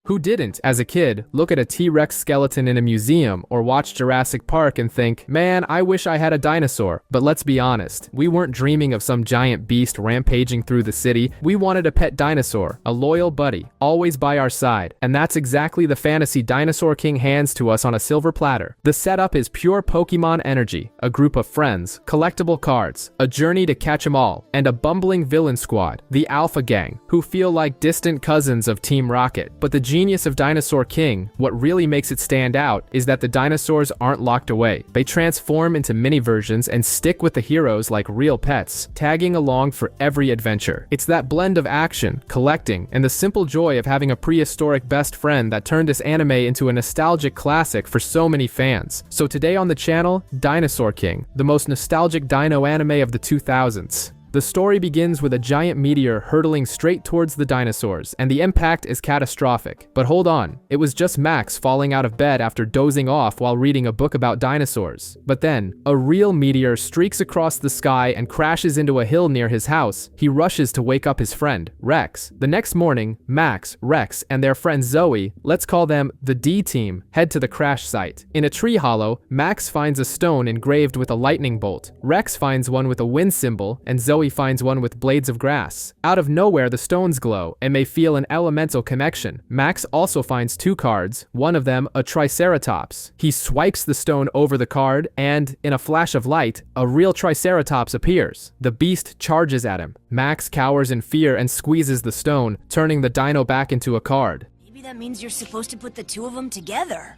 Who didn't, as a kid, look at a T-Rex skeleton in a museum or watch Jurassic Park and think, man, I wish I had a dinosaur? But let's be honest, we weren't dreaming of some giant beast rampaging through the city. We wanted a pet dinosaur, a loyal buddy, always by our side. And that's exactly the fantasy Dinosaur King hands to us on a silver platter. The setup is pure Pokemon energy, a group of friends, collectible cards, a journey to catch 'em all, and a bumbling villain squad, the Alpha Gang, who feel like distant cousins of Team Rocket. But the genius of Dinosaur King, what really makes it stand out, is that the dinosaurs aren't locked away. They transform into mini versions and stick with the heroes like real pets, tagging along for every adventure. It's that blend of action, collecting, and the simple joy of having a prehistoric best friend that turned this anime into a nostalgic classic for so many fans. So today on the channel, Dinosaur King, the most nostalgic dino anime of the 2000s. The story begins with a giant meteor hurtling straight towards the dinosaurs, and the impact is catastrophic. But hold on, it was just Max falling out of bed after dozing off while reading a book about dinosaurs. But then, a real meteor streaks across the sky and crashes into a hill near his house. He rushes to wake up his friend, Rex. The next morning, Max, Rex, and their friend Zoe, let's call them the D-Team, head to the crash site. In a tree hollow, Max finds a stone engraved with a lightning bolt. Rex finds one with a wind symbol, and Zoe finds one with blades of grass. Out of nowhere, the stones glow and may feel an elemental connection. Max also finds two cards, one of them a Triceratops. He swipes the stone over the card and, in a flash of light, a real Triceratops appears. The beast charges at him. Max cowers in fear and squeezes the stone, turning the dino back into a card. Maybe that means you're supposed to put the two of them together.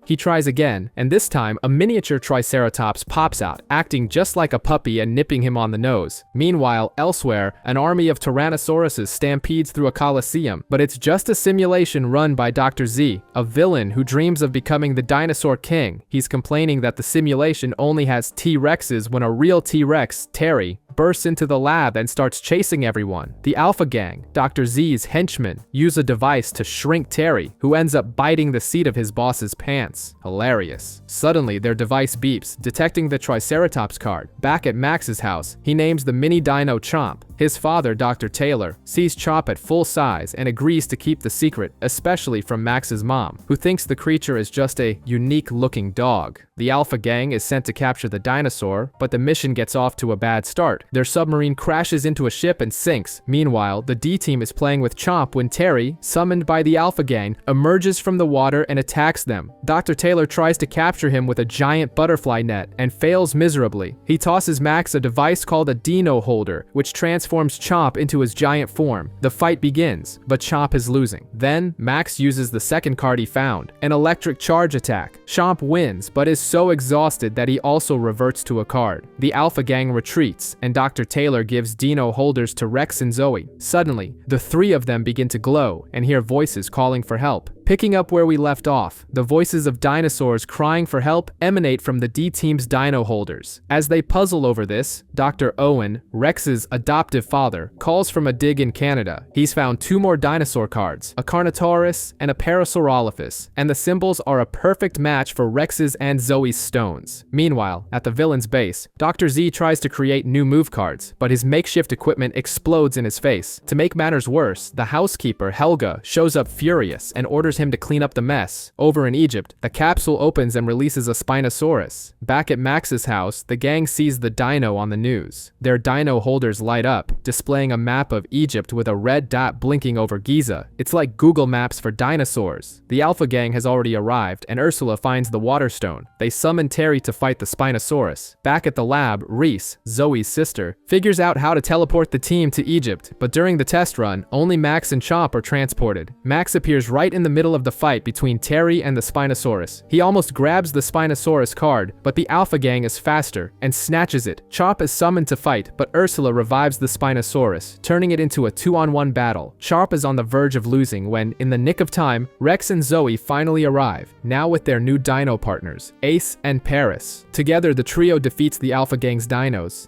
He tries again, and this time, a miniature Triceratops pops out, acting just like a puppy and nipping him on the nose. Meanwhile, elsewhere, an army of Tyrannosauruses stampedes through a coliseum, but it's just a simulation run by Dr. Z, a villain who dreams of becoming the Dinosaur King. He's complaining that the simulation only has T-Rexes when a real T-Rex, Terry, bursts into the lab and starts chasing everyone. The Alpha Gang, Dr. Z's henchmen, use a device to shrink Terry, who ends up biting the seat of his boss's pants. Hilarious. Suddenly, their device beeps, detecting the Triceratops card. Back at Max's house, he names the mini dino Chomp. His father, Dr. Taylor, sees Chomp at full size and agrees to keep the secret, especially from Max's mom, who thinks the creature is just a unique-looking dog. The Alpha Gang is sent to capture the dinosaur, but the mission gets off to a bad start. Their submarine crashes into a ship and sinks. Meanwhile, the D-Team is playing with Chomp when Terry, summoned by the Alpha Gang, emerges from the water and attacks them. Dr. Taylor tries to capture him with a giant butterfly net and fails miserably. He tosses Max a device called a Dino Holder, which transforms Chomp into his giant form. The fight begins, but Chomp is losing. Then, Max uses the second card he found, an electric charge attack. Chomp wins, but is so exhausted that he also reverts to a card. The Alpha Gang retreats, and Dr. Taylor gives Dino Holders to Rex and Zoe. Suddenly, the three of them begin to glow and hear voices calling for help. Picking up where we left off, the voices of dinosaurs crying for help emanate from the D-Team's Dino Holders. As they puzzle over this, Dr. Owen, Rex's adoptive father, calls from a dig in Canada. He's found two more dinosaur cards, a Carnotaurus and a Parasaurolophus, and the symbols are a perfect match for Rex's and Zoe's stones. Meanwhile, at the villain's base, Dr. Z tries to create new move cards, but his makeshift equipment explodes in his face. To make matters worse, the housekeeper, Helga, shows up furious and orders him to clean up the mess. Over in Egypt, the capsule opens and releases a Spinosaurus. Back at Max's house, the gang sees the dino on the news. Their dino holders light up, displaying a map of Egypt with a red dot blinking over Giza. It's like Google Maps for dinosaurs. The Alpha Gang has already arrived, and Ursula finds the water stone. They summon Terry to fight the Spinosaurus. Back at the lab, Reese, Zoe's sister, figures out how to teleport the team to Egypt, but during the test run, only Max and Chomp are transported. Max appears right in the middle of the fight between Terry and the Spinosaurus. He almost grabs the Spinosaurus card, but the Alpha Gang is faster and snatches it. Chomp is summoned to fight, but Ursula revives the Spinosaurus, turning it into a 2-on-1 battle. Chomp is on the verge of losing when, in the nick of time, Rex and Zoe finally arrive, now with their new dino partners, Ace and Paris. Together, the trio defeats the Alpha Gang's dinos.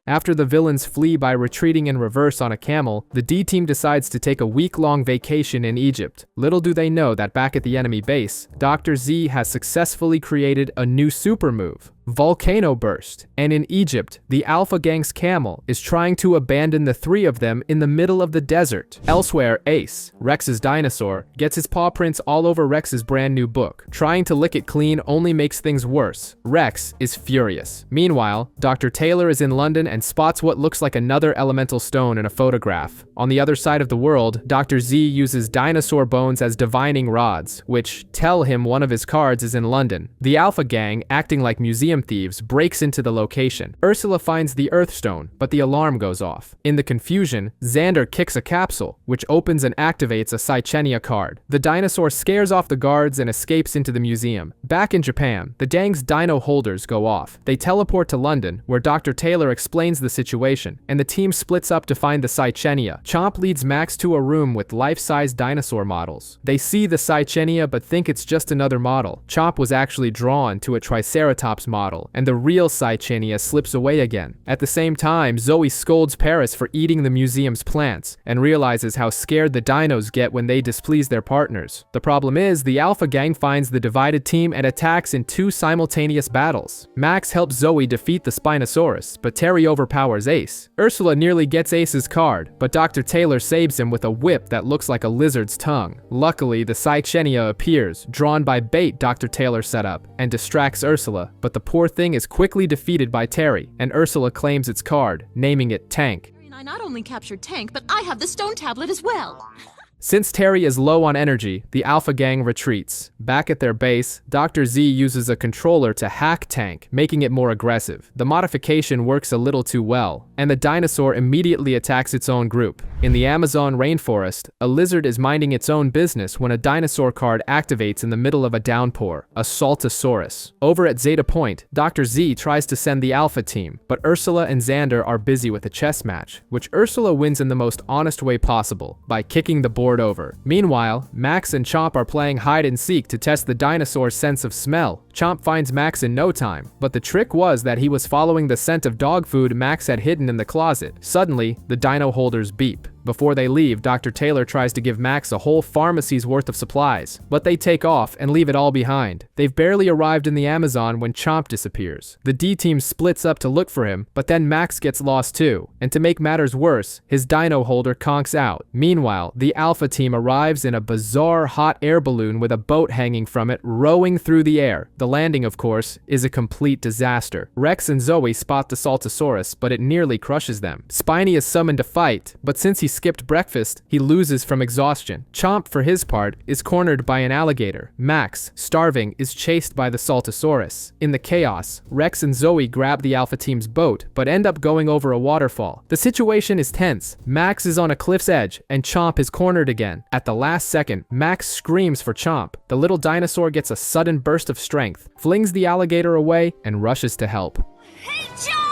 After the villains flee by retreating in reverse on a camel, the D team decides to take a week-long vacation in Egypt. Little do they know that back at the enemy base, Dr. Z has successfully created a new super move, Volcano Burst, and in Egypt, the Alpha Gang's camel is trying to abandon the three of them in the middle of the desert. Elsewhere, Ace, Rex's dinosaur, gets his paw prints all over Rex's brand new book. Trying to lick it clean only makes things worse. Rex is furious. Meanwhile, Dr. Taylor is in London and spots what looks like another elemental stone in a photograph. On the other side of the world, Dr. Z uses dinosaur bones as divining rods, which tell him one of his cards is in London. The Alpha Gang, acting like museum thieves, breaks into the location. Ursula finds the Earthstone, but the alarm goes off. In the confusion, Xander kicks a capsule, which opens and activates a Cychenia card. The dinosaur scares off the guards and escapes into the museum. Back in Japan, the gang's dino holders go off. They teleport to London, where Dr. Taylor explains the situation, and the team splits up to find the Cychenia. Chomp leads Max to a room with life-size dinosaur models. They see the Cychenia but think it's just another model. Chomp was actually drawn to a Triceratops model, and the real Cychenia slips away again. At the same time, Zoe scolds Paris for eating the museum's plants, and realizes how scared the dinos get when they displease their partners. The problem is, the Alpha Gang finds the divided team and attacks in two simultaneous battles. Max helps Zoe defeat the Spinosaurus, but Terry overpowers Ace. Ursula nearly gets Ace's card, but Dr. Taylor saves him with a whip that looks like a lizard's tongue. Luckily, the Cychenia appears, drawn by bait Dr. Taylor set up, and distracts Ursula, but the poor thing is quickly defeated by Terry, and Ursula claims its card, naming it Tank. I not only captured Tank, but I have the stone tablet as well. Since Terry is low on energy, the Alpha Gang retreats. Back at their base, Dr. Z uses a controller to hack Tank, making it more aggressive. The modification works a little too well, and the dinosaur immediately attacks its own group. In the Amazon rainforest, a lizard is minding its own business when a dinosaur card activates in the middle of a downpour, a Saltosaurus. Over at Zeta Point, Dr. Z tries to send the Alpha team, but Ursula and Xander are busy with a chess match, which Ursula wins in the most honest way possible, by kicking the board over. Meanwhile, Max and Chomp are playing hide and seek to test the dinosaur's sense of smell. Chomp finds Max in no time, but the trick was that he was following the scent of dog food Max had hidden in the closet. Suddenly, the dino holders beep. Before they leave, Dr. Taylor tries to give Max a whole pharmacy's worth of supplies, but they take off and leave it all behind. They've barely arrived in the Amazon when Chomp disappears. The D team splits up to look for him, but then Max gets lost too, and to make matters worse, his dino holder conks out. Meanwhile, the Alpha team arrives in a bizarre hot air balloon with a boat hanging from it, rowing through the air. The landing, of course, is a complete disaster. Rex and Zoe spot the Saltosaurus, but it nearly crushes them. Spiny is summoned to fight, but since he skipped breakfast, he loses from exhaustion. Chomp, for his part, is cornered by an alligator. Max, starving, is chased by the Saltosaurus. In the chaos, Rex and Zoe grab the Alpha team's boat, but end up going over a waterfall. The situation is tense. Max is on a cliff's edge, and Chomp is cornered again. At the last second, Max screams for Chomp. The little dinosaur gets a sudden burst of strength, flings the alligator away, and rushes to help. Hey, John!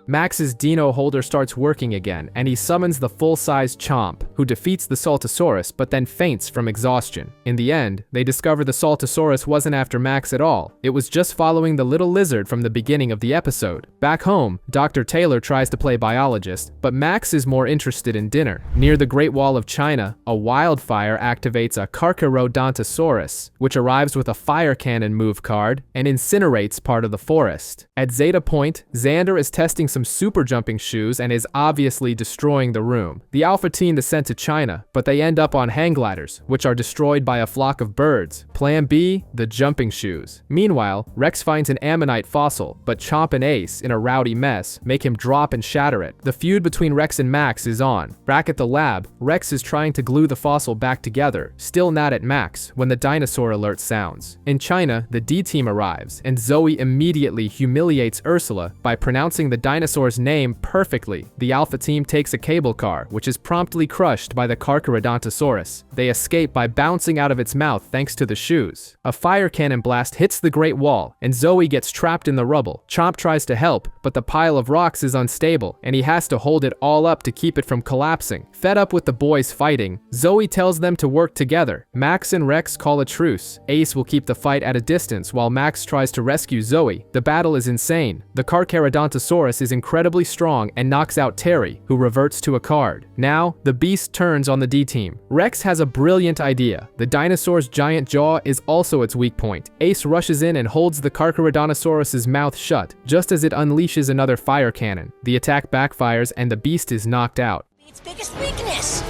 Max's dino holder starts working again, and he summons the full-size Chomp, who defeats the Saltosaurus but then faints from exhaustion. In the end, they discover the Saltosaurus wasn't after Max at all. It was just following the little lizard from the beginning of the episode. Back home, Dr. Taylor tries to play biologist, but Max is more interested in dinner. Near the Great Wall of China, a wildfire activates a Carcharodontosaurus, which arrives with a fire cannon move card and incinerates part of the forest. At Zeta Point, Xander is testing some super jumping shoes and is obviously destroying the room. The Alpha team is sent to China, but they end up on hang gliders, which are destroyed by a flock of birds. Plan B, the jumping shoes. Meanwhile, Rex finds an ammonite fossil, but Chomp and Ace, in a rowdy mess, make him drop and shatter it. The feud between Rex and Max is on. Back at the lab, Rex is trying to glue the fossil back together, still not at Max, when the dinosaur alert sounds. In China, the D team arrives, and Zoe immediately humiliates Ursula by pronouncing the dinosaur's name perfectly. The Alpha team takes a cable car, which is promptly crushed crushed by the Carcharodontosaurus. They escape by bouncing out of its mouth thanks to the shoes. A fire cannon blast hits the Great Wall, and Zoe gets trapped in the rubble. Chomp tries to help, but the pile of rocks is unstable, and he has to hold it all up to keep it from collapsing. Fed up with the boys fighting, Zoe tells them to work together. Max and Rex call a truce. Ace will keep the fight at a distance while Max tries to rescue Zoe. The battle is insane. The Carcharodontosaurus is incredibly strong and knocks out Terry, who reverts to a card. Now, the beast turns on the D team. Rex has a brilliant idea. The dinosaur's giant jaw is also its weak point. Ace rushes in and holds the Carcharodontosaurus's mouth shut, just as it unleashes another fire cannon. The attack backfires and the beast is knocked out. Its biggest weakness.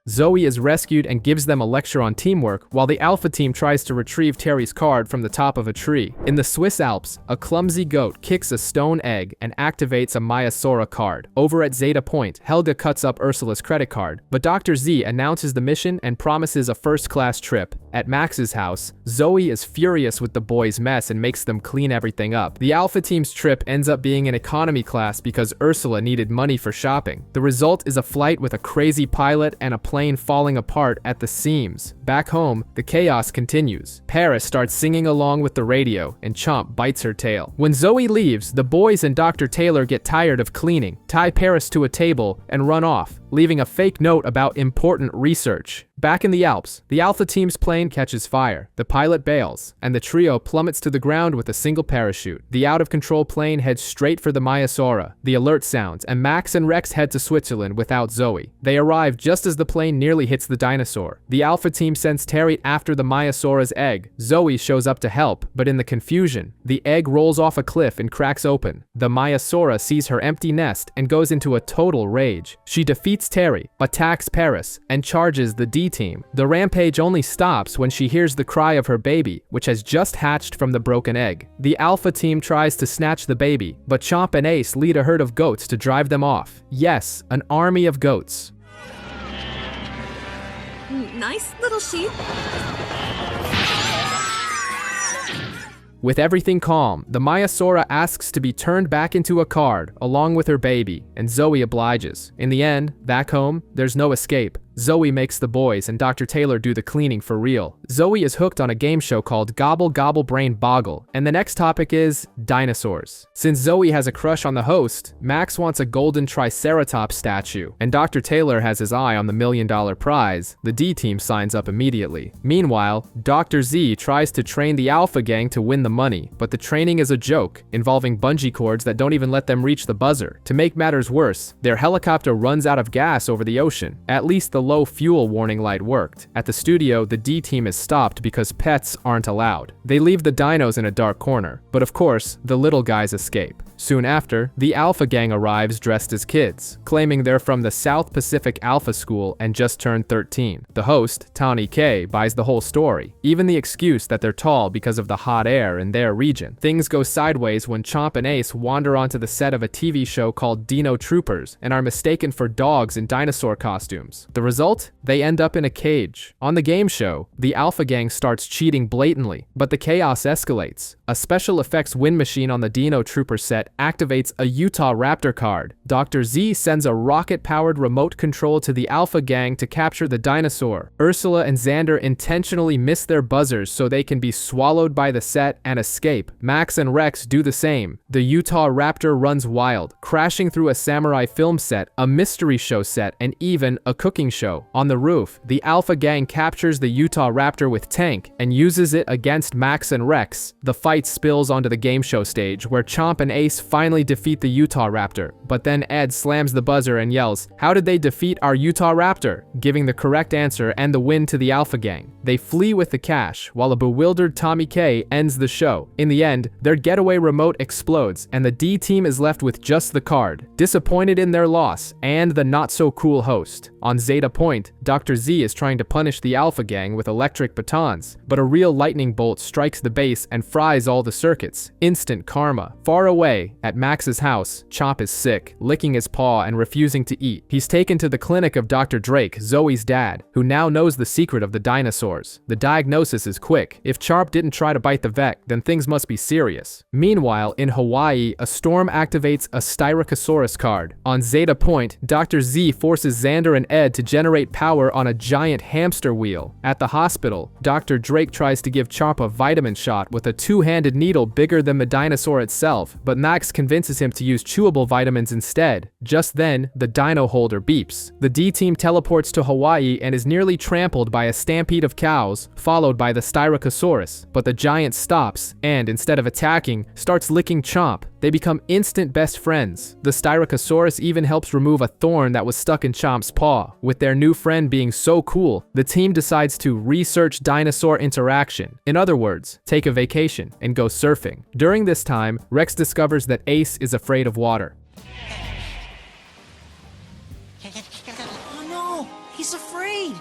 Zoe is rescued and gives them a lecture on teamwork, while the Alpha team tries to retrieve Terry's card from the top of a tree. In the Swiss Alps, a clumsy goat kicks a stone egg and activates a Maiasaura card. Over at Zeta Point, Helga cuts up Ursula's credit card, but Dr. Z announces the mission and promises a first-class trip. At Max's house, Zoe is furious with the boys' mess and makes them clean everything up. The Alpha team's trip ends up being in economy class because Ursula needed money for shopping. The result is a flight with a crazy pilot and a plane falling apart at the seams. Back home, the chaos continues. Paris starts singing along with the radio, and Chomp bites her tail. When Zoe leaves, the boys and Dr. Taylor get tired of cleaning, tie Paris to a table, and run off, leaving a fake note about important research. Back in the Alps, the Alpha team's plane catches fire. The pilot bails, and the trio plummets to the ground with a single parachute. The out-of-control plane heads straight for the Maiasaura. The alert sounds, and Max and Rex head to Switzerland without Zoe. They arrive just as the plane nearly hits the dinosaur. The Alpha team sends Terry after the Maiasaura's egg. Zoe shows up to help, but in the confusion, the egg rolls off a cliff and cracks open. The Maiasaura sees her empty nest and goes into a total rage. She defeats Terry, attacks Paris, and charges the D team. The rampage only stops when she hears the cry of her baby, which has just hatched from the broken egg. The Alpha team tries to snatch the baby, but Chomp and Ace lead a herd of goats to drive them off. Yes, an army of goats. Nice little sheep. With everything calm, the Maiasaura asks to be turned back into a card, along with her baby, and Zoe obliges. In the end, back home, there's no escape. Zoe makes the boys and Dr. Taylor do the cleaning for real. Zoe is hooked on a game show called Gobble Gobble Brain Boggle, and the next topic is dinosaurs. Since Zoe has a crush on the host, Max wants a golden Triceratops statue, and Dr. Taylor has his eye on the $1 million prize. The D team signs up immediately. Meanwhile, Dr. Z tries to train the Alpha Gang to win the money, but the training is a joke, involving bungee cords that don't even let them reach the buzzer. To make matters worse, their helicopter runs out of gas over the ocean. At least the low fuel warning light worked. At the studio, the D team is stopped because pets aren't allowed. They leave the dinos in a dark corner, but of course, the little guys escape. Soon after, the Alpha Gang arrives dressed as kids, claiming they're from the South Pacific Alpha School and just turned 13. The host, Tawny K, buys the whole story, even the excuse that they're tall because of the hot air in their region. Things go sideways when Chomp and Ace wander onto the set of a TV show called Dino Troopers and are mistaken for dogs in dinosaur costumes. The result? They end up in a cage. On the game show, the Alpha Gang starts cheating blatantly, but the chaos escalates. A special effects wind machine on the Dino Trooper set activates a Utah Raptor card. Dr. Z sends a rocket-powered remote control to the Alpha Gang to capture the dinosaur. Ursula and Xander intentionally miss their buzzers so they can be swallowed by the set and escape. Max and Rex do the same. The Utah Raptor runs wild, crashing through a samurai film set, a mystery show set, and even a cooking show. On the roof, the Alpha Gang captures the Utah Raptor with Tank and uses it against Max and Rex. The fight spills onto the game show stage, where Chomp and Ace finally defeat the Utah Raptor, but then Ed slams the buzzer and yells, "How did they defeat our Utah Raptor?" giving the correct answer and the win to the Alpha Gang. They flee with the cash, while a bewildered Tommy K ends the show. In the end, their getaway remote explodes, and the D team is left with just the card, disappointed in their loss, and the not-so-cool host. On Zeta Point, Dr. Z is trying to punish the Alpha Gang with electric batons, but a real lightning bolt strikes the base and fries all the circuits. Instant karma. Far away, at Max's house, Chomp is sick, licking his paw and refusing to eat. He's taken to the clinic of Dr. Drake, Zoe's dad, who now knows the secret of the dinosaur. dinosaurs. The diagnosis is quick. If Charp didn't try to bite the vet, then things must be serious. Meanwhile, in Hawaii, a storm activates a Styracosaurus card. On Zeta Point, Dr. Z forces Xander and Ed to generate power on a giant hamster wheel. At the hospital, Dr. Drake tries to give Charp a vitamin shot with a two-handed needle bigger than the dinosaur itself, but Max convinces him to use chewable vitamins instead. Just then, the dino holder beeps. The D-team teleports to Hawaii and is nearly trampled by a stampede of cows, followed by the Styracosaurus, but the giant stops and, instead of attacking, starts licking Chomp. They become instant best friends. The Styracosaurus even helps remove a thorn that was stuck in Chomp's paw. With their new friend being so cool, the team decides to research dinosaur interaction. In other words, take a vacation and go surfing. During this time, Rex discovers that Ace is afraid of water. Oh no, he's afraid.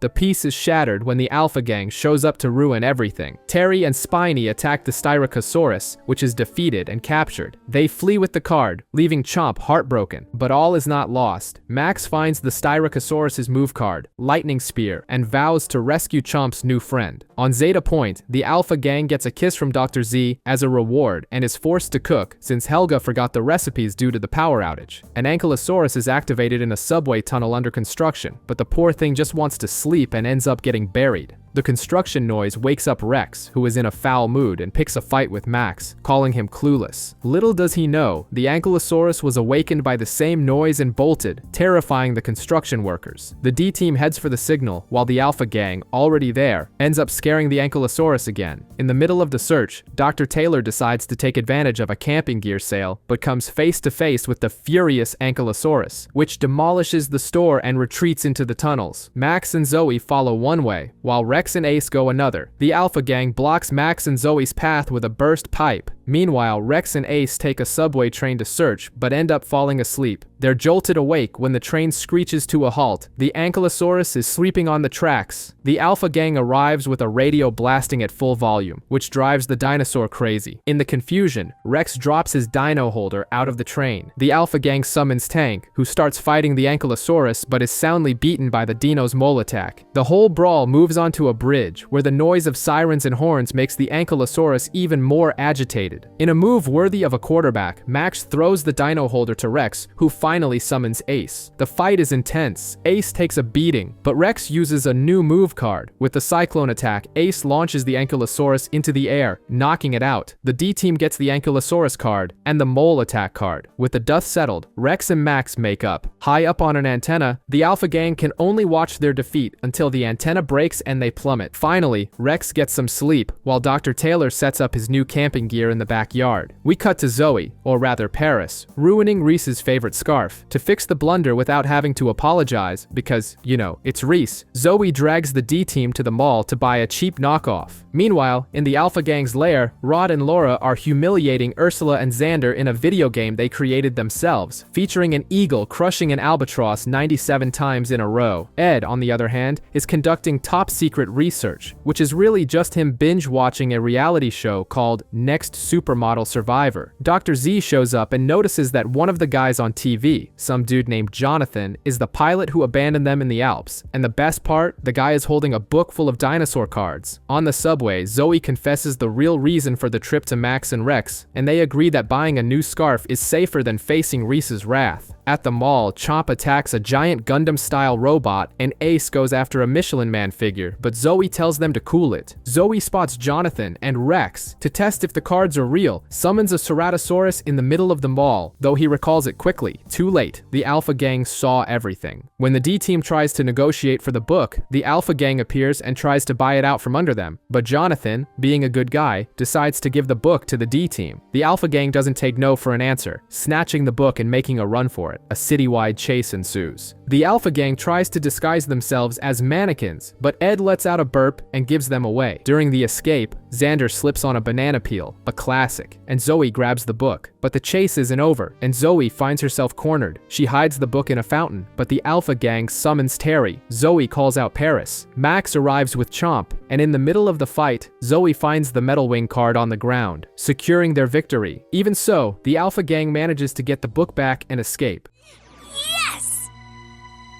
The peace is shattered when the Alpha Gang shows up to ruin everything. Terry and Spiny attack the Styracosaurus, which is defeated and captured. They flee with the card, leaving Chomp heartbroken. But all is not lost. Max finds the Styracosaurus's move card, Lightning Spear, and vows to rescue Chomp's new friend. On Zeta Point, the Alpha Gang gets a kiss from Dr. Z as a reward and is forced to cook since Helga forgot the recipes due to the power outage. An Ankylosaurus is activated in a subway tunnel under construction, but the poor thing just wants to sleep and ends up getting buried. The construction noise wakes up Rex, who is in a foul mood and picks a fight with Max, calling him clueless. Little does he know, the Ankylosaurus was awakened by the same noise and bolted, terrifying the construction workers. The D-team heads for the signal, while the Alpha Gang, already there, ends up scaring the Ankylosaurus again. In the middle of the search, Dr. Taylor decides to take advantage of a camping gear sale, but comes face to face with the furious Ankylosaurus, which demolishes the store and retreats into the tunnels. Max and Zoe follow one way, while Rex and Ace go another. The Alpha Gang blocks Max and Zoe's path with a burst pipe. Meanwhile, Rex and Ace take a subway train to search, but end up falling asleep. They're jolted awake when the train screeches to a halt. The Ankylosaurus is sleeping on the tracks. The Alpha Gang arrives with a radio blasting at full volume, which drives the dinosaur crazy. In the confusion, Rex drops his dino holder out of the train. The Alpha Gang summons Tank, who starts fighting the Ankylosaurus but is soundly beaten by the dino's mole attack. The whole brawl moves onto a bridge, where the noise of sirens and horns makes the Ankylosaurus even more agitated. In a move worthy of a quarterback, Max throws the dino holder to Rex, who finally summons Ace. The fight is intense. Ace takes a beating, but Rex uses a new move card. With the Cyclone attack, Ace launches the Ankylosaurus into the air, knocking it out. The D-team gets the Ankylosaurus card and the mole attack card. With the dust settled, Rex and Max make up. High up on an antenna, the Alpha Gang can only watch their defeat until the antenna breaks and they plummet. Finally, Rex gets some sleep, while Dr. Taylor sets up his new camping gear in the backyard. We cut to Zoe, or rather Paris, ruining Reese's favorite scarf. To fix the blunder without having to apologize, because, you know, it's Reese, Zoe drags the D-team to the mall to buy a cheap knockoff. Meanwhile, in the Alpha Gang's lair, Rod and Laura are humiliating Ursula and Xander in a video game they created themselves, featuring an eagle crushing an albatross 97 times in a row. Ed, on the other hand, is conducting top-secret research, which is really just him binge-watching a reality show called Next Supermodel Survivor. Dr. Z shows up and notices that one of the guys on TV, some dude named Jonathan, is the pilot who abandoned them in the Alps. And the best part, the guy is holding a book full of dinosaur cards. On the subway, Zoe confesses the real reason for the trip to Max and Rex, and they agree that buying a new scarf is safer than facing Reese's wrath. At the mall, Chomp attacks a giant Gundam-style robot, and Ace goes after a Michelin Man figure, but Zoe tells them to cool it. Zoe spots Jonathan and Rex to test if the cards are real, summons a Ceratosaurus in the middle of the mall, though he recalls it quickly. Too late, the Alpha Gang saw everything. When the D-team tries to negotiate for the book, the Alpha Gang appears and tries to buy it out from under them, but Jonathan, being a good guy, decides to give the book to the D-team. The Alpha Gang doesn't take no for an answer, snatching the book and making a run for it. A citywide chase ensues. The Alpha Gang tries to disguise themselves as mannequins, but Ed lets out a burp and gives them away. During the escape, Xander slips on a banana peel, a classic, and Zoe grabs the book. But the chase isn't over, and Zoe finds herself cornered. She hides the book in a fountain, but the Alpha Gang summons Terry. Zoe calls out Paris. Max arrives with Chomp, and in the middle of the fight, Zoe finds the Metal Wing card on the ground, securing their victory. Even so, the Alpha Gang manages to get the book back and escape. Yes!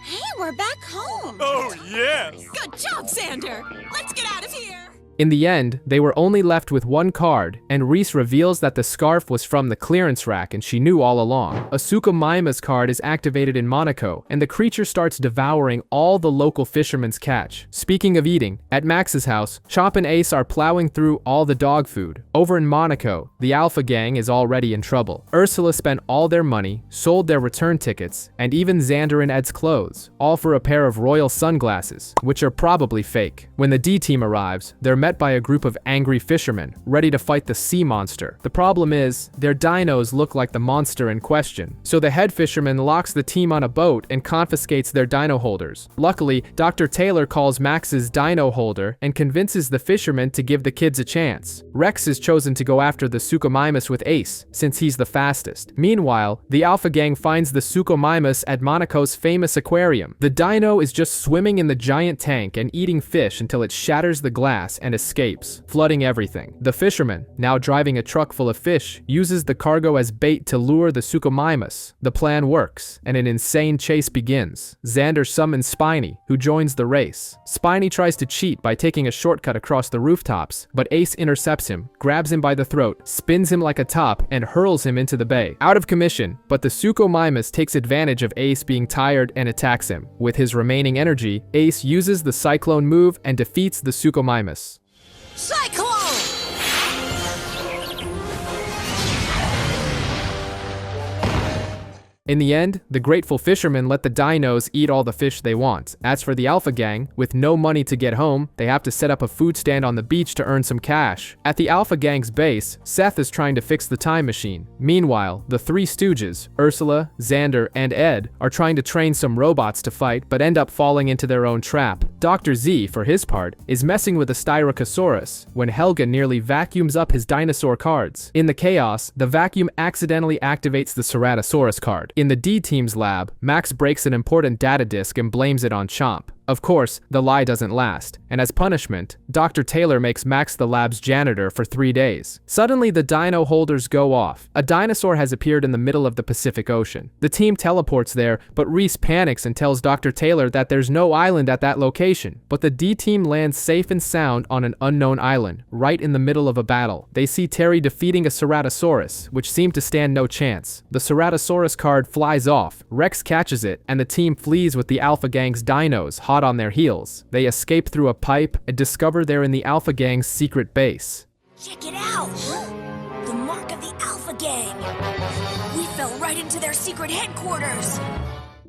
Hey, we're back home. Oh, yes! Good job, Xander. Let's get out of here. In the end, they were only left with one card, and Reese reveals that the scarf was from the clearance rack and she knew all along. A Suchomimus card is activated in Monaco, and the creature starts devouring all the local fishermen's catch. Speaking of eating, at Max's house, Chomp and Ace are plowing through all the dog food. Over in Monaco, the Alpha Gang is already in trouble. Ursula spent all their money, sold their return tickets, and even Xander and Ed's clothes, all for a pair of royal sunglasses, which are probably fake. When the D-Team arrives, they're met by a group of angry fishermen, ready to fight the sea monster. The problem is, their dinos look like the monster in question. So the head fisherman locks the team on a boat and confiscates their dino holders. Luckily, Dr. Taylor calls Max's dino holder and convinces the fishermen to give the kids a chance. Rex is chosen to go after the Suchomimus with Ace, since he's the fastest. Meanwhile, the Alpha Gang finds the Suchomimus at Monaco's famous aquarium. The dino is just swimming in the giant tank and eating fish until it shatters the glass and escapes, flooding everything. The fisherman, now driving a truck full of fish, uses the cargo as bait to lure the Suchomimus. The plan works, and an insane chase begins. Xander summons Spiny, who joins the race. Spiny tries to cheat by taking a shortcut across the rooftops, but Ace intercepts him, grabs him by the throat, spins him like a top, and hurls him into the bay. Out of commission, but the Suchomimus takes advantage of Ace being tired and attacks him. With his remaining energy, Ace uses the Cyclone move and defeats the Suchomimus. Cyclone! In the end, the grateful fishermen let the dinos eat all the fish they want. As for the Alpha Gang, with no money to get home, they have to set up a food stand on the beach to earn some cash. At the Alpha Gang's base, Syth is trying to fix the time machine. Meanwhile, the three stooges, Ursula, Xander, and Ed, are trying to train some robots to fight, but end up falling into their own trap. Dr. Z, for his part, is messing with a Styracosaurus when Helga nearly vacuums up his dinosaur cards. In the chaos, the vacuum accidentally activates the Ceratosaurus card. In the D-Team's lab, Max breaks an important data disk and blames it on Chomp. Of course, the lie doesn't last, and as punishment, Dr. Taylor makes Max the lab's janitor for 3 days. Suddenly, the dino holders go off. A dinosaur has appeared in the middle of the Pacific Ocean. The team teleports there, but Reese panics and tells Dr. Taylor that there's no island at that location. But the D-Team lands safe and sound on an unknown island, right in the middle of a battle. They see Terry defeating a Ceratosaurus, which seemed to stand no chance. The Ceratosaurus card flies off, Rex catches it, and the team flees with the Alpha Gang's dinos hot on their heels. They escape through a pipe and discover they're in the Alpha Gang's secret base. Check it out! The mark of the Alpha Gang! We fell right into their secret headquarters!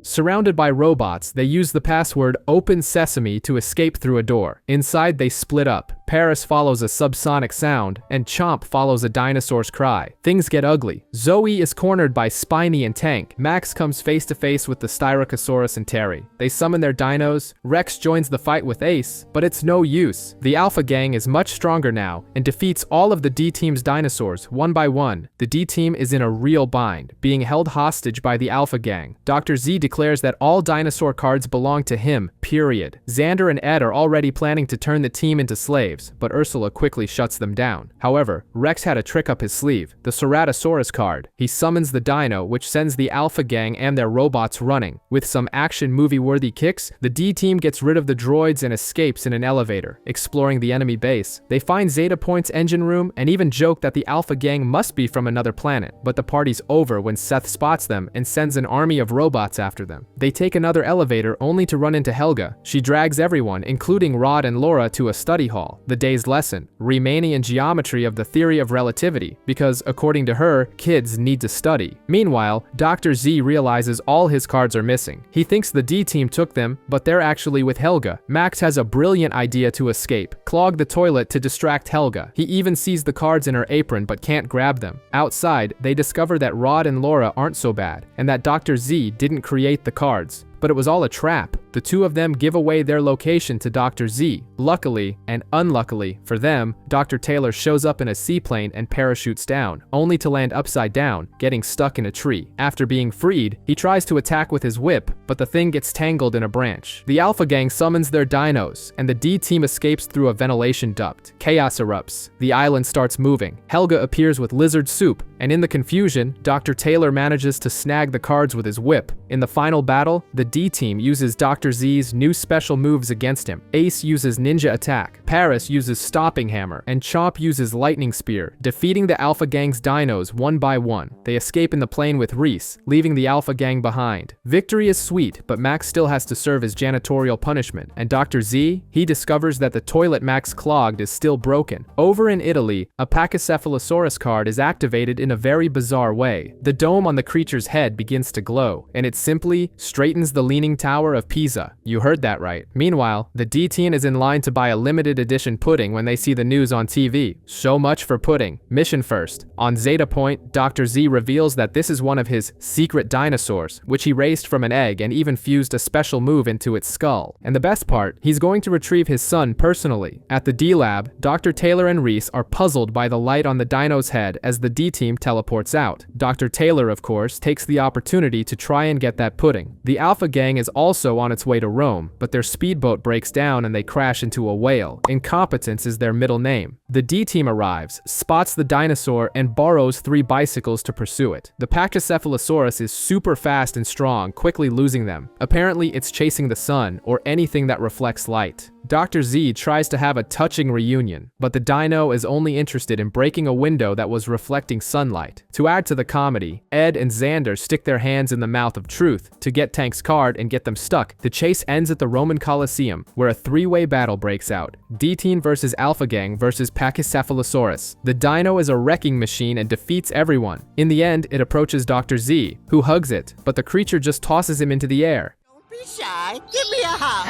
Surrounded by robots, they use the password Open Sesame to escape through a door. Inside, they split up. Paris follows a subsonic sound, and Chomp follows a dinosaur's cry. Things get ugly. Zoe is cornered by Spiny and Tank. Max comes face to face with the Styracosaurus and Terry. They summon their dinos. Rex joins the fight with Ace, but it's no use. The Alpha Gang is much stronger now and defeats all of the D-Team's dinosaurs one by one. The D-Team is in a real bind, being held hostage by the Alpha Gang. Dr. Z declares that all dinosaur cards belong to him, period. Xander and Ed are already planning to turn the team into slaves, but Ursula quickly shuts them down. However, Rex had a trick up his sleeve, the Ceratosaurus card. He summons the dino, which sends the Alpha Gang and their robots running. With some action movie-worthy kicks, the D-Team gets rid of the droids and escapes in an elevator. Exploring the enemy base, they find Zeta Point's engine room and even joke that the Alpha Gang must be from another planet, but the party's over when Syth spots them and sends an army of robots after them. They take another elevator only to run into Helga. She drags everyone, including Rod and Laura, to a study hall. The day's lesson, Riemannian geometry of the theory of relativity, because according to her, kids need to study. Meanwhile, Dr. Z realizes all his cards are missing. He thinks the D-Team took them, but they're actually with Helga. Max has a brilliant idea to escape. Clog the toilet to distract Helga. He even sees the cards in her apron but can't grab them. Outside, they discover that Rod and Laura aren't so bad, and that Dr. Z didn't create the cards. But it was all a trap. The two of them give away their location to Dr. Z. Luckily, and unluckily for them, Dr. Taylor shows up in a seaplane and parachutes down, only to land upside down, getting stuck in a tree. After being freed, he tries to attack with his whip, but the thing gets tangled in a branch. The Alpha Gang summons their dinos, and the D-Team escapes through a ventilation duct. Chaos erupts. The island starts moving. Helga appears with lizard soup, and in the confusion, Dr. Taylor manages to snag the cards with his whip. In the final battle, the D-Team uses Dr. Dr. Z's new special moves against him. Ace uses ninja attack, Paris uses stopping hammer, and Chomp uses lightning spear, defeating the Alpha Gang's dinos one by one. They escape in the plane with Reese, leaving the Alpha Gang behind. Victory is sweet, but Max still has to serve his janitorial punishment, and Dr. Z, he discovers that the toilet Max clogged is still broken. Over in Italy, a Pachycephalosaurus card is activated in a very bizarre way. The dome on the creature's head begins to glow, and it simply straightens the Leaning Tower of Pisa. You heard that right. Meanwhile, the D-Team is in line to buy a limited edition pudding when they see the news on TV. So much for pudding. Mission first. On Zeta Point, Dr. Z reveals that this is one of his secret dinosaurs, which he raised from an egg and even fused a special move into its skull. And the best part, he's going to retrieve his son personally. At the D-Lab, Dr. Taylor and Reese are puzzled by the light on the dino's head as the D-Team teleports out. Dr. Taylor, of course, takes the opportunity to try and get that pudding. The Alpha Gang is also on its way to Rome, but their speedboat breaks down and they crash into a whale. Incompetence is their middle name. The D-Team arrives, spots the dinosaur, and borrows 3 bicycles to pursue it. The Pachycephalosaurus is super fast and strong, quickly losing them. Apparently, it's chasing the sun, or anything that reflects light. Dr. Z tries to have a touching reunion, but the dino is only interested in breaking a window that was reflecting sunlight. To add to the comedy, Ed and Xander stick their hands in the mouth of Truth to get Tank's card and get them stuck. The chase ends at the Roman Colosseum, where a 3-way battle breaks out. D-Team versus Alpha Gang versus Pachycephalosaurus. The dino is a wrecking machine and defeats everyone. In the end, it approaches Dr. Z, who hugs it, but the creature just tosses him into the air. Don't be shy. Give me a hug.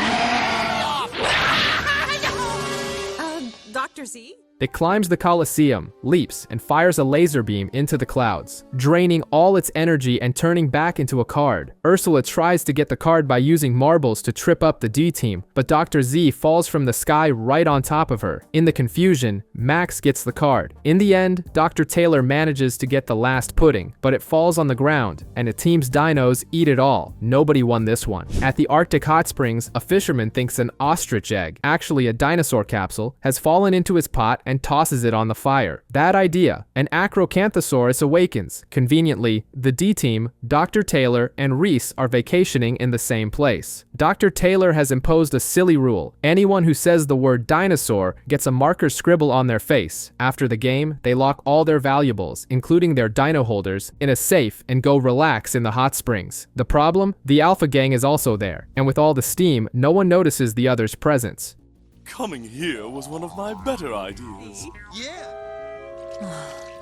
Dr. Z? It climbs the Colosseum, leaps, and fires a laser beam into the clouds, draining all its energy and turning back into a card. Ursula tries to get the card by using marbles to trip up the D-Team, but Dr. Z falls from the sky right on top of her. In the confusion, Max gets the card. In the end, Dr. Taylor manages to get the last pudding, but it falls on the ground, and the team's dinos eat it all. Nobody won this one. At the Arctic hot springs, a fisherman thinks an ostrich egg, actually a dinosaur capsule, has fallen into his pot and tosses it on the fire. Bad idea. An Acrocanthosaurus awakens. Conveniently, the D-Team, Dr. Taylor, and Reese are vacationing in the same place. Dr. Taylor has imposed a silly rule. Anyone who says the word dinosaur gets a marker scribble on their face. After the game, they lock all their valuables, including their dino holders, in a safe and go relax in the hot springs. The problem? The Alpha Gang is also there, and with all the steam, no one notices the other's presence. Coming here was one of my better ideas.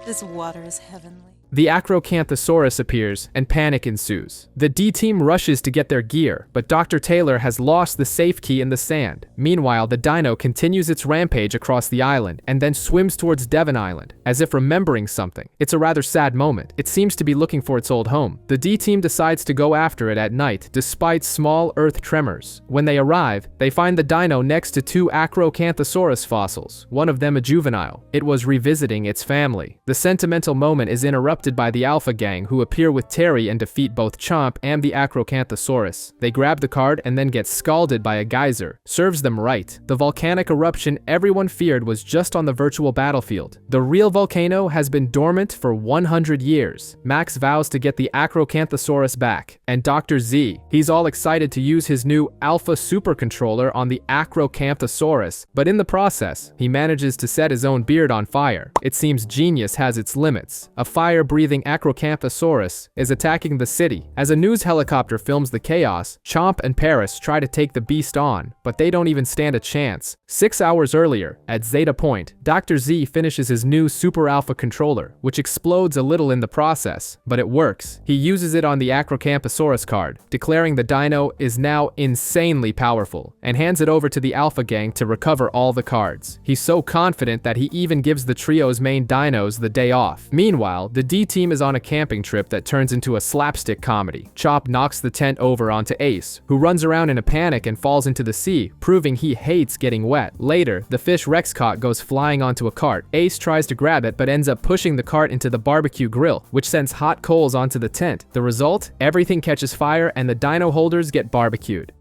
This water is heavenly. The Acrocanthosaurus appears, and panic ensues. The D-Team rushes to get their gear, but Dr. Taylor has lost the safe key in the sand. Meanwhile, the dino continues its rampage across the island, and then swims towards Devon Island, as if remembering something. It's a rather sad moment. It seems to be looking for its old home. The D-Team decides to go after it at night, despite small earth tremors. When they arrive, they find the dino next to 2 Acrocanthosaurus fossils, one of them a juvenile. It was revisiting its family. The sentimental moment is interrupted by the Alpha Gang, who appear with Terry and defeat both Chomp and the Acrocanthosaurus. They grab the card and then get scalded by a geyser. Serves them right. The volcanic eruption everyone feared was just on the virtual battlefield. The real volcano has been dormant for 100 years. Max vows to get the Acrocanthosaurus back. And Dr. Z, he's all excited to use his new Alpha Supercontroller on the Acrocanthosaurus, but in the process, he manages to set his own beard on fire. It seems genius has its limits. A fire-breathing Acrocanthosaurus is attacking the city. As a news helicopter films the chaos, Chomp and Paris try to take the beast on, but they don't even stand a chance. 6 hours earlier, at Zeta Point, Dr. Z finishes his new Super Alpha controller, which explodes a little in the process, but it works. He uses it on the Acrocanthosaurus card, declaring the dino is now insanely powerful, and hands it over to the Alpha Gang to recover all the cards. He's so confident that he even gives the trio's main dinos the day off. Meanwhile, the D-Team is on a camping trip that turns into a slapstick comedy. Chop knocks the tent over onto Ace, who runs around in a panic and falls into the sea, proving he hates getting wet. Later, the fish Rex caught goes flying onto a cart. Ace tries to grab it but ends up pushing the cart into the barbecue grill, which sends hot coals onto the tent. The result? Everything catches fire and the dino holders get barbecued.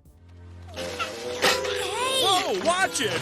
Whoa, watch it!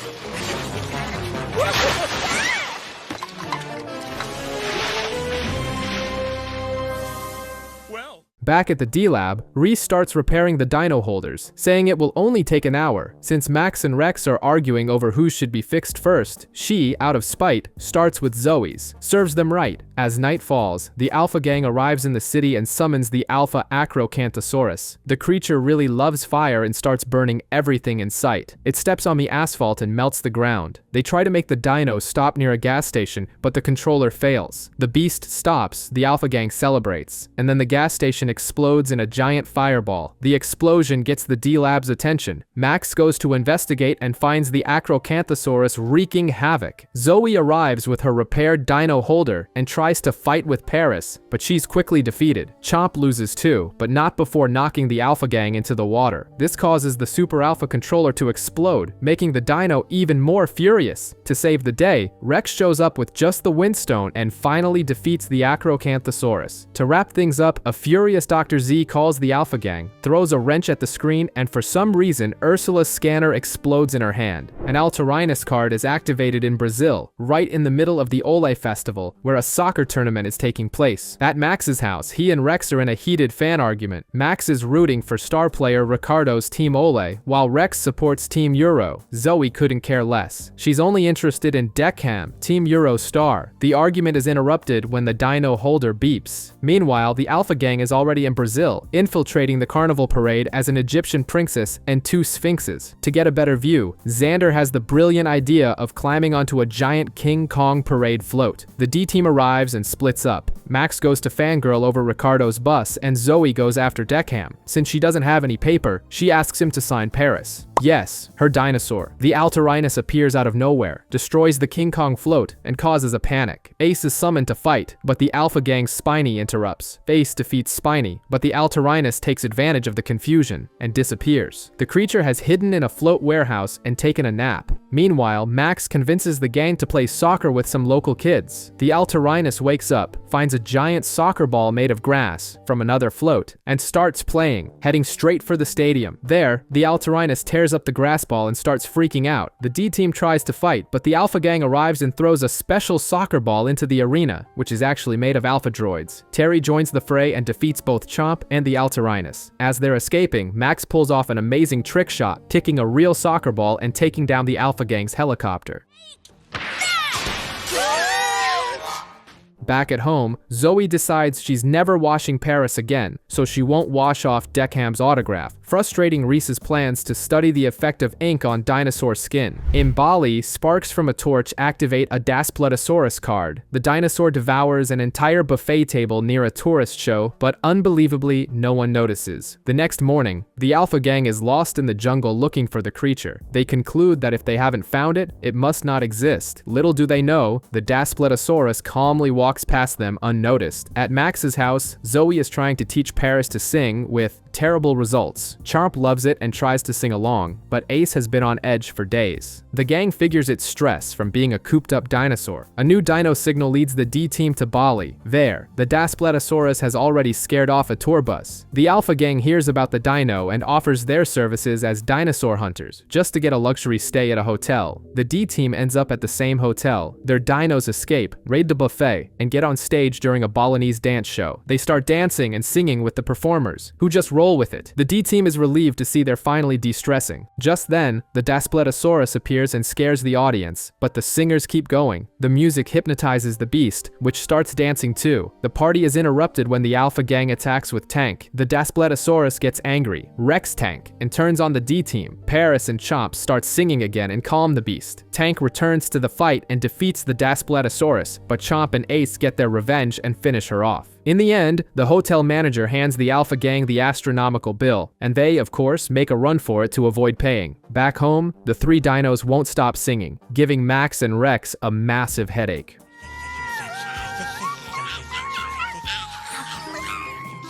Back at the D-Lab, Reese starts repairing the dino holders, saying it will only take an hour. Since Max and Rex are arguing over who should be fixed first, she, out of spite, starts with Zoe's. Serves them right. As night falls, the Alpha Gang arrives in the city and summons the Alpha Acrocanthosaurus. The creature really loves fire and starts burning everything in sight. It steps on the asphalt and melts the ground. They try to make the dino stop near a gas station, but the controller fails. The beast stops, the Alpha Gang celebrates, and then the gas station explodes in a giant fireball. The explosion gets the D-Lab's attention. Max goes to investigate and finds the Acrocanthosaurus wreaking havoc. Zoe arrives with her repaired dino holder and tries to fight with Paris, but she's quickly defeated. Chomp loses too, but not before knocking the Alpha Gang into the water. This causes the Super Alpha controller to explode, making the dino even more furious. To save the day, Rex shows up with just the Windstone and finally defeats the Acrocanthosaurus. To wrap things up, a furious Dr. Z calls the Alpha Gang, throws a wrench at the screen, and for some reason, Ursula's scanner explodes in her hand. An Altarinus card is activated in Brazil, right in the middle of the Ole Festival, where a soccer tournament is taking place. At Max's house, he and Rex are in a heated fan argument. Max is rooting for star player Ricardo's Team Ole, while Rex supports Team Euro. Zoe couldn't care less. She's only interested in Deckham, Team Euro star. The argument is interrupted when the dino holder beeps. Meanwhile, the Alpha Gang is already in Brazil, infiltrating the Carnival parade as an Egyptian princess and two sphinxes. To get a better view, Xander has the brilliant idea of climbing onto a giant King Kong parade float. The D-Team arrives and splits up. Max goes to fangirl over Ricardo's bus, and Zoe goes after Deckham. Since she doesn't have any paper, she asks him to sign Paris. Yes, her dinosaur. The Altarinus appears out of nowhere, destroys the King Kong float, and causes a panic. Ace is summoned to fight, but the Alpha Gang's Spiny interrupts. Ace defeats Spiny, but the Altarinus takes advantage of the confusion and disappears. The creature has hidden in a float warehouse and taken a nap. Meanwhile, Max convinces the gang to play soccer with some local kids. The Altarinus wakes up, finds a giant soccer ball made of grass from another float, and starts playing, heading straight for the stadium. There, the Altarinus tears up the grass ball and starts freaking out. The D-Team tries to fight, but the Alpha Gang arrives and throws a special soccer ball into the arena, which is actually made of Alpha droids. Terry joins the fray and defeats both Chomp and the Altarinus. As they're escaping, Max pulls off an amazing trick shot, kicking a real soccer ball and taking down the Alpha Gang's helicopter. Back at home, Zoe decides she's never washing Paris again, so she won't wash off Deckham's autograph, frustrating Reese's plans to study the effect of ink on dinosaur skin. In Bali, sparks from a torch activate a Daspletosaurus card. The dinosaur devours an entire buffet table near a tourist show, but unbelievably, no one notices. The next morning, the Alpha Gang is lost in the jungle looking for the creature. They conclude that if they haven't found it, it must not exist. Little do they know, the Daspletosaurus calmly walks past them unnoticed. At Max's house, Zoe is trying to teach Paris to sing with terrible results. Chomp loves it and tries to sing along, but Ace has been on edge for days. The gang figures it's stress from being a cooped-up dinosaur. A new dino signal leads the D-Team to Bali. There, the Daspletosaurus has already scared off a tour bus. The Alpha Gang hears about the dino and offers their services as dinosaur hunters, just to get a luxury stay at a hotel. The D-Team ends up at the same hotel. Their dinos escape, raid the buffet, and get on stage during a Balinese dance show. They start dancing and singing with the performers, who just roll with it. The D-Team is relieved to see they're finally de-stressing. Just then, the Daspletosaurus appears and scares the audience, but the singers keep going. The music hypnotizes the beast, which starts dancing too. The party is interrupted when the Alpha Gang attacks with Tank. The Daspletosaurus gets angry, wrecks Tank, and turns on the D-Team. Paris and Chomp start singing again and calm the beast. Tank returns to the fight and defeats the Daspletosaurus, but Chomp and Ace get their revenge and finish her off. In the end, the hotel manager hands the Alpha Gang the astronomical bill, and they, of course, make a run for it to avoid paying. Back home, the three dinos won't stop singing, giving Max and Rex a massive headache.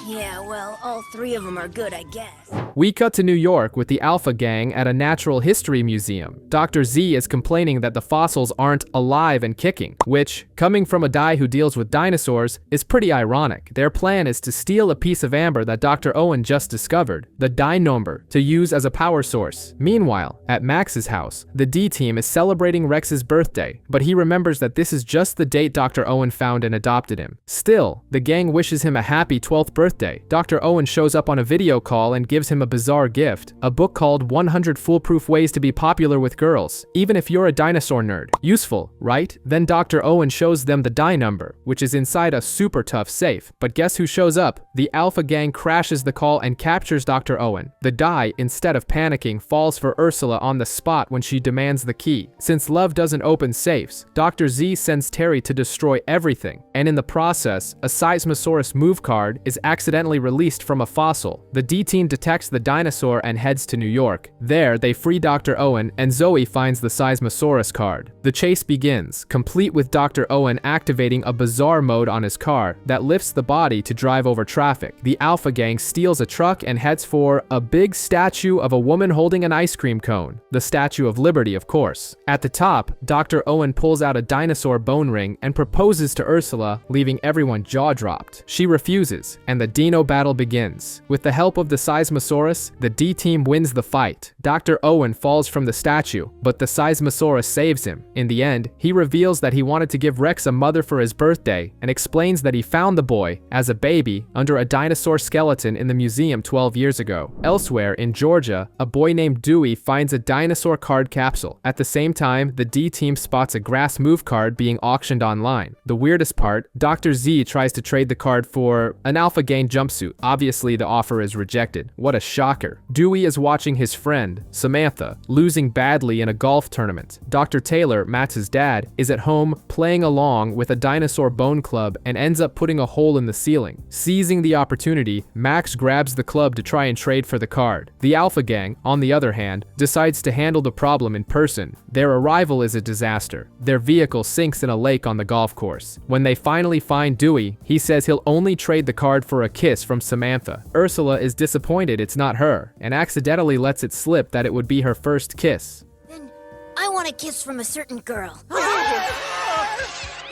Yeah, well, All three of them are good, I guess. We cut to New York with the Alpha Gang at a natural history museum. Dr. Z is complaining that the fossils aren't alive and kicking, which, coming from a guy who deals with dinosaurs, is pretty ironic. Their plan is to steal a piece of amber that Dr. Owen just discovered, the Dinosaur, to use as a power source. Meanwhile, at Max's house, the D team is celebrating Rex's birthday, but he remembers that this is just the date Dr. Owen found and adopted him. Still, the gang wishes him a happy 12th birthday. Dr. Owen shows up on a video call and gives him a bizarre gift, a book called 100 Foolproof Ways to Be Popular with Girls, even if you're a dinosaur nerd. Useful, right? Then Dr. Owen shows them the die number, which is inside a super tough safe. But guess who shows up? The Alpha Gang crashes the call and captures Dr. Owen. The die, instead of panicking, falls for Ursula on the spot when she demands the key. Since love doesn't open safes, Dr. Z sends Terry to destroy everything, and in the process, a Seismosaurus move card is accidentally released from a fossil. The D team detects the dinosaur and heads to New York. There, they free Dr. Owen, and Zoe finds the Seismosaurus card. The chase begins, complete with Dr. Owen activating a bizarre mode on his car that lifts the body to drive over traffic. The Alpha Gang steals a truck and heads for a big statue of a woman holding an ice cream cone. The Statue of Liberty, of course. At the top, Dr. Owen pulls out a dinosaur bone ring and proposes to Ursula, leaving everyone jaw-dropped. She refuses, and the dino battle begins. With the help of the Seismosaurus, the D team wins the fight. Dr. Owen falls from the statue, but the Seismosaurus saves him. In the end, he reveals that he wanted to give Rex a mother for his birthday and explains that he found the boy, as a baby, under a dinosaur skeleton in the museum 12 years ago. Elsewhere, in Georgia, a boy named Dewey finds a dinosaur card capsule. At the same time, the D team spots a grass move card being auctioned online. The weirdest part, Dr. Z tries to trade the card for an Alpha Gang jumpsuit. Obviously, the offer is rejected. What a shocker. Dewey is watching his friend, Samantha, losing badly in a golf tournament. Dr. Taylor, Matt's dad, is at home playing along with a dinosaur bone club and ends up putting a hole in the ceiling. Seizing the opportunity, Max grabs the club to try and trade for the card. The Alpha Gang, on the other hand, decides to handle the problem in person. Their arrival is a disaster. Their vehicle sinks in a lake on the golf course. When they finally find Dewey, he says he'll only trade the card for a kiss from Samantha. Ursula is disappointed it's not her, and accidentally lets it slip that it would be her first kiss. Then I want a kiss from a certain girl. No,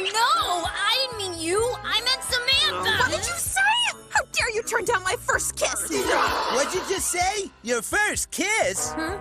I didn't mean you. I meant Samantha. What did you say? How dare you turn down my first kiss? What'd you just say? Your first kiss? Huh?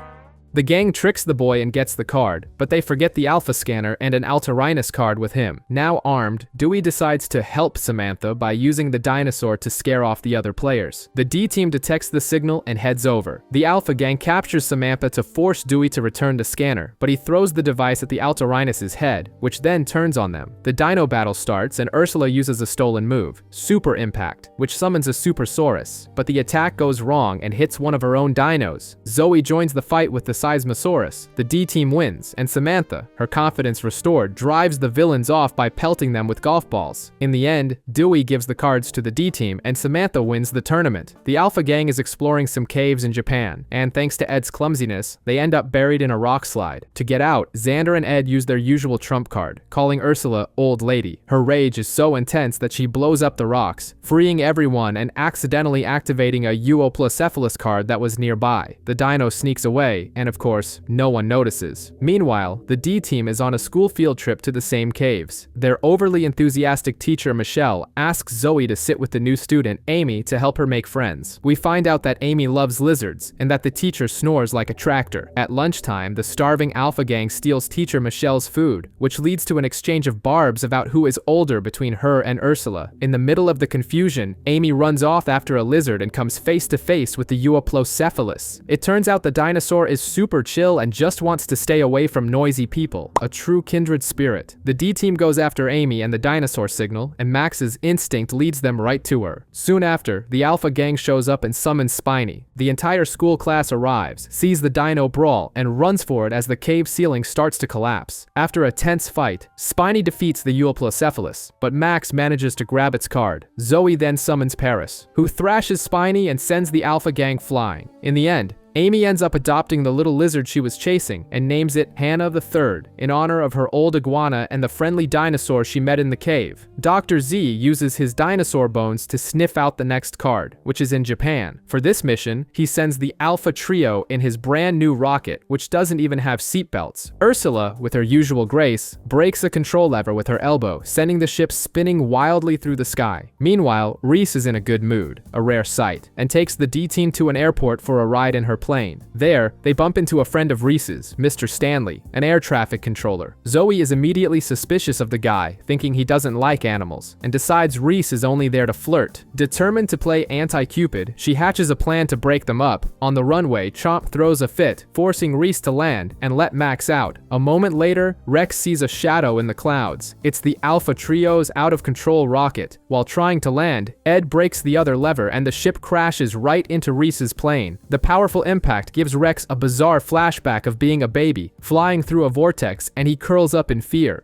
The gang tricks the boy and gets the card, but they forget the Alpha Scanner and an Altarinus card with him. Now armed, Dewey decides to help Samantha by using the dinosaur to scare off the other players. The D team detects the signal and heads over. The Alpha Gang captures Samantha to force Dewey to return the scanner, but he throws the device at the Altarinus' head, which then turns on them. The dino battle starts and Ursula uses a stolen move, Super Impact, which summons a Supersaurus, but the attack goes wrong and hits one of her own dinos. Zoe joins the fight with the Seismosaurus. The D team wins, and Samantha, her confidence restored, drives the villains off by pelting them with golf balls. In the end, Dewey gives the cards to the D team, and Samantha wins the tournament. The Alpha Gang is exploring some caves in Japan, and thanks to Ed's clumsiness, they end up buried in a rock slide. To get out, Xander and Ed use their usual trump card, calling Ursula Old Lady. Her rage is so intense that she blows up the rocks, freeing everyone and accidentally activating a Euoplocephalus card that was nearby. The dino sneaks away, and of course, no one notices. Meanwhile, the D team is on a school field trip to the same caves. Their overly enthusiastic teacher, Michelle, asks Zoe to sit with the new student, Amy, to help her make friends. We find out that Amy loves lizards, and that the teacher snores like a tractor. At lunchtime, the starving Alpha Gang steals teacher Michelle's food, which leads to an exchange of barbs about who is older between her and Ursula. In the middle of the confusion, Amy runs off after a lizard and comes face to face with the Euoplocephalus. It turns out the dinosaur is super chill and just wants to stay away from noisy people, a true kindred spirit. The D team goes after Amy and the dinosaur signal, and Max's instinct leads them right to her. Soon after, the Alpha Gang shows up and summons Spiny. The entire school class arrives, sees the dino brawl, and runs for it as the cave ceiling starts to collapse. After a tense fight, Spiny defeats the Euoplocephalus, but Max manages to grab its card. Zoe then summons Paris, who thrashes Spiny and sends the Alpha Gang flying. In the end, Amy ends up adopting the little lizard she was chasing and names it Hannah the Third in honor of her old iguana and the friendly dinosaur she met in the cave. Dr. Z uses his dinosaur bones to sniff out the next card, which is in Japan. For this mission, he sends the Alpha Trio in his brand new rocket, which doesn't even have seatbelts. Ursula, with her usual grace, breaks a control lever with her elbow, sending the ship spinning wildly through the sky. Meanwhile, Reese is in a good mood, a rare sight, and takes the D-team to an airport for a ride in her plane. There, they bump into a friend of Reese's, Mr. Stanley, an air traffic controller. Zoe is immediately suspicious of the guy, thinking he doesn't like animals, and decides Reese is only there to flirt. Determined to play anti-Cupid, she hatches a plan to break them up. On the runway, Chomp throws a fit, forcing Reese to land and let Max out. A moment later, Rex sees a shadow in the clouds. It's the Alpha Trio's out-of-control rocket. While trying to land, Ed breaks the other lever and the ship crashes right into Reese's plane. The powerful impact gives Rex a bizarre flashback of being a baby, flying through a vortex, and he curls up in fear.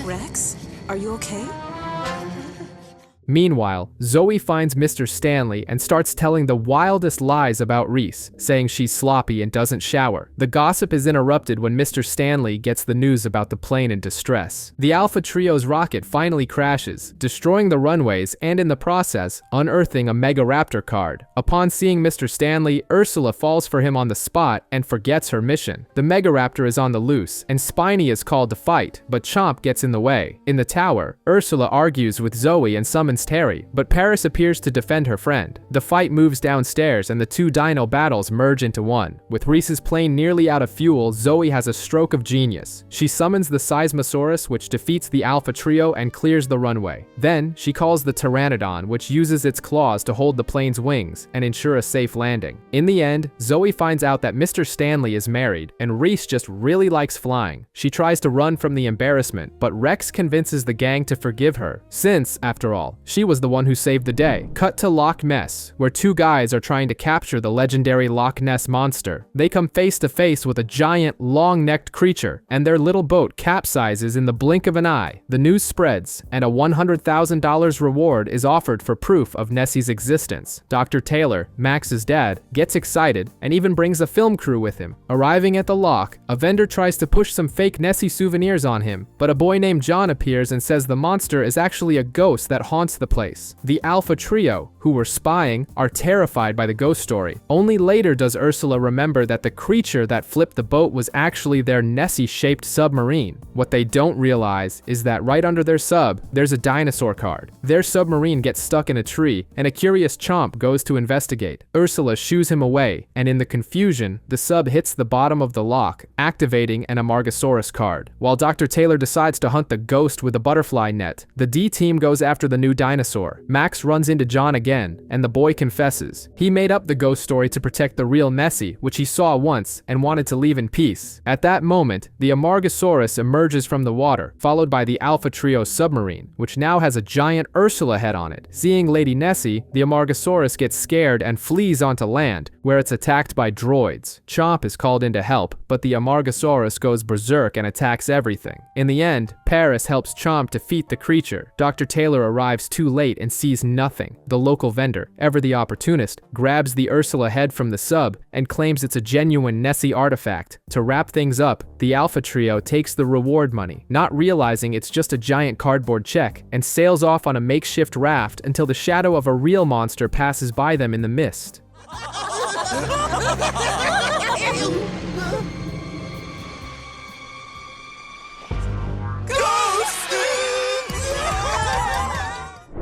Rex, are you okay? Meanwhile, Zoe finds Mr. Stanley and starts telling the wildest lies about Reese, saying she's sloppy and doesn't shower. The gossip is interrupted when Mr. Stanley gets the news about the plane in distress. The Alpha Trio's rocket finally crashes, destroying the runways and in the process, unearthing a Mega Raptor card. Upon seeing Mr. Stanley, Ursula falls for him on the spot and forgets her mission. The Mega Raptor is on the loose, and Spiny is called to fight, but Chomp gets in the way. In the tower, Ursula argues with Zoe and summons Terry, but Paris appears to defend her friend. The fight moves downstairs and the two dino battles merge into one. With Reese's plane nearly out of fuel, Zoe has a stroke of genius. She summons the Seismosaurus, which defeats the Alpha Trio and clears the runway. Then, she calls the Pteranodon, which uses its claws to hold the plane's wings and ensure a safe landing. In the end, Zoe finds out that Mr. Stanley is married, and Reese just really likes flying. She tries to run from the embarrassment, but Rex convinces the gang to forgive her, since, after all, she was the one who saved the day. Cut to Loch Ness, where two guys are trying to capture the legendary Loch Ness monster. They come face to face with a giant, long-necked creature, and their little boat capsizes in the blink of an eye. The news spreads, and a $100,000 reward is offered for proof of Nessie's existence. Dr. Taylor, Max's dad, gets excited and even brings a film crew with him. Arriving at the loch, a vendor tries to push some fake Nessie souvenirs on him, but a boy named John appears and says the monster is actually a ghost that haunts the place. The Alpha Trio, who were spying, are terrified by the ghost story. Only later does Ursula remember that the creature that flipped the boat was actually their Nessie-shaped submarine. What they don't realize is that right under their sub, there's a dinosaur card. Their submarine gets stuck in a tree, and a curious Chomp goes to investigate. Ursula shoos him away, and in the confusion, the sub hits the bottom of the loch, activating an Amargasaurus card. While Dr. Taylor decides to hunt the ghost with a butterfly net, the D-team goes after the new dinosaur. Max runs into John again, and the boy confesses. He made up the ghost story to protect the real Nessie, which he saw once and wanted to leave in peace. At that moment, the Amargasaurus emerges from the water, followed by the Alpha Trio submarine, which now has a giant Ursula head on it. Seeing Lady Nessie, the Amargasaurus gets scared and flees onto land, where it's attacked by droids. Chomp is called in to help, but the Amargasaurus goes berserk and attacks everything. In the end, Paris helps Chomp defeat the creature. Dr. Taylor arrives too late and sees nothing. The local vendor, ever the opportunist, grabs the Ursula head from the sub and claims it's a genuine Nessie artifact. To wrap things up, the Alpha Trio takes the reward money, not realizing it's just a giant cardboard check, and sails off on a makeshift raft until the shadow of a real monster passes by them in the mist.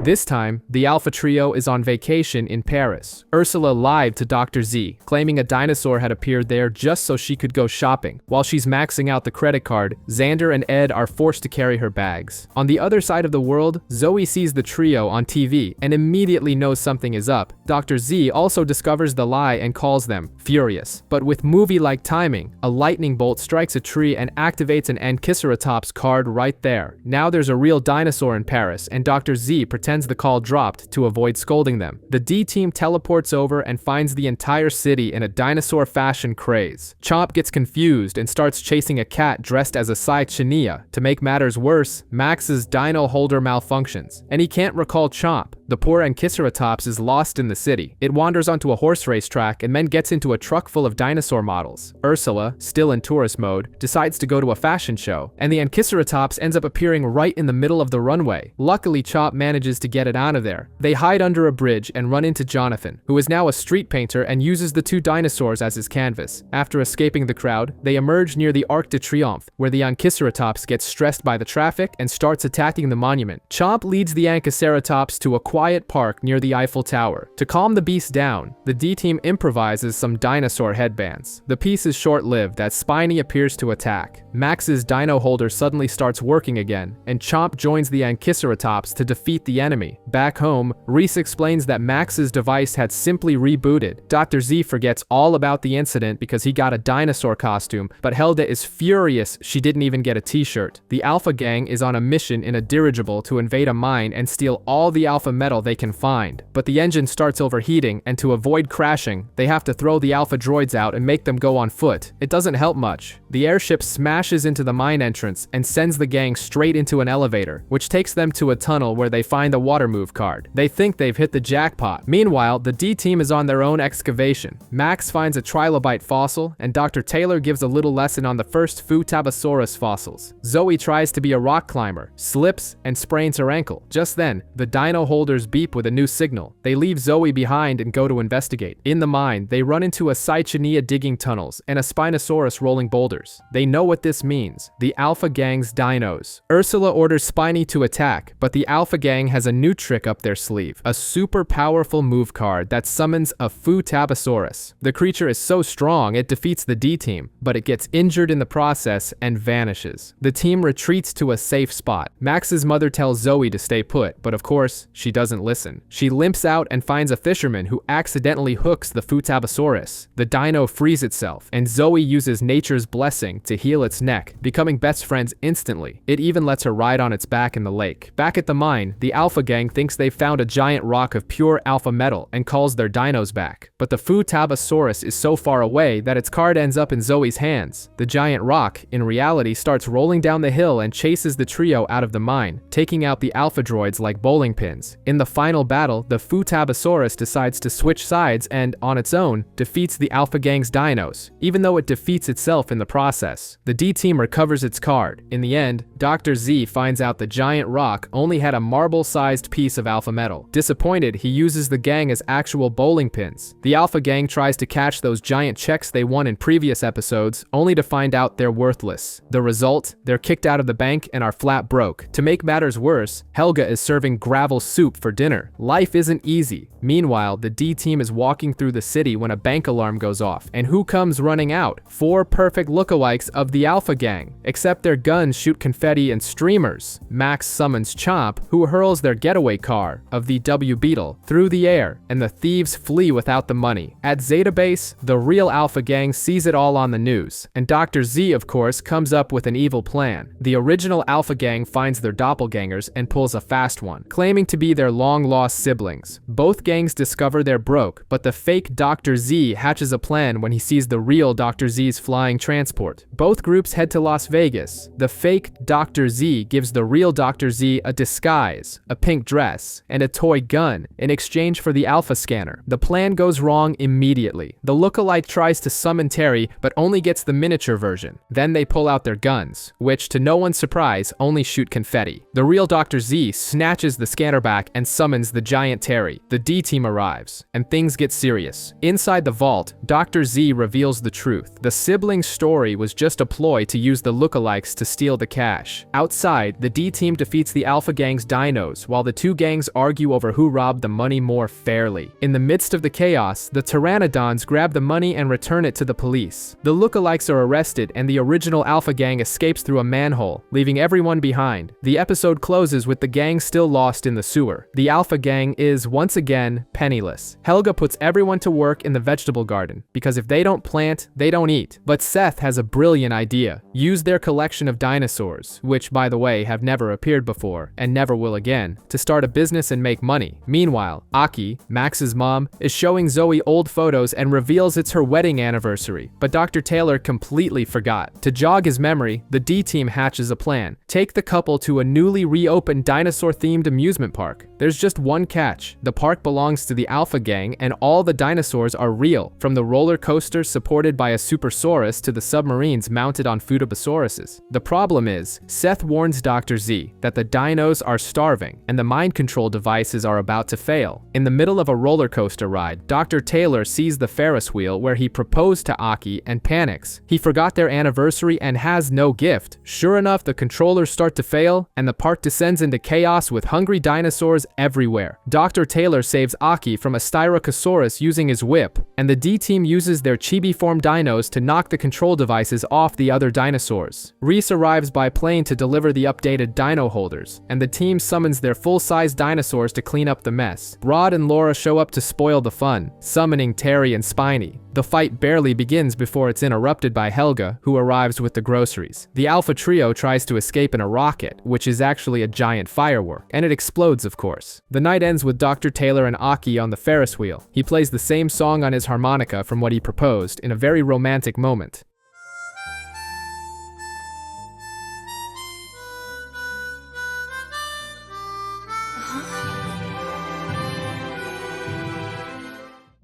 This time, the Alpha Trio is on vacation in Paris. Ursula lied to Dr. Z, claiming a dinosaur had appeared there just so she could go shopping. While she's maxing out the credit card, Xander and Ed are forced to carry her bags. On the other side of the world, Zoe sees the trio on TV and immediately knows something is up. Dr. Z also discovers the lie and calls them furious. But with movie-like timing, a lightning bolt strikes a tree and activates an Ankyceratops card right there. Now there's a real dinosaur in Paris, and Dr. Z pretends the call dropped to avoid scolding them. The D-team teleports over and finds the entire city in a dinosaur fashion craze. Chomp gets confused and starts chasing a cat dressed as a Cychinia. To make matters worse, Max's dino holder malfunctions, and he can't recall Chomp. The poor Anchiceratops is lost in the city. It wanders onto a horse race track and then gets into a truck full of dinosaur models. Ursula, still in tourist mode, decides to go to a fashion show, and the Anchiceratops ends up appearing right in the middle of the runway. Luckily, Chop manages to get it out of there. They hide under a bridge and run into Jonathan, who is now a street painter and uses the two dinosaurs as his canvas. After escaping the crowd, they emerge near the Arc de Triomphe, where the Anchiceratops gets stressed by the traffic and starts attacking the monument. Chomp leads the Anchiceratops to a quiet park near the Eiffel Tower. To calm the beast down, the D-Team improvises some dinosaur headbands. The piece is short-lived as Spiny appears to attack. Max's dino holder suddenly starts working again, and Chomp joins the Anchiceratops to defeat the enemy. Back home, Reese explains that Max's device had simply rebooted. Dr. Z forgets all about the incident because he got a dinosaur costume, but Helga is furious she didn't even get a t-shirt. The Alpha Gang is on a mission in a dirigible to invade a mine and steal all the alpha metal they can find. But the engine starts overheating, and to avoid crashing, they have to throw the alpha droids out and make them go on foot. It doesn't help much. The airship smashes into the mine entrance and sends the gang straight into an elevator, which takes them to a tunnel where they find a water move card. They think they've hit the jackpot. Meanwhile, the D-Team is on their own excavation. Max finds a trilobite fossil, and Dr. Taylor gives a little lesson on the first Futabasaurus fossils. Zoe tries to be a rock climber, slips, and sprains her ankle. Just then, the dino holders beep with a new signal. They leave Zoe behind and go to investigate. In the mine, they run into a Cychenia digging tunnels and a Spinosaurus rolling boulders. They know what this means: the Alpha Gang's dinos. Ursula orders Spiny to attack, but the Alpha Gang has a new trick up their sleeve: a super powerful move card that summons a Futabasaurus. The creature is so strong it defeats the D-Team, but it gets injured in the process and vanishes. The team retreats to a safe spot. Max's mother tells Zoe to stay put, but of course, she doesn't listen. She limps out and finds a fisherman who accidentally hooks the Futabasaurus. The dino frees itself, and Zoe uses nature's blessing to heal its neck, becoming best friends instantly. It even lets her ride on its back in the lake. Back at the mine, the Alpha Gang thinks they've found a giant rock of pure alpha metal and calls their dinos back. But the Futabasaurus is so far away that its card ends up in Zoe's hands. The giant rock, in reality, starts rolling down the hill and chases the trio out of the mine, taking out the alpha droids like bowling pins. In the final battle, the Futabasaurus decides to switch sides and, on its own, defeats the Alpha Gang's dinos, even though it defeats itself in the process. The D-Team recovers its card. In the end, Dr. Z finds out the giant rock only had a marble-sized piece of alpha metal. Disappointed, he uses the gang as actual bowling pins. The Alpha Gang tries to catch those giant checks they won in previous episodes, only to find out they're worthless. The result? They're kicked out of the bank and are flat broke. To make matters worse, Helga is serving gravel soup for dinner. Life isn't easy. Meanwhile, the D-Team is walking through the city when a bank alarm goes off. And who comes running out? 4 perfect lookalikes of the Alpha Gang, except their guns shoot confetti and streamers. Max summons Chomp, who hurls their getaway car, of the W Beetle, through the air, and the thieves flee without the money. At Zeta Base, the real Alpha Gang sees it all on the news, and Dr. Z, of course, comes up with an evil plan. The original Alpha Gang finds their doppelgangers and pulls a fast one, claiming to be their long-lost siblings. Both gangs discover they're broke, but the fake Dr. Z hatches a plan when he sees the real Dr. Z's flying transport. Both groups head to Las Vegas. The fake Dr. Z gives the real Dr. Z a disguise, a pink dress, and a toy gun in exchange for the Alpha scanner. The plan goes wrong immediately. The lookalike tries to summon Terry, but only gets the miniature version. Then they pull out their guns, which, to no one's surprise, only shoot confetti. The real Dr. Z snatches the scanner back and summons the giant Terry. The D-Team arrives, and things get serious. Inside the vault, Dr. Z reveals the truth. The siblings' story was just a ploy to use the lookalikes to steal the cash. Outside, the D-Team defeats the Alpha Gang's dinos, while the two gangs argue over who robbed the money more fairly. In the midst of the chaos, the Pteranodons grab the money and return it to the police. The lookalikes are arrested, and the original Alpha Gang escapes through a manhole, leaving everyone behind. The episode closes with the gang still lost in the sewer. The Alpha Gang is, once again, penniless. Helga puts everyone to work in the vegetable garden, because if they don't plant, they don't eat. But Syth has a brilliant idea. Use their collection of dinosaurs, which, by the way, have never appeared before, and never will again, to start a business and make money. Meanwhile, Aki, Max's mom, is showing Zoe old photos and reveals it's her wedding anniversary, but Dr. Taylor completely forgot. To jog his memory, the D-Team hatches a plan. Take the couple to a newly reopened dinosaur-themed amusement park. There's There's just one catch. The park belongs to the Alpha Gang and all the dinosaurs are real, from the roller coasters supported by a Supersaurus to the submarines mounted on Futubosauruses. The problem is, Syth warns Dr. Z that the dinos are starving and the mind control devices are about to fail. In the middle of a roller coaster ride, Dr. Taylor sees the Ferris wheel where he proposed to Aki and panics. He forgot their anniversary and has no gift. Sure enough, the controllers start to fail and the park descends into chaos with hungry dinosaurs everywhere. Dr. Taylor saves Aki from a Styracosaurus using his whip, and the D-Team uses their chibi-form dinos to knock the control devices off the other dinosaurs. Reese arrives by plane to deliver the updated dino holders, and the team summons their full-size dinosaurs to clean up the mess. Rod and Laura show up to spoil the fun, summoning Terry and Spiny. The fight barely begins before it's interrupted by Helga, who arrives with the groceries. The Alpha Trio tries to escape in a rocket, which is actually a giant firework, and it explodes, of course. The night ends with Dr. Taylor and Aki on the Ferris wheel. He plays the same song on his harmonica from what he proposed in a very romantic moment.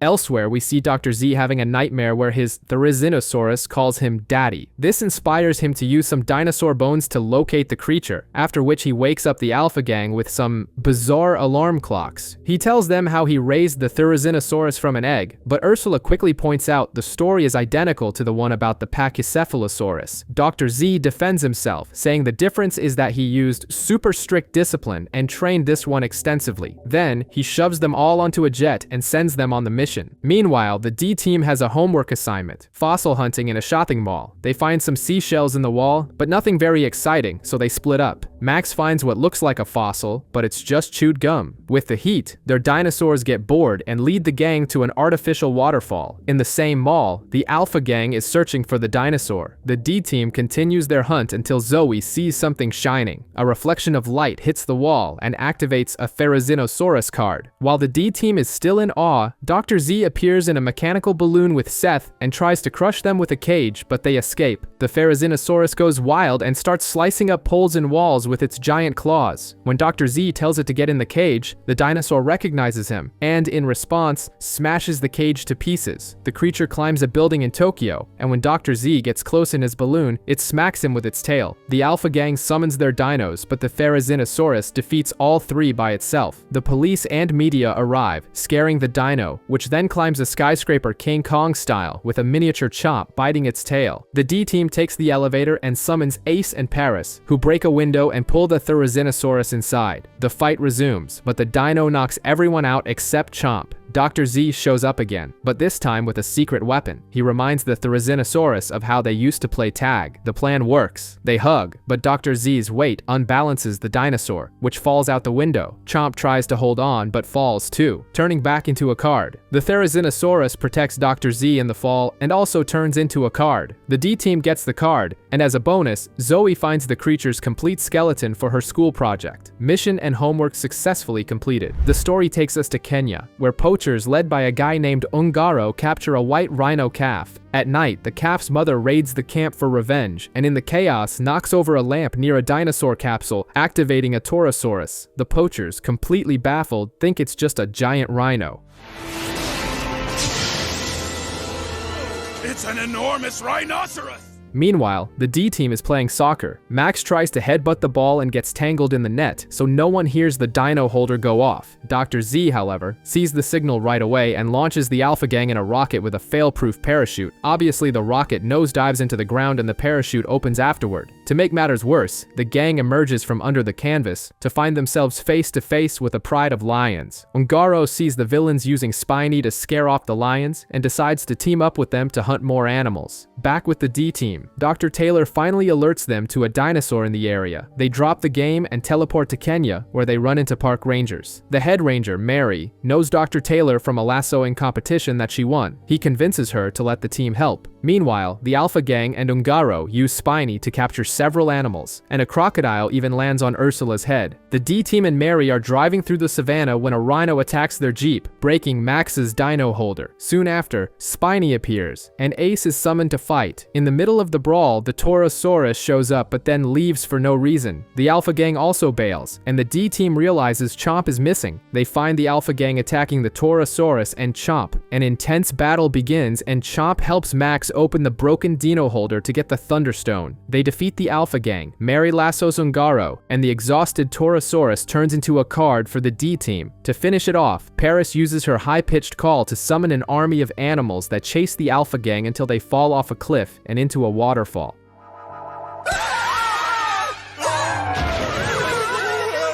Elsewhere, we see Dr. Z having a nightmare where his Therizinosaurus calls him Daddy. This inspires him to use some dinosaur bones to locate the creature, after which he wakes up the Alpha Gang with some bizarre alarm clocks. He tells them how he raised the Therizinosaurus from an egg, but Ursula quickly points out the story is identical to the one about the Pachycephalosaurus. Dr. Z defends himself, saying the difference is that he used super strict discipline and trained this one extensively. Then, he shoves them all onto a jet and sends them on the mission. Meanwhile, the D-Team has a homework assignment, fossil hunting in a shopping mall. They find some seashells in the wall, but nothing very exciting, so they split up. Max finds what looks like a fossil, but it's just chewed gum. With the heat, their dinosaurs get bored and lead the gang to an artificial waterfall. In the same mall, the Alpha Gang is searching for the dinosaur. The D-Team continues their hunt until Zoe sees something shining. A reflection of light hits the wall and activates a Therizinosaurus card. While the D-Team is still in awe, Dr. Z appears in a mechanical balloon with Syth and tries to crush them with a cage, but they escape. The Therizinosaurus goes wild and starts slicing up holes in walls with its giant claws. When Dr. Z tells it to get in the cage, the dinosaur recognizes him and, in response, smashes the cage to pieces. The creature climbs a building in Tokyo, and when Dr. Z gets close in his balloon, it smacks him with its tail. The Alpha Gang summons their dinos, but the Therizinosaurus defeats all three by itself. The police and media arrive, scaring the dino, which then climbs a skyscraper King Kong style with a miniature chomp biting its tail. The D-Team takes the elevator and summons Ace and Paris, who break a window and pull the Therizinosaurus inside. The fight resumes, but the dino knocks everyone out except Chomp. Dr. Z shows up again, but this time with a secret weapon. He reminds the Therizinosaurus of how they used to play tag. The plan works. They hug, but Dr. Z's weight unbalances the dinosaur, which falls out the window. Chomp tries to hold on, but falls too, turning back into a card. The Therizinosaurus protects Dr. Z in the fall and also turns into a card. The D-Team gets the card, and as a bonus, Zoe finds the creature's complete skeleton for her school project. Mission and homework successfully completed. The story takes us to Kenya, where poachers led by a guy named Ungaro capture a white rhino calf. At night, the calf's mother raids the camp for revenge, and in the chaos knocks over a lamp near a dinosaur capsule, activating a Torosaurus. The poachers, completely baffled, think it's just a giant rhino. It's an enormous rhinoceros! Meanwhile, the D-Team is playing soccer. Max tries to headbutt the ball and gets tangled in the net, so no one hears the dino holder go off. Dr. Z, however, sees the signal right away and launches the Alpha Gang in a rocket with a fail-proof parachute. Obviously, the rocket nosedives into the ground and the parachute opens afterward. To make matters worse, the gang emerges from under the canvas to find themselves face to face with a pride of lions. Ungaro sees the villains using Spiny to scare off the lions and decides to team up with them to hunt more animals. Back with the D-Team, Dr. Taylor finally alerts them to a dinosaur in the area. They drop the game and teleport to Kenya, where they run into park rangers. The head ranger, Mary, knows Dr. Taylor from a lassoing competition that she won. He convinces her to let the team help. Meanwhile, the Alpha Gang and Ungaro use Spiny to capture several animals, and a crocodile even lands on Ursula's head. The D-Team and Mary are driving through the savannah when a rhino attacks their jeep, breaking Max's dino holder. Soon after, Spiny appears, and Ace is summoned to fight. In the middle of the brawl, the Torosaurus shows up but then leaves for no reason. The Alpha Gang also bails, and the D-Team realizes Chomp is missing. They find the Alpha Gang attacking the Torosaurus and Chomp. An intense battle begins, and Chomp helps Max open the broken dino holder to get the Thunderstone. They defeat the Alpha Gang, Mary lassos Ungaro, and the exhausted Torosaurus turns into a card for the D-Team. To finish it off, Paris uses her high-pitched call to summon an army of animals that chase the Alpha Gang until they fall off a cliff and into a waterfall.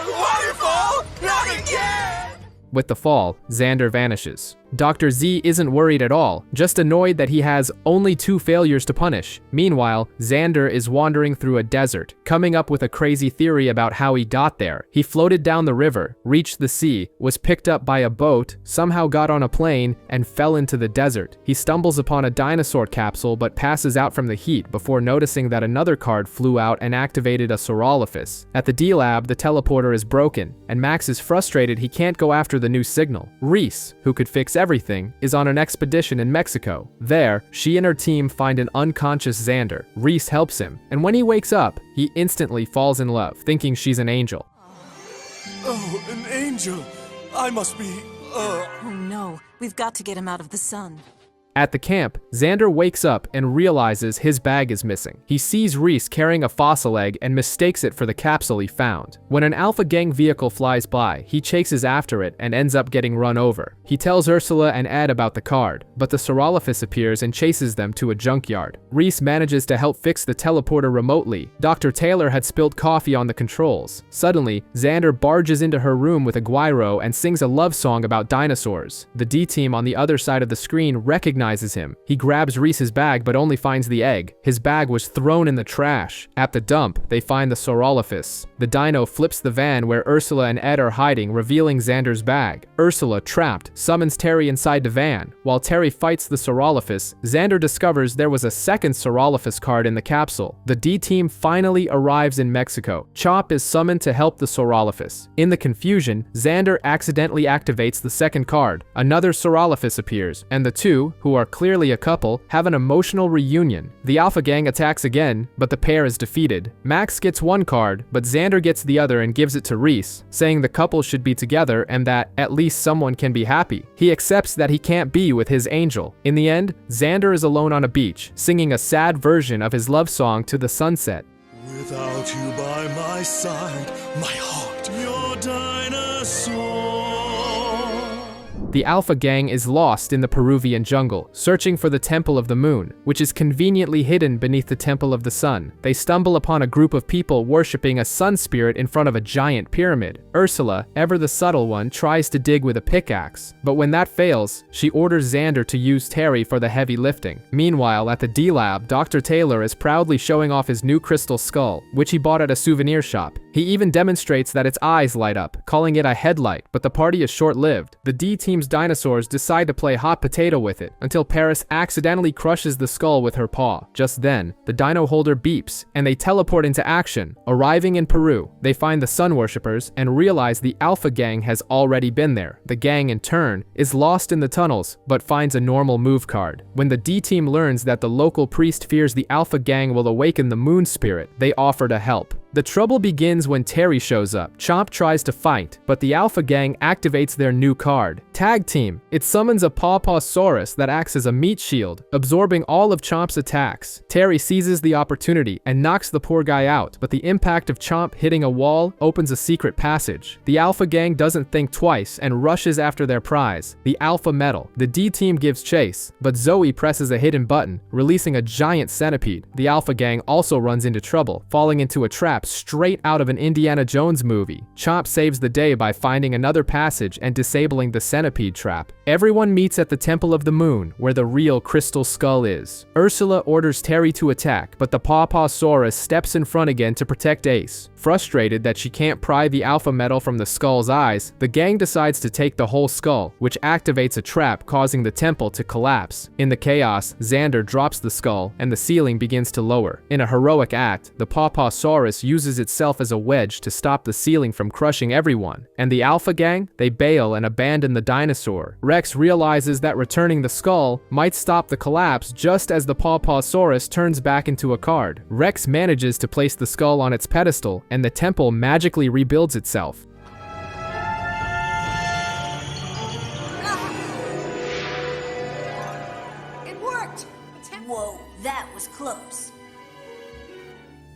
Waterfall? Not again! With the fall, Xander vanishes. Dr. Z isn't worried at all, just annoyed that he has only 2 failures to punish. Meanwhile, Xander is wandering through a desert, coming up with a crazy theory about how he got there. He floated down the river, reached the sea, was picked up by a boat, somehow got on a plane, and fell into the desert. He stumbles upon a dinosaur capsule but passes out from the heat before noticing that another card flew out and activated a Saurolophus. At the D-Lab, the teleporter is broken, and Max is frustrated he can't go after the new signal. Reese, who could fix everything, is on an expedition in Mexico. There, she and her team find an unconscious Xander. Reese helps him, and when he wakes up, he instantly falls in love, thinking she's an angel. Oh, an angel! I must be, Oh no, we've got to get him out of the sun. At the camp, Xander wakes up and realizes his bag is missing. He sees Reese carrying a fossil egg and mistakes it for the capsule he found. When an Alpha Gang vehicle flies by, he chases after it and ends up getting run over. He tells Ursula and Ed about the card, but the Saurolophus appears and chases them to a junkyard. Reese manages to help fix the teleporter remotely. Dr. Taylor had spilled coffee on the controls. Suddenly, Xander barges into her room with a guiro and sings a love song about dinosaurs. The D-Team on the other side of the screen recognizes him. He grabs Reese's bag but only finds the egg. His bag was thrown in the trash. At the dump, they find the Saurolophus. The dino flips the van where Ursula and Ed are hiding, revealing Xander's bag. Ursula, trapped, summons Terry inside the van. While Terry fights the Saurolophus, Xander discovers there was a second Saurolophus card in the capsule. The D-Team finally arrives in Mexico. Chomp is summoned to help the Saurolophus. In the confusion, Xander accidentally activates the second card. Another Saurolophus appears, and the two, who are clearly a couple, have an emotional reunion. The Alpha Gang attacks again, but the pair is defeated. Max gets one card, but Xander gets the other and gives it to Reese, saying the couple should be together and that at least someone can be happy. He accepts that he can't be with his angel. In the end, Xander is alone on a beach, singing a sad version of his love song to the sunset. Without you by my side, my heart, your dinosaur. The Alpha Gang is lost in the Peruvian jungle, searching for the Temple of the Moon, which is conveniently hidden beneath the Temple of the Sun. They stumble upon a group of people worshipping a sun spirit in front of a giant pyramid. Ursula, ever the subtle one, tries to dig with a pickaxe, but when that fails, she orders Xander to use Terry for the heavy lifting. Meanwhile, at the D-Lab, Dr. Taylor is proudly showing off his new crystal skull, which he bought at a souvenir shop. He even demonstrates that its eyes light up, calling it a headlight, but the party is short-lived. The D-Team's dinosaurs decide to play hot potato with it, until Paris accidentally crushes the skull with her paw. Just then, the dino holder beeps, and they teleport into action. Arriving in Peru, they find the sun worshippers and realize the Alpha Gang has already been there. The gang, in turn, is lost in the tunnels, but finds a normal move card. When the D-Team learns that the local priest fears the Alpha Gang will awaken the moon spirit, they offer to help. The trouble begins when Terry shows up. Chomp tries to fight, but the Alpha Gang activates their new card, Tag Team. It summons a Pawpawsaurus that acts as a meat shield, absorbing all of Chomp's attacks. Terry seizes the opportunity and knocks the poor guy out, but the impact of Chomp hitting a wall opens a secret passage. The Alpha Gang doesn't think twice and rushes after their prize, the Alpha Metal. The D-Team gives chase, but Zoe presses a hidden button, releasing a giant centipede. The Alpha Gang also runs into trouble, falling into a trap straight out of an Indiana Jones movie. Chomp saves the day by finding another passage and disabling the centipede trap. Everyone meets at the Temple of the Moon, where the real crystal skull is. Ursula orders Terry to attack, but the Pawpawsaurus steps in front again to protect Ace. Frustrated that she can't pry the Alpha Metal from the skull's eyes, the gang decides to take the whole skull, which activates a trap causing the temple to collapse. In the chaos, Xander drops the skull, and the ceiling begins to lower. In a heroic act, the Pawpawsaurus uses itself as a wedge to stop the ceiling from crushing everyone, and the Alpha Gang, they bail and abandon the Dinosaur. Rex realizes that returning the skull might stop the collapse just as the Pawpawsaurus turns back into a card. Rex manages to place the skull on its pedestal, and the temple magically rebuilds itself. It worked! Whoa, that was close.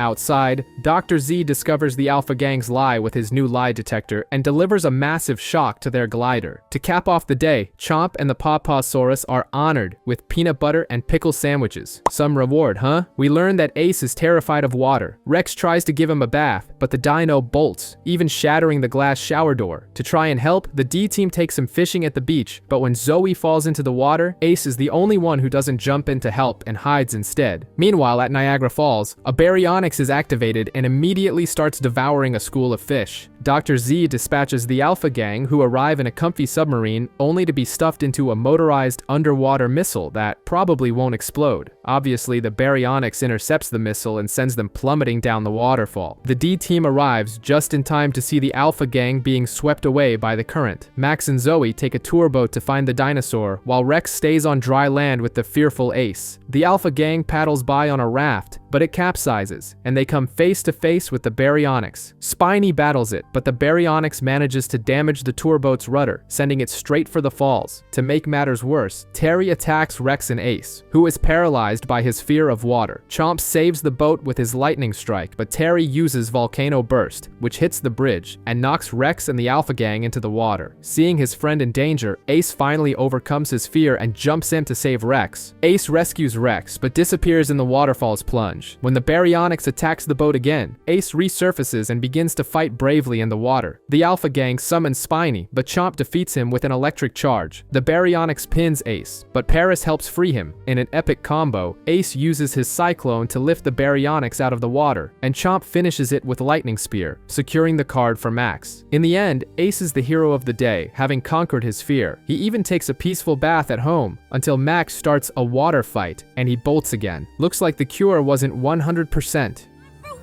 Outside, Dr. Z discovers the Alpha Gang's lie with his new lie detector and delivers a massive shock to their glider. To cap off the day, Chomp and the Pawpawsaurus are honored with peanut butter and pickle sandwiches. Some reward, huh? We learn that Ace is terrified of water. Rex tries to give him a bath, but the dino bolts, even shattering the glass shower door. To try and help, the D-team takes him fishing at the beach, but when Zoe falls into the water, Ace is the only one who doesn't jump in to help and hides instead. Meanwhile, at Niagara Falls, a baryonyx is activated and immediately starts devouring a school of fish. Dr. Z dispatches the Alpha Gang, who arrive in a comfy submarine only to be stuffed into a motorized underwater missile that probably won't explode. Obviously, the baryonyx intercepts the missile and sends them plummeting down the waterfall. The D-team arrives just in time to see the Alpha Gang being swept away by the current. Max and Zoe take a tour boat to find the dinosaur, while Rex stays on dry land with the fearful Ace. The Alpha Gang paddles by on a raft, but it capsizes, and they come face to face with the baryonyx. Spiny battles it, but the baryonyx manages to damage the tour boat's rudder, sending it straight for the falls. To make matters worse, Terry attacks Rex and Ace, who is paralyzed by his fear of water. Chomp saves the boat with his lightning strike, but Terry uses Volcano Burst, which hits the bridge and knocks Rex and the Alpha Gang into the water. Seeing his friend in danger, Ace finally overcomes his fear and jumps in to save Rex. Ace rescues Rex, but disappears in the waterfall's plunge. When the baryonyx attacks the boat again, Ace resurfaces and begins to fight bravely in the water. The Alpha Gang summons Spiny, but Chomp defeats him with an electric charge. The baryonyx pins Ace, but Paris helps free him. In an epic combo, Ace uses his cyclone to lift the baryonyx out of the water, and Chomp finishes it with lightning spear, securing the card for Max. In the end, Ace is the hero of the day, having conquered his fear. He even takes a peaceful bath at home, until Max starts a water fight, and he bolts again. Looks like the cure wasn't 100%.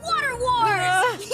Water Wars!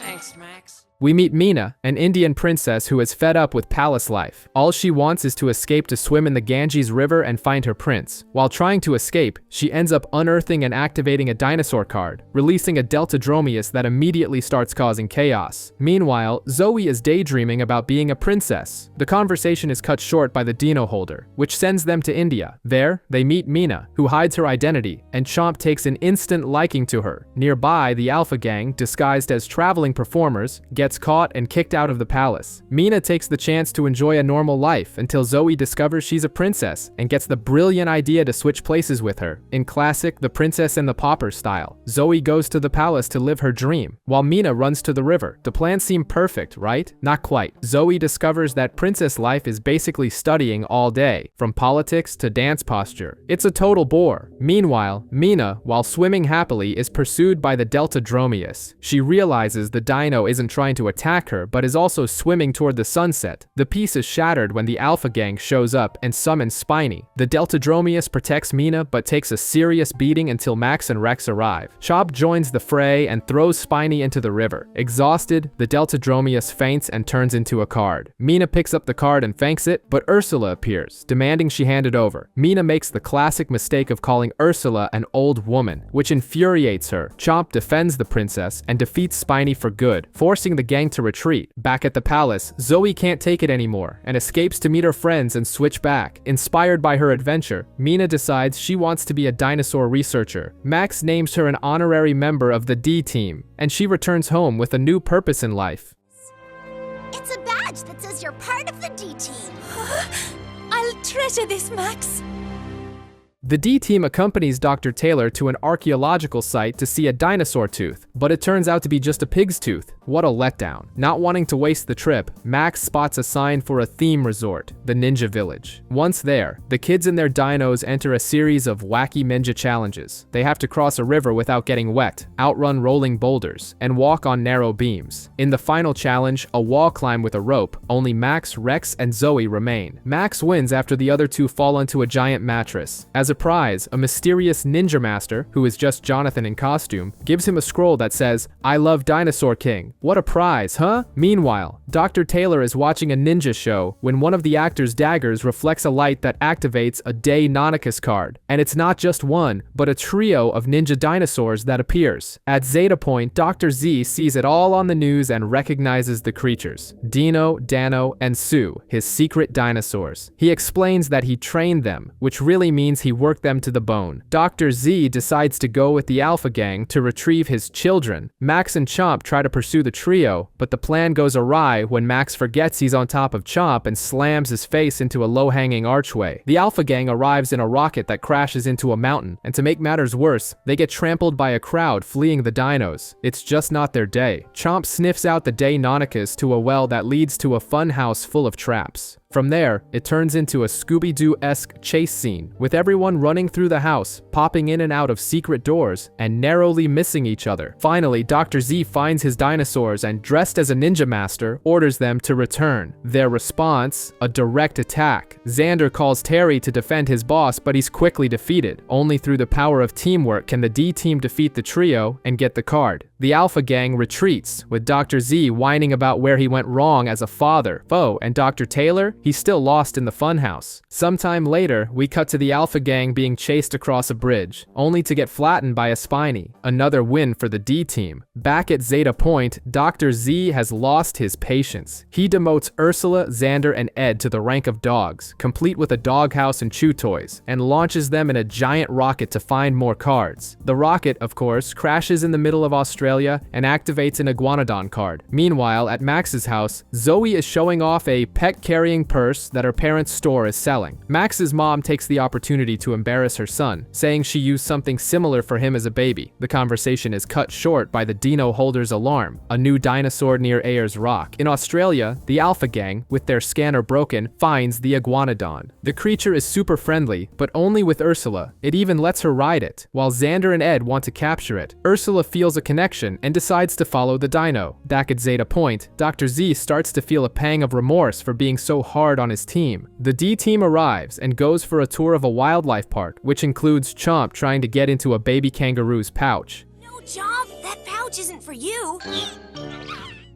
Thanks, Max. We meet Meena, an Indian princess who is fed up with palace life. All she wants is to escape to swim in the Ganges River and find her prince. While trying to escape, she ends up unearthing and activating a dinosaur card, releasing a Deltadromeus that immediately starts causing chaos. Meanwhile, Zoe is daydreaming about being a princess. The conversation is cut short by the Dino Holder, which sends them to India. There, they meet Meena, who hides her identity, and Chomp takes an instant liking to her. Nearby, the Alpha Gang, disguised as traveling performers, gets caught and kicked out of the palace. Meena takes the chance to enjoy a normal life until Zoe discovers she's a princess and gets the brilliant idea to switch places with her. In classic The Princess and the Pauper style, Zoe goes to the palace to live her dream, while Meena runs to the river. The plans seem perfect, right? Not quite. Zoe discovers that princess life is basically studying all day, from politics to dance posture. It's a total bore. Meanwhile, Meena, while swimming happily, is pursued by the Deltadromeus. She realizes the dino isn't trying to attack her, but is also swimming toward the sunset. The piece is shattered when the Alpha Gang shows up and summons Spiny. The Deltadromeus protects Meena, but takes a serious beating until Max and Rex arrive. Chomp joins the fray and throws Spiny into the river. Exhausted, the Deltadromeus faints and turns into a card. Meena picks up the card and thanks it, but Ursula appears, demanding she hand it over. Meena makes the classic mistake of calling Ursula an old woman, which infuriates her. Chomp defends the princess and defeats Spiny for good, forcing the gang to retreat. Back at the palace, Zoe can't take it anymore and escapes to meet her friends and switch back. Inspired by her adventure, Meena decides she wants to be a dinosaur researcher. Max names her an honorary member of the D-team, and she returns home with a new purpose in life. It's a badge that says you're part of the D-team. I'll treasure this, Max. The D-team accompanies Dr. Taylor to an archaeological site to see a dinosaur tooth, but it turns out to be just a pig's tooth. What a letdown. Not wanting to waste the trip, Max spots a sign for a theme resort, the Ninja Village. Once there, the kids and their dinos enter a series of wacky ninja challenges. They have to cross a river without getting wet, outrun rolling boulders, and walk on narrow beams. In the final challenge, a wall climb with a rope, only Max, Rex, and Zoe remain. Max wins after the other two fall onto a giant mattress. As a prize, a mysterious ninja master, who is just Jonathan in costume, gives him a scroll that says, "I love Dinosaur King." What a prize, huh? Meanwhile, Dr. Taylor is watching a ninja show when one of the actor's daggers reflects a light that activates a Day Nonicus card. And it's not just one, but a trio of ninja dinosaurs that appears. At Zeta Point, Dr. Z sees it all on the news and recognizes the creatures: Dino, Dano, and Sue, his secret dinosaurs. He explains that he trained them, which really means he worked them to the bone. Dr. Z decides to go with the Alpha Gang to retrieve his children. Max and Chomp try to pursue the trio, but the plan goes awry when Max forgets he's on top of Chomp and slams his face into a low-hanging archway. The Alpha Gang arrives in a rocket that crashes into a mountain, and to make matters worse, they get trampled by a crowd fleeing the dinos. It's just not their day. Chomp sniffs out the Day Nonicus to a well that leads to a fun house full of traps. From there, it turns into a Scooby-Doo-esque chase scene, with everyone running through the house, popping in and out of secret doors, and narrowly missing each other. Finally, Dr. Z finds his dinosaurs and, dressed as a ninja master, orders them to return. Their response? A direct attack. Xander calls Terry to defend his boss, but he's quickly defeated. Only through the power of teamwork can the D-team defeat the trio and get the card. The Alpha Gang retreats, with Dr. Z whining about where he went wrong as a father, foe, and Dr. Taylor, he's still lost in the funhouse. Sometime later, we cut to the Alpha Gang being chased across a bridge, only to get flattened by a Spiny. Another win for the D-team. Back at Zeta Point, Dr. Z has lost his patience. He demotes Ursula, Xander, and Ed to the rank of dogs, complete with a doghouse and chew toys, and launches them in a giant rocket to find more cards. The rocket, of course, crashes in the middle of Australia and activates an Iguanodon card. Meanwhile, at Max's house, Zoe is showing off a pet-carrying purse that her parents' store is selling. Max's mom takes the opportunity to embarrass her son, saying she used something similar for him as a baby. The conversation is cut short by the Dino Holder's alarm, a new dinosaur near Ayers Rock. In Australia, the Alpha Gang, with their scanner broken, finds the Iguanodon. The creature is super friendly, but only with Ursula. It even lets her ride it. While Xander and Ed want to capture it, Ursula feels a connection and decides to follow the dino. Back at Zeta Point, Dr. Z starts to feel a pang of remorse for being so hard on his team. The D-team arrives and goes for a tour of a wildlife park, which includes Chomp trying to get into a baby kangaroo's pouch. No, Chomp, that pouch isn't for you.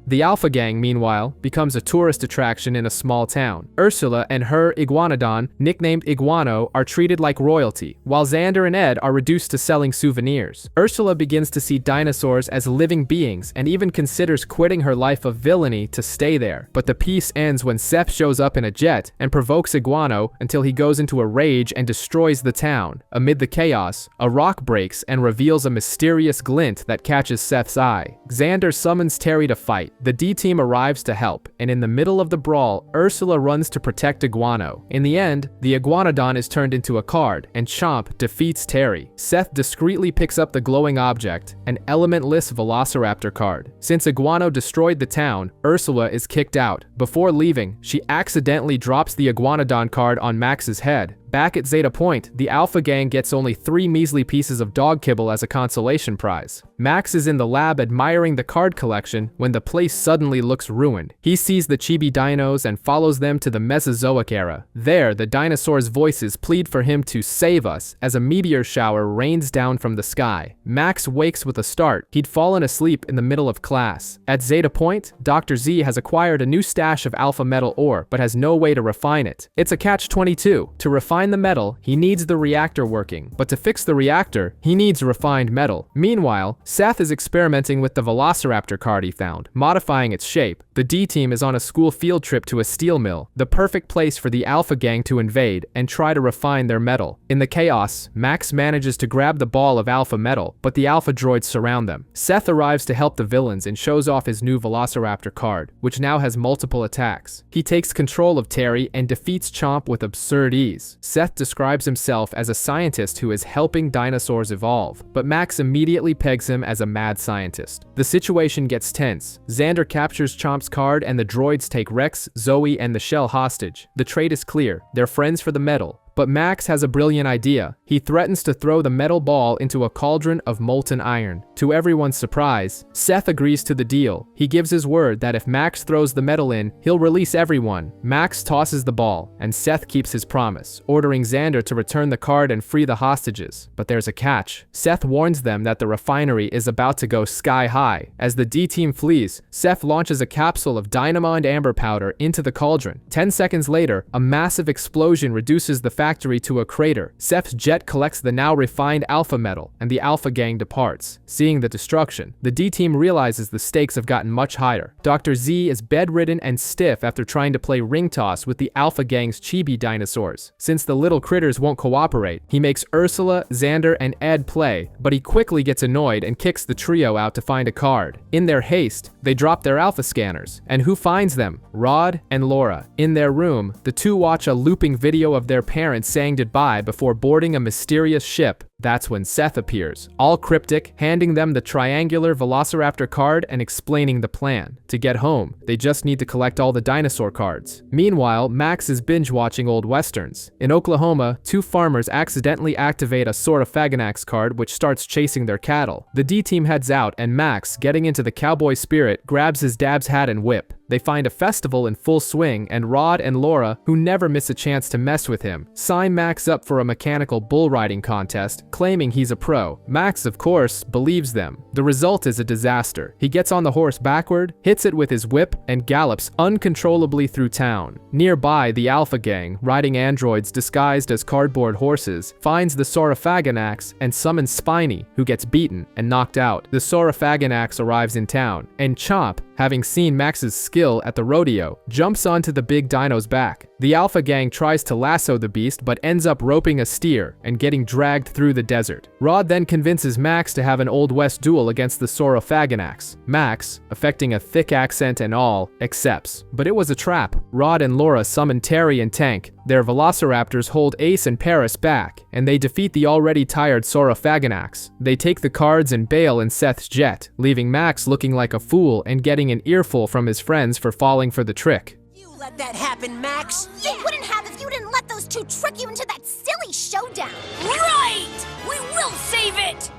The Alpha Gang, meanwhile, becomes a tourist attraction in a small town. Ursula and her Iguanodon, nicknamed Iguano, are treated like royalty, while Xander and Ed are reduced to selling souvenirs. Ursula begins to see dinosaurs as living beings and even considers quitting her life of villainy to stay there. But the peace ends when Syth shows up in a jet and provokes Iguano until he goes into a rage and destroys the town. Amid the chaos, a rock breaks and reveals a mysterious glint that catches Seth's eye. Xander summons Terry to fight. The D-team arrives to help, and in the middle of the brawl, Ursula runs to protect Iguano. In the end, the Iguanodon is turned into a card, and Chomp defeats Terry. Syth discreetly picks up the glowing object, an elementless Velociraptor card. Since Iguano destroyed the town, Ursula is kicked out. Before leaving, she accidentally drops the Iguanodon card on Max's head. Back at Zeta Point, the Alpha Gang gets only 3 measly pieces of dog kibble as a consolation prize. Max is in the lab admiring the card collection when the place suddenly looks ruined. He sees the chibi dinos and follows them to the Mesozoic era. There, the dinosaurs' voices plead for him to save us as a meteor shower rains down from the sky. Max wakes with a start. He'd fallen asleep in the middle of class. At Zeta Point, Dr. Z has acquired a new stash of alpha metal ore, but has no way to refine it. It's a catch-22. To refine the metal, he needs the reactor working, but to fix the reactor, he needs refined metal. Meanwhile, Syth is experimenting with the Velociraptor card he found, modifying its shape. The D-team is on a school field trip to a steel mill, the perfect place for the Alpha Gang to invade and try to refine their metal. In the chaos, Max manages to grab the ball of alpha metal, but the alpha droids surround them. Syth arrives to help the villains and shows off his new Velociraptor card, which now has multiple attacks. He takes control of Terry and defeats Chomp with absurd ease. Syth describes himself as a scientist who is helping dinosaurs evolve, but Max immediately pegs him him as a mad scientist. The situation gets tense. Xander captures Chomp's card and the droids take Rex, Zoe, and the shell hostage. The trade is clear. They're friends for the medal. But Max has a brilliant idea. He threatens to throw the metal ball into a cauldron of molten iron. To everyone's surprise, Syth agrees to the deal. He gives his word that if Max throws the metal in, he'll release everyone. Max tosses the ball, and Syth keeps his promise, ordering Xander to return the card and free the hostages. But there's a catch. Syth warns them that the refinery is about to go sky high. As the D-team flees, Syth launches a capsule of dynamo and amber powder into the cauldron. 10 seconds later, a massive explosion reduces the factory to a crater. Syth's jet collects the now refined Alpha metal, and the Alpha Gang departs. Seeing the destruction, the D-team realizes the stakes have gotten much higher. Dr. Z is bedridden and stiff after trying to play ring toss with the Alpha Gang's chibi dinosaurs. Since the little critters won't cooperate, he makes Ursula, Xander, and Ed play, but he quickly gets annoyed and kicks the trio out to find a card. In their haste, they drop their Alpha scanners. And who finds them? Rod and Laura. In their room, the two watch a looping video of their parents saying goodbye before boarding a mysterious ship. That's when Syth appears, all cryptic, handing them the triangular Velociraptor card and explaining the plan. To get home, they just need to collect all the dinosaur cards. Meanwhile, Max is binge-watching old westerns. In Oklahoma, two farmers accidentally activate a Saurophaganax card which starts chasing their cattle. The D-team heads out and Max, getting into the cowboy spirit, grabs his dab's hat and whip. They find a festival in full swing, and Rod and Laura, who never miss a chance to mess with him, sign Max up for a mechanical bull riding contest, claiming he's a pro. Max, of course, believes them. The result is a disaster. He gets on the horse backward, hits it with his whip, and gallops uncontrollably through town. Nearby, the Alpha Gang, riding androids disguised as cardboard horses, finds the Saurophaganax and summons Spiny, who gets beaten and knocked out. The Saurophaganax arrives in town, and Chomp, having seen Max's skill at the rodeo, jumps onto the big dino's back. The Alpha Gang tries to lasso the beast but ends up roping a steer and getting dragged through the desert. Rod then convinces Max to have an Old West duel against the Saurophaganax. Max, affecting a thick accent and all, accepts. But it was a trap. Rod and Laura summon Terry and Tank. Their velociraptors hold Ace and Paris back, and they defeat the already tired Saurophaganax. They take the cards and bail in Seth's jet, leaving Max looking like a fool and getting an earful from his friends for falling for the trick. You let that happen, Max? You wouldn't have if you didn't let those two trick you into that silly showdown. Right! We will save it!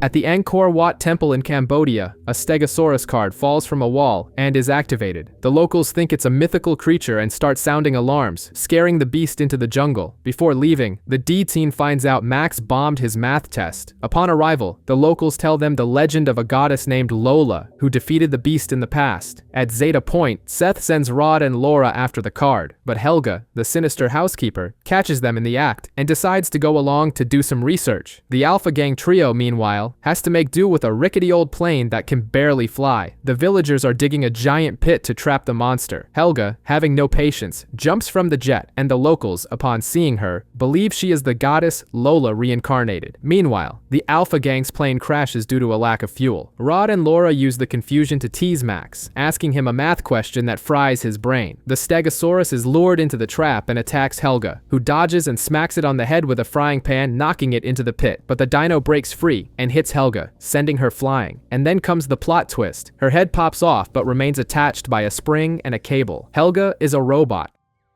At the Angkor Wat Temple in Cambodia, a Stegosaurus card falls from a wall and is activated. The locals think it's a mythical creature and start sounding alarms, scaring the beast into the jungle. Before leaving, the D-team finds out Max bombed his math test. Upon arrival, the locals tell them the legend of a goddess named Lola, who defeated the beast in the past. At Zeta Point, Syth sends Rod and Laura after the card, but Helga, the sinister housekeeper, catches them in the act and decides to go along to do some research. The Alpha Gang trio, meanwhile, has to make do with a rickety old plane that can barely fly. The villagers are digging a giant pit to trap the monster. Helga, having no patience, jumps from the jet, and the locals, upon seeing her, believe she is the goddess Lola reincarnated. Meanwhile, the Alpha Gang's plane crashes due to a lack of fuel. Rod and Laura use the confusion to tease Max, asking him a math question that fries his brain. The Stegosaurus is lured into the trap and attacks Helga, who dodges and smacks it on the head with a frying pan, knocking it into the pit. But the dino breaks free and hits Helga, sending her flying. And then comes the plot twist. Her head pops off but remains attached by a spring and a cable. Helga is a robot.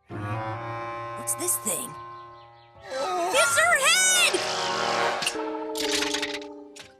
What's this thing? It's her head!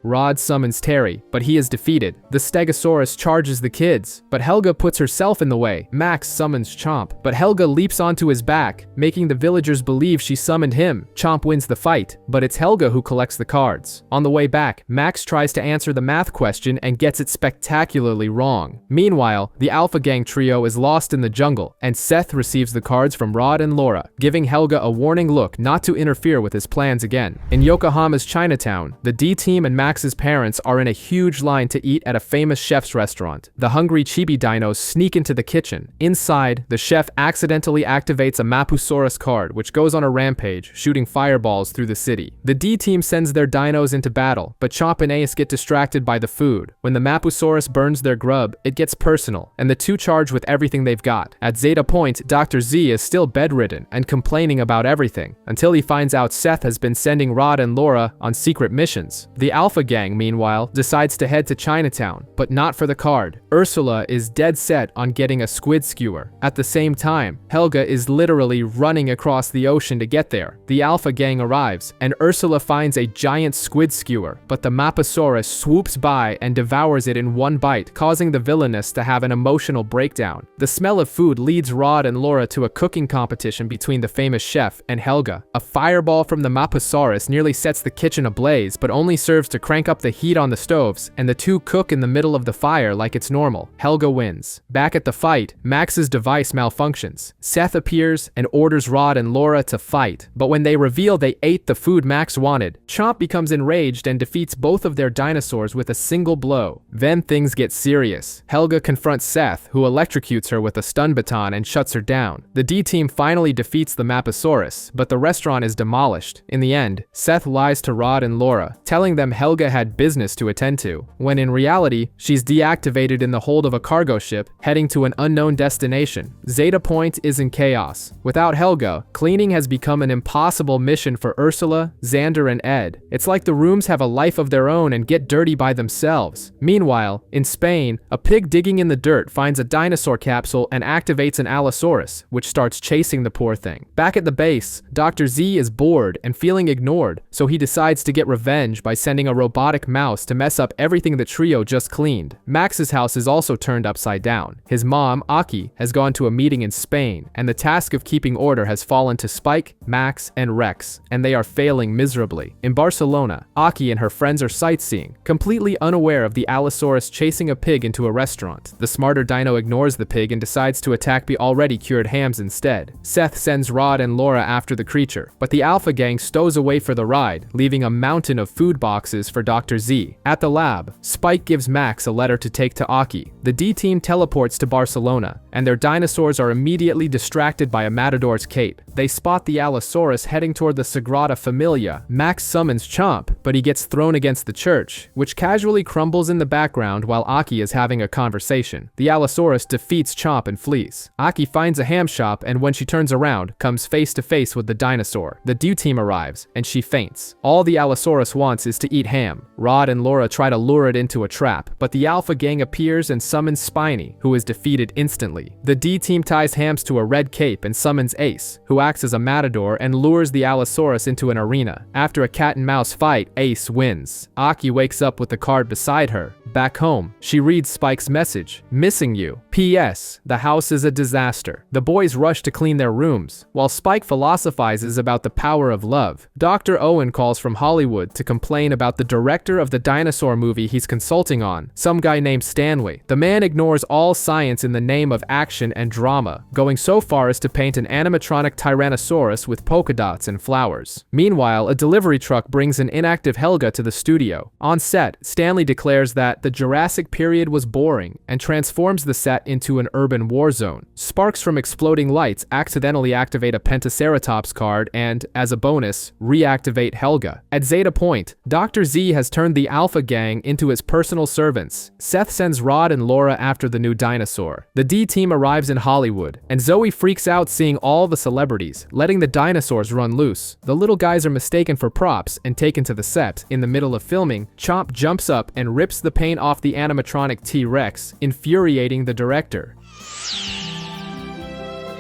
Rod summons Terry, but he is defeated. The Stegosaurus charges the kids, but Helga puts herself in the way. Max summons Chomp, but Helga leaps onto his back, making the villagers believe she summoned him. Chomp wins the fight, but it's Helga who collects the cards. On the way back, Max tries to answer the math question and gets it spectacularly wrong. Meanwhile, the Alpha Gang trio is lost in the jungle, and Syth receives the cards from Rod and Laura, giving Helga a warning look not to interfere with his plans again. In Yokohama's Chinatown, the D-team and Max's parents are in a huge line to eat at a famous chef's restaurant. The hungry chibi dinos sneak into the kitchen. Inside, the chef accidentally activates a Mapusaurus card, which goes on a rampage, shooting fireballs through the city. The D-team sends their dinos into battle, but Chomp and Ace get distracted by the food. When the Mapusaurus burns their grub, it gets personal, and the two charge with everything they've got. At Zeta Point, Dr. Z is still bedridden and complaining about everything, until he finds out Syth has been sending Rod and Laura on secret missions. The Alpha Alpha Gang, meanwhile, decides to head to Chinatown, but not for the card. Ursula is dead set on getting a squid skewer. At the same time, Helga is literally running across the ocean to get there. The Alpha Gang arrives, and Ursula finds a giant squid skewer, but the Mappasaurus swoops by and devours it in one bite, causing the villainess to have an emotional breakdown. The smell of food leads Rod and Laura to a cooking competition between the famous chef and Helga. A fireball from the Mappasaurus nearly sets the kitchen ablaze, but only serves to crank up the heat on the stoves, and the two cook in the middle of the fire like it's normal. Helga wins. Back at the fight, Max's device malfunctions. Syth appears and orders Rod and Laura to fight, but when they reveal they ate the food Max wanted, Chomp becomes enraged and defeats both of their dinosaurs with a single blow. Then things get serious. Helga confronts Syth, who electrocutes her with a stun baton and shuts her down. The D-Team finally defeats the Mappasaurus, but the restaurant is demolished. In the end, Syth lies to Rod and Laura, telling them Helga had business to attend to, when in reality, she's deactivated in the hold of a cargo ship, heading to an unknown destination. Zeta Point is in chaos. Without Helga, cleaning has become an impossible mission for Ursula, Xander, and Ed. It's like the rooms have a life of their own and get dirty by themselves. Meanwhile, in Spain, a pig digging in the dirt finds a dinosaur capsule and activates an Allosaurus, which starts chasing the poor thing. Back at the base, Dr. Z is bored and feeling ignored, so he decides to get revenge by sending a robotic mouse to mess up everything the trio just cleaned. Max's house is also turned upside down. His mom, Aki, has gone to a meeting in Spain, and the task of keeping order has fallen to Spike, Max, and Rex, and they are failing miserably. In Barcelona, Aki and her friends are sightseeing, completely unaware of the Allosaurus chasing a pig into a restaurant. The smarter dino ignores the pig and decides to attack the already cured hams instead. Syth sends Rod and Laura after the creature, but the Alpha Gang stows away for the ride, leaving a mountain of food boxes for Dr. Z. At the lab, Spike gives Max a letter to take to Aki. The D-Team teleports to Barcelona, and their dinosaurs are immediately distracted by a matador's cape. They spot the Allosaurus heading toward the Sagrada Familia. Max summons Chomp, but he gets thrown against the church, which casually crumbles in the background while Aki is having a conversation. The Allosaurus defeats Chomp and flees. Aki finds a ham shop, and when she turns around, comes face to face with the dinosaur. The D-Team arrives, and she faints. All the Allosaurus wants is to eat ham. Rod and Laura try to lure it into a trap, but the Alpha Gang appears and summons Spiny, who is defeated instantly. The D-Team ties Hams to a red cape and summons Ace, who acts as a matador and lures the Allosaurus into an arena. After a cat-and-mouse fight, Ace wins. Aki wakes up with the card beside her. Back home, she reads Spike's message, "Missing you. P.S. The house is a disaster." The boys rush to clean their rooms, while Spike philosophizes about the power of love. Dr. Owen calls from Hollywood to complain about the director of the dinosaur movie he's consulting on, some guy named Stanley. The man ignores all science in the name of action and drama, going so far as to paint an animatronic Tyrannosaurus with polka dots and flowers. Meanwhile, a delivery truck brings an inactive Helga to the studio. On set, Stanley declares that the Jurassic period was boring and transforms the set into an urban war zone. Sparks from exploding lights accidentally activate a Pentaceratops card and, as a bonus, reactivate Helga. At Zeta Point, Dr. Z has turned the Alpha Gang into his personal servants. Syth sends Rod and Laura after the new dinosaur. The D-Team arrives in Hollywood, and Zoe freaks out seeing all the celebrities, letting the dinosaurs run loose. The little guys are mistaken for props and taken to the set. In the middle of filming, Chomp jumps up and rips the paint off the animatronic T-Rex, infuriating the director.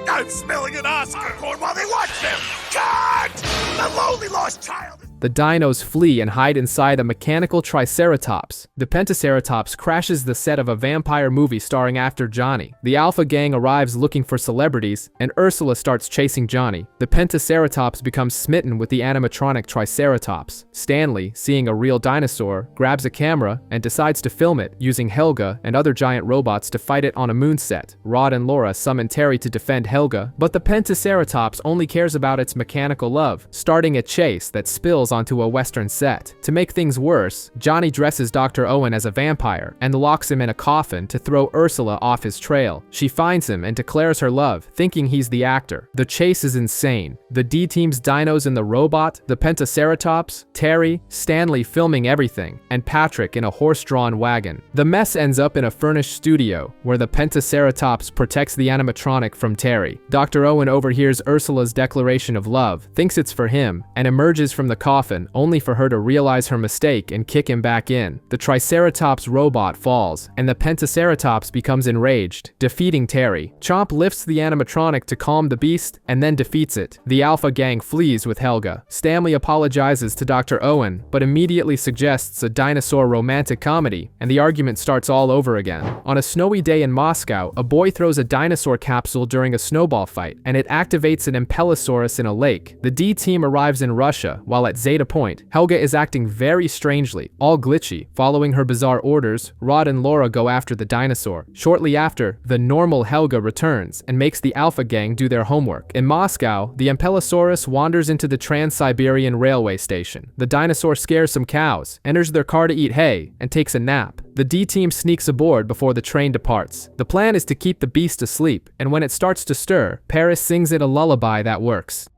I'm smelling an Oscar corn while they watch them! Cut! The lonely lost child! The dinos flee and hide inside a mechanical Triceratops. The Pentaceratops crashes the set of a vampire movie starring actor Johnny. The Alpha Gang arrives looking for celebrities, and Ursula starts chasing Johnny. The Pentaceratops becomes smitten with the animatronic Triceratops. Stanley, seeing a real dinosaur, grabs a camera and decides to film it, using Helga and other giant robots to fight it on a moon set. Rod and Laura summon Terry to defend Helga, but the Pentaceratops only cares about its mechanical love, starting a chase that spills onto a western set. To make things worse, Johnny dresses Dr. Owen as a vampire and locks him in a coffin to throw Ursula off his trail. She finds him and declares her love, thinking he's the actor. The chase is insane. The D-Team's dinos in the robot, the Pentaceratops, Terry, Stanley filming everything, and Patrick in a horse-drawn wagon. The mess ends up in a furnished studio, where the Pentaceratops protects the animatronic from Terry. Dr. Owen overhears Ursula's declaration of love, thinks it's for him, and emerges from the coffin coffin, only for her to realize her mistake and kick him back in. The Triceratops robot falls, and the Pentaceratops becomes enraged, defeating Terry. Chomp lifts the animatronic to calm the beast, and then defeats it. The Alpha Gang flees with Helga. Stanley apologizes to Dr. Owen, but immediately suggests a dinosaur romantic comedy, and the argument starts all over again. On a snowy day in Moscow, a boy throws a dinosaur capsule during a snowball fight, and it activates an Impellosaurus in a lake. The D team arrives in Russia, while at Zeta Point, Helga is acting very strangely, all glitchy. Following her bizarre orders, Rod and Laura go after the dinosaur. Shortly after, the normal Helga returns and makes the Alpha Gang do their homework. In Moscow, the Impellosaurus wanders into the Trans-Siberian railway station. The dinosaur scares some cows, enters their car to eat hay, and takes a nap. The D team sneaks aboard before the train departs. The plan is to keep the beast asleep, and when it starts to stir, Paris sings it a lullaby that works.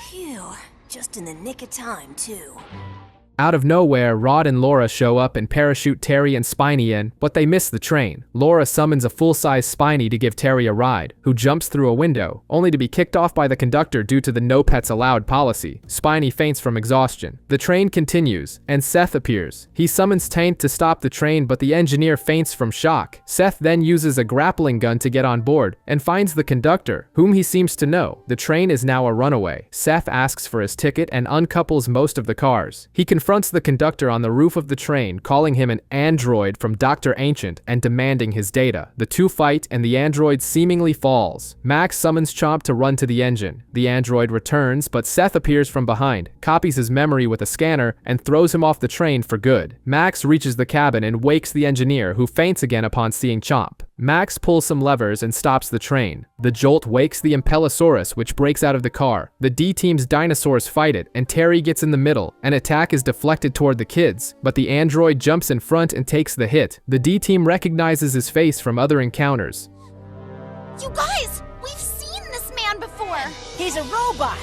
Phew, just in the nick of time, too. Out of nowhere, Rod and Laura show up and parachute Terry and Spiny in, but they miss the train. Laura summons a full-size Spiny to give Terry a ride, who jumps through a window, only to be kicked off by the conductor due to the no pets allowed policy. Spiny faints from exhaustion. The train continues, and Syth appears. He summons Tank to stop the train, but the engineer faints from shock. Syth then uses a grappling gun to get on board, and finds the conductor, whom he seems to know. The train is now a runaway. Syth asks for his ticket and uncouples most of the cars. He confronts the conductor on the roof of the train, calling him an android from Dr. Ancient and demanding his data. The two fight, and the android seemingly falls. Max summons Chomp to run to the engine. The android returns, but Syth appears from behind, copies his memory with a scanner, and throws him off the train for good. Max reaches the cabin and wakes the engineer, who faints again upon seeing Chomp. Max pulls some levers and stops the train. The jolt wakes the Impellosaurus, which breaks out of the car. The D-team's dinosaurs fight it, and Terry gets in the middle. An attack is deflected toward the kids, but the android jumps in front and takes the hit. The D-team recognizes his face from other encounters. You guys, we've seen this man before. He's a robot!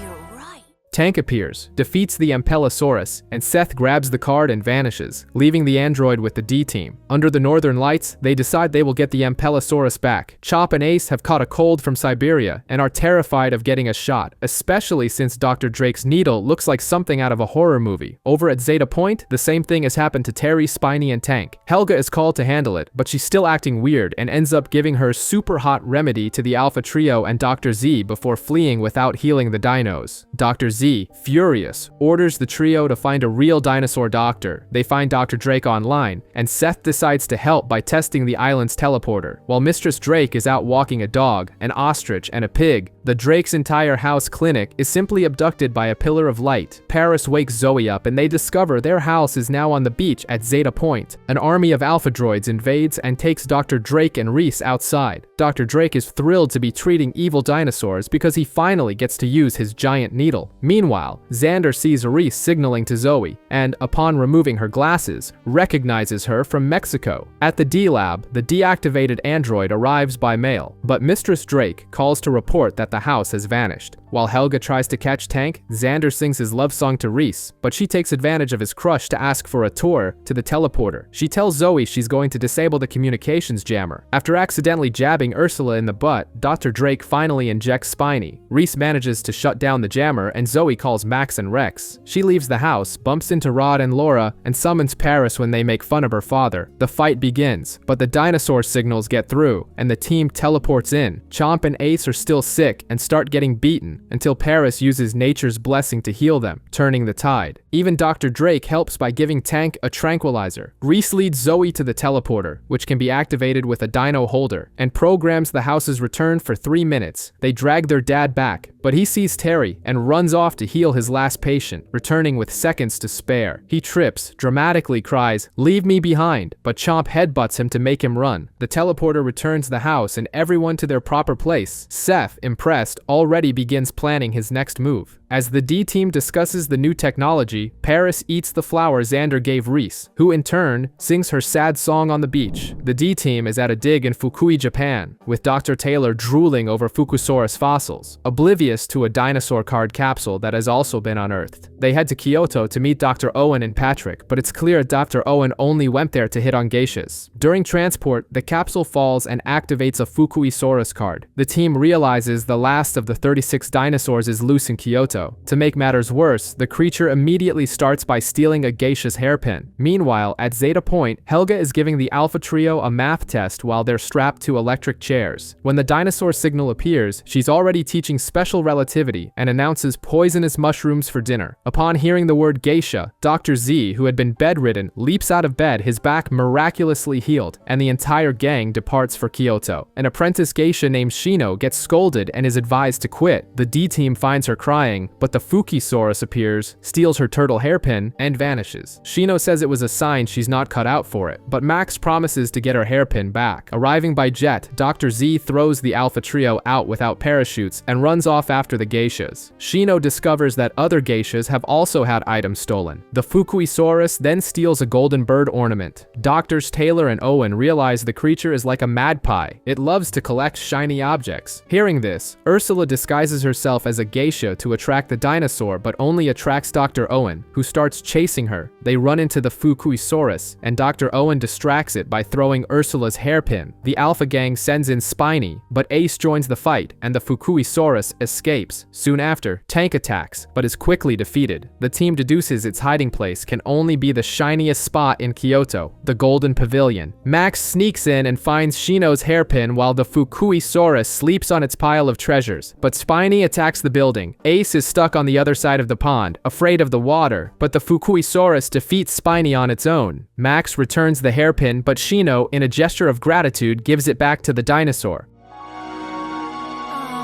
You're right. Tank appears, defeats the Impellosaurus, and Syth grabs the card and vanishes, leaving the android with the D-team. Under the northern lights, they decide they will get the Impellosaurus back. Chop and Ace have caught a cold from Siberia and are terrified of getting a shot, especially since Dr. Drake's needle looks like something out of a horror movie. Over at Zeta Point, the same thing has happened to Terry, Spiny, and Tank. Helga is called to handle it, but she's still acting weird and ends up giving her super hot remedy to the Alpha Trio and Dr. Z before fleeing without healing the dinos. Dr. Z, furious, orders the trio to find a real dinosaur doctor. They find Dr. Drake online, and Syth decides to help by testing the island's teleporter. While Mistress Drake is out walking a dog, an ostrich, and a pig, the Drake's entire house clinic is simply abducted by a pillar of light. Paris wakes Zoe up, and they discover their house is now on the beach at Zeta Point. An army of alpha droids invades and takes Dr. Drake and Reese outside. Dr. Drake is thrilled to be treating evil dinosaurs because he finally gets to use his giant needle. Meanwhile, Xander sees Reese signaling to Zoe, and upon removing her glasses, recognizes her from Mexico. At the D-Lab, the deactivated android arrives by mail, but Mistress Drake calls to report that the house has vanished. While Helga tries to catch Tank, Xander sings his love song to Reese, but she takes advantage of his crush to ask for a tour to the teleporter. She tells Zoe she's going to disable the communications jammer. After accidentally jabbing Ursula in the butt, Dr. Drake finally injects Spiny. Reese manages to shut down the jammer, and Zoe calls Max and Rex. She leaves the house, bumps into Rod and Laura, and summons Paris when they make fun of her father. The fight begins, but the dinosaur signals get through, and the team teleports in. Chomp and Ace are still sick and start getting beaten, until Paris uses nature's blessing to heal them, turning the tide. Even Dr. Drake helps by giving Tank a tranquilizer. Reese leads Zoe to the teleporter, which can be activated with a dino holder, and programs the house's return for 3 minutes. They drag their dad back, but he sees Terry and runs off to heal his last patient, returning with seconds to spare. He trips, dramatically cries, "Leave me behind," but Chomp headbutts him to make him run. The teleporter returns the house and everyone to their proper place. Syth, impressed, already begins planning his next move. As the D team discusses the new technology, Paris eats the flower Xander gave Reese, who in turn sings her sad song on the beach. The D team is at a dig in Fukui, Japan, with Dr. Taylor drooling over Fukusaurus fossils, oblivious to a dinosaur card capsule that has also been unearthed. They head to Kyoto to meet Dr. Owen and Patrick, but it's clear Dr. Owen only went there to hit on geishas. During transport, the capsule falls and activates a Fukuisaurus card. The team realizes the last of the 36 dinosaurs is loose in Kyoto. To make matters worse, the creature immediately starts by stealing a geisha's hairpin. Meanwhile, at Zeta Point, Helga is giving the Alpha Trio a math test while they're strapped to electric chairs. When the dinosaur signal appears, she's already teaching special relativity and announces poisonous mushrooms for dinner. Upon hearing the word geisha, Dr. Z, who had been bedridden, leaps out of bed, his back miraculously healed, and the entire gang departs for Kyoto. An apprentice geisha named Shino gets scolded and is advised to quit. The D team finds her crying, but the Fukisaurus appears, steals her turtle hairpin, and vanishes. Shino says it was a sign she's not cut out for it, but Max promises to get her hairpin back. Arriving by jet, Dr. Z throws the Alpha Trio out without parachutes and runs off after the geishas. Shino discovers that other geishas have also had items stolen. The Fukuisaurus then steals a golden bird ornament. Doctors Taylor and Owen realize the creature is like a magpie. It loves to collect shiny objects. Hearing this, Ursula disguises herself as a geisha to attract the dinosaur, but only attracts Dr. Owen, who starts chasing her. They run into the Fukuisaurus, and Dr. Owen distracts it by throwing Ursula's hairpin. The Alpha Gang sends in Spiny, but Ace joins the fight, and the Fukuisaurus escapes. Soon after, Tank attacks, but is quickly defeated. The team deduces its hiding place can only be the shiniest spot in Kyoto, the Golden Pavilion. Max sneaks in and finds Shino's hairpin while the Fukuisaurus sleeps on its pile of treasures, but Spiny attacks the building. Ace is stuck on the other side of the pond, afraid of the water, but the Fukuisaurus defeats Spiny on its own. Max returns the hairpin, but Shino, in a gesture of gratitude, gives it back to the dinosaur.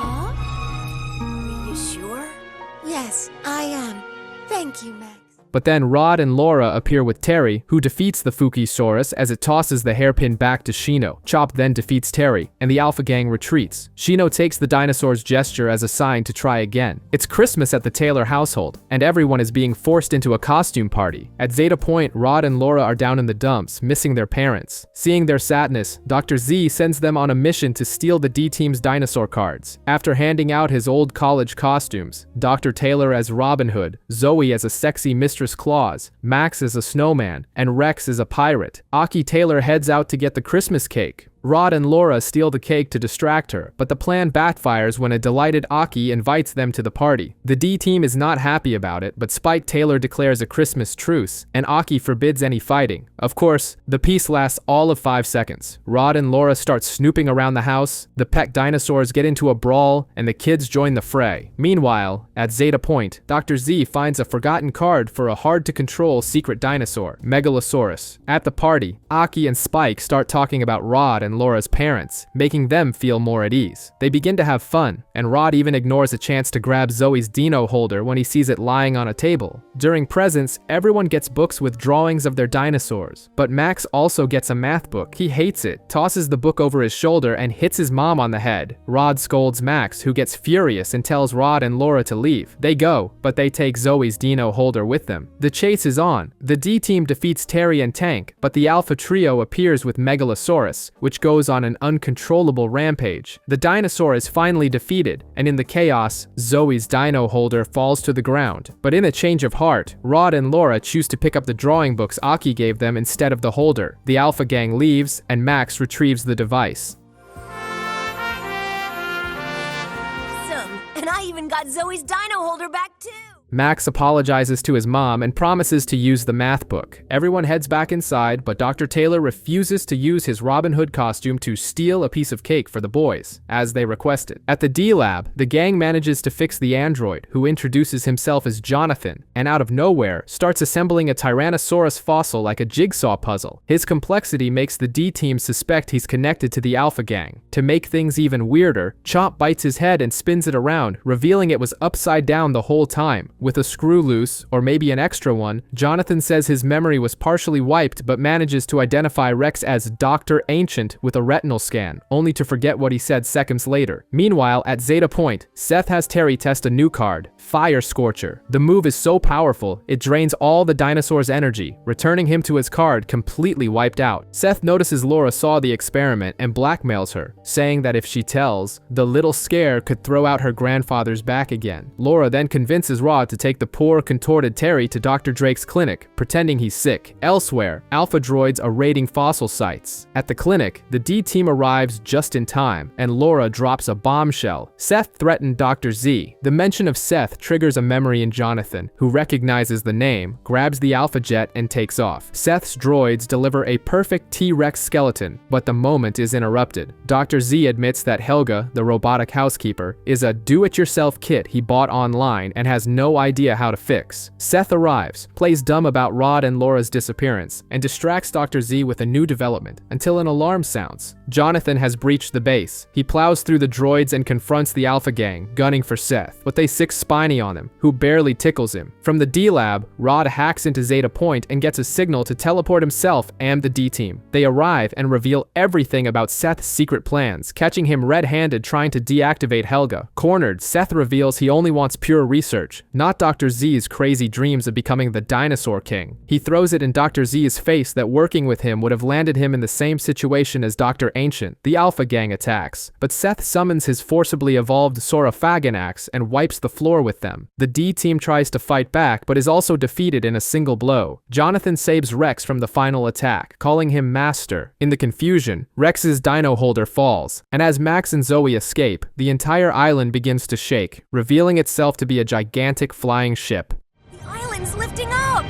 Are you sure? Yes, I am. Thank you, Max. But then Rod and Laura appear with Terry, who defeats the Fukisaurus as it tosses the hairpin back to Shino. Chop then defeats Terry, and the Alpha Gang retreats. Shino takes the dinosaur's gesture as a sign to try again. It's Christmas at the Taylor household, and everyone is being forced into a costume party. At Zeta Point, Rod and Laura are down in the dumps, missing their parents. Seeing their sadness, Dr. Z sends them on a mission to steal the D-Team's dinosaur cards. After handing out his old college costumes, Dr. Taylor as Robin Hood, Zoe as a sexy Mistress Claus, Max as a snowman, and Rex as a pirate, Aki Taylor heads out to get the Christmas cake. Rod and Laura steal the cake to distract her, but the plan backfires when a delighted Aki invites them to the party. The D team is not happy about it, but Spike Taylor declares a Christmas truce, and Aki forbids any fighting. Of course, the peace lasts all of 5 seconds. Rod and Laura start snooping around the house, the pet dinosaurs get into a brawl, and the kids join the fray. Meanwhile, at Zeta Point, Dr. Z finds a forgotten card for a hard-to-control secret dinosaur, Megalosaurus. At the party, Aki and Spike start talking about Rod and Laura's parents, making them feel more at ease. They begin to have fun, and Rod even ignores a chance to grab Zoe's dino holder when he sees it lying on a table. During presents, everyone gets books with drawings of their dinosaurs, but Max also gets a math book. He hates it, tosses the book over his shoulder, and hits his mom on the head. Rod scolds Max, who gets furious and tells Rod and Laura to leave. They go, but they take Zoe's dino holder with them. The chase is on. The D team defeats Terry and Tank, but the Alpha Trio appears with Megalosaurus, which goes on an uncontrollable rampage. The dinosaur is finally defeated, and in the chaos, Zoe's dino holder falls to the ground. But in a change of heart, Rod and Laura choose to pick up the drawing books Aki gave them instead of the holder. The Alpha Gang leaves, and Max retrieves the device. Awesome! And I even got Zoe's dino holder back too! Max apologizes to his mom and promises to use the math book. Everyone heads back inside, but Dr. Taylor refuses to use his Robin Hood costume to steal a piece of cake for the boys, as they requested. At the D-Lab, the gang manages to fix the android, who introduces himself as Jonathan, and out of nowhere, starts assembling a Tyrannosaurus fossil like a jigsaw puzzle. His complexity makes the D-Team suspect he's connected to the Alpha Gang. To make things even weirder, Chomp bites his head and spins it around, revealing it was upside down the whole time. With a screw loose, or maybe an extra one, Jonathan says his memory was partially wiped but manages to identify Rex as Dr. Ancient with a retinal scan, only to forget what he said seconds later. Meanwhile, at Zeta Point, Syth has Terry test a new card, Fire Scorcher. The move is so powerful, it drains all the dinosaur's energy, returning him to his card completely wiped out. Syth notices Laura saw the experiment and blackmails her, saying that if she tells, the little scare could throw out her grandfather's back again. Laura then convinces Rod to take the poor, contorted Terry to Dr. Drake's clinic, pretending he's sick. Elsewhere, Alpha droids are raiding fossil sites. At the clinic, the D team arrives just in time, and Laura drops a bombshell. Syth threatened Dr. Z. The mention of Syth triggers a memory in Jonathan, who recognizes the name, grabs the Alpha jet, and takes off. Syth's droids deliver a perfect T-Rex skeleton, but the moment is interrupted. Dr. Z admits that Helga, the robotic housekeeper, is a do-it-yourself kit he bought online and has no idea how to fix. Syth arrives, plays dumb about Rod and Laura's disappearance, and distracts Dr. Z with a new development, until an alarm sounds. Jonathan has breached the base. He plows through the droids and confronts the Alpha Gang, gunning for Syth, but they sick Spiny on him, who barely tickles him. From the D-Lab, Rod hacks into Zeta Point and gets a signal to teleport himself and the D-Team. They arrive and reveal everything about Syth's secret plans, catching him red-handed trying to deactivate Helga. Cornered, Syth reveals he only wants pure research, not Dr. Z's crazy dreams of becoming the Dinosaur King. He throws it in Dr. Z's face that working with him would have landed him in the same situation as Dr. Ancient. The Alpha Gang attacks, but Syth summons his forcibly evolved Saurophaganax and wipes the floor with them. The D-Team tries to fight back, but is also defeated in a single blow. Jonathan saves Rex from the final attack, calling him Master. In the confusion, Rex's dino holder falls, and as Max and Zoe escape, the entire island begins to shake, revealing itself to be a gigantic flying ship. The island's lifting up!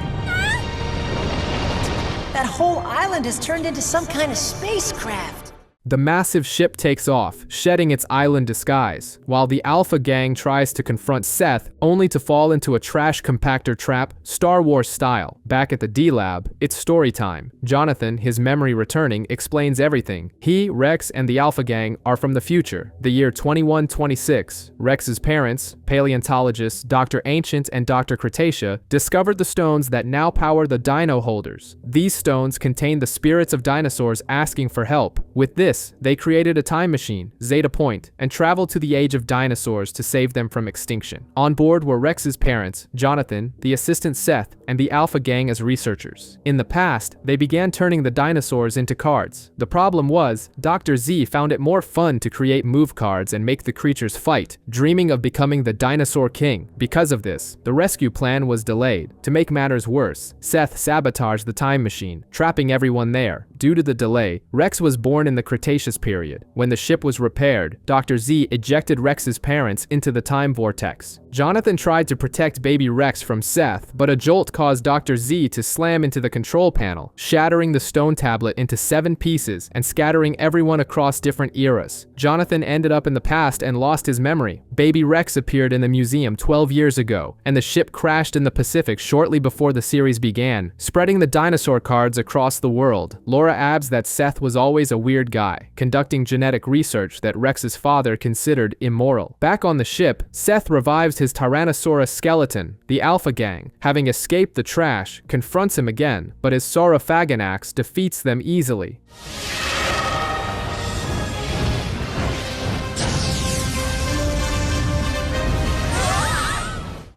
That whole island has turned into some kind of spacecraft. The massive ship takes off, shedding its island disguise, while the Alpha Gang tries to confront Syth, only to fall into a trash compactor trap, Star Wars style. Back at the D-Lab, it's story time. Jonathan, his memory returning, explains everything. He, Rex, and the Alpha Gang are from the future, the year 2126. Rex's parents, paleontologists Dr. Ancient and Dr. Cretaceous, discovered the stones that now power the dino holders. These stones contain the spirits of dinosaurs asking for help. With this, they created a time machine, Zeta Point, and traveled to the age of dinosaurs to save them from extinction. On board were Rex's parents, Jonathan, the assistant Syth, and the Alpha Gang as researchers. In the past, they began turning the dinosaurs into cards. The problem was, Dr. Z found it more fun to create move cards and make the creatures fight, dreaming of becoming the Dinosaur King. Because of this, the rescue plan was delayed. To make matters worse, Syth sabotaged the time machine, trapping everyone there. Due to the delay, Rex was born in the Cretaceous period. When the ship was repaired, Dr. Z ejected Rex's parents into the time vortex. Jonathan tried to protect baby Rex from Syth, but a jolt caused Dr. Z to slam into the control panel, shattering the stone tablet into 7 pieces and scattering everyone across different eras. Jonathan ended up in the past and lost his memory. Baby Rex appeared in the museum 12 years ago, and the ship crashed in the Pacific shortly before the series began, spreading the dinosaur cards across the world. Laura adds that Syth was always a weird guy, conducting genetic research that Rex's father considered immoral. Back on the ship, Syth revives his Tyrannosaurus skeleton. The Alpha Gang, having escaped the trash, confronts him again, but his Saurophaganax defeats them easily.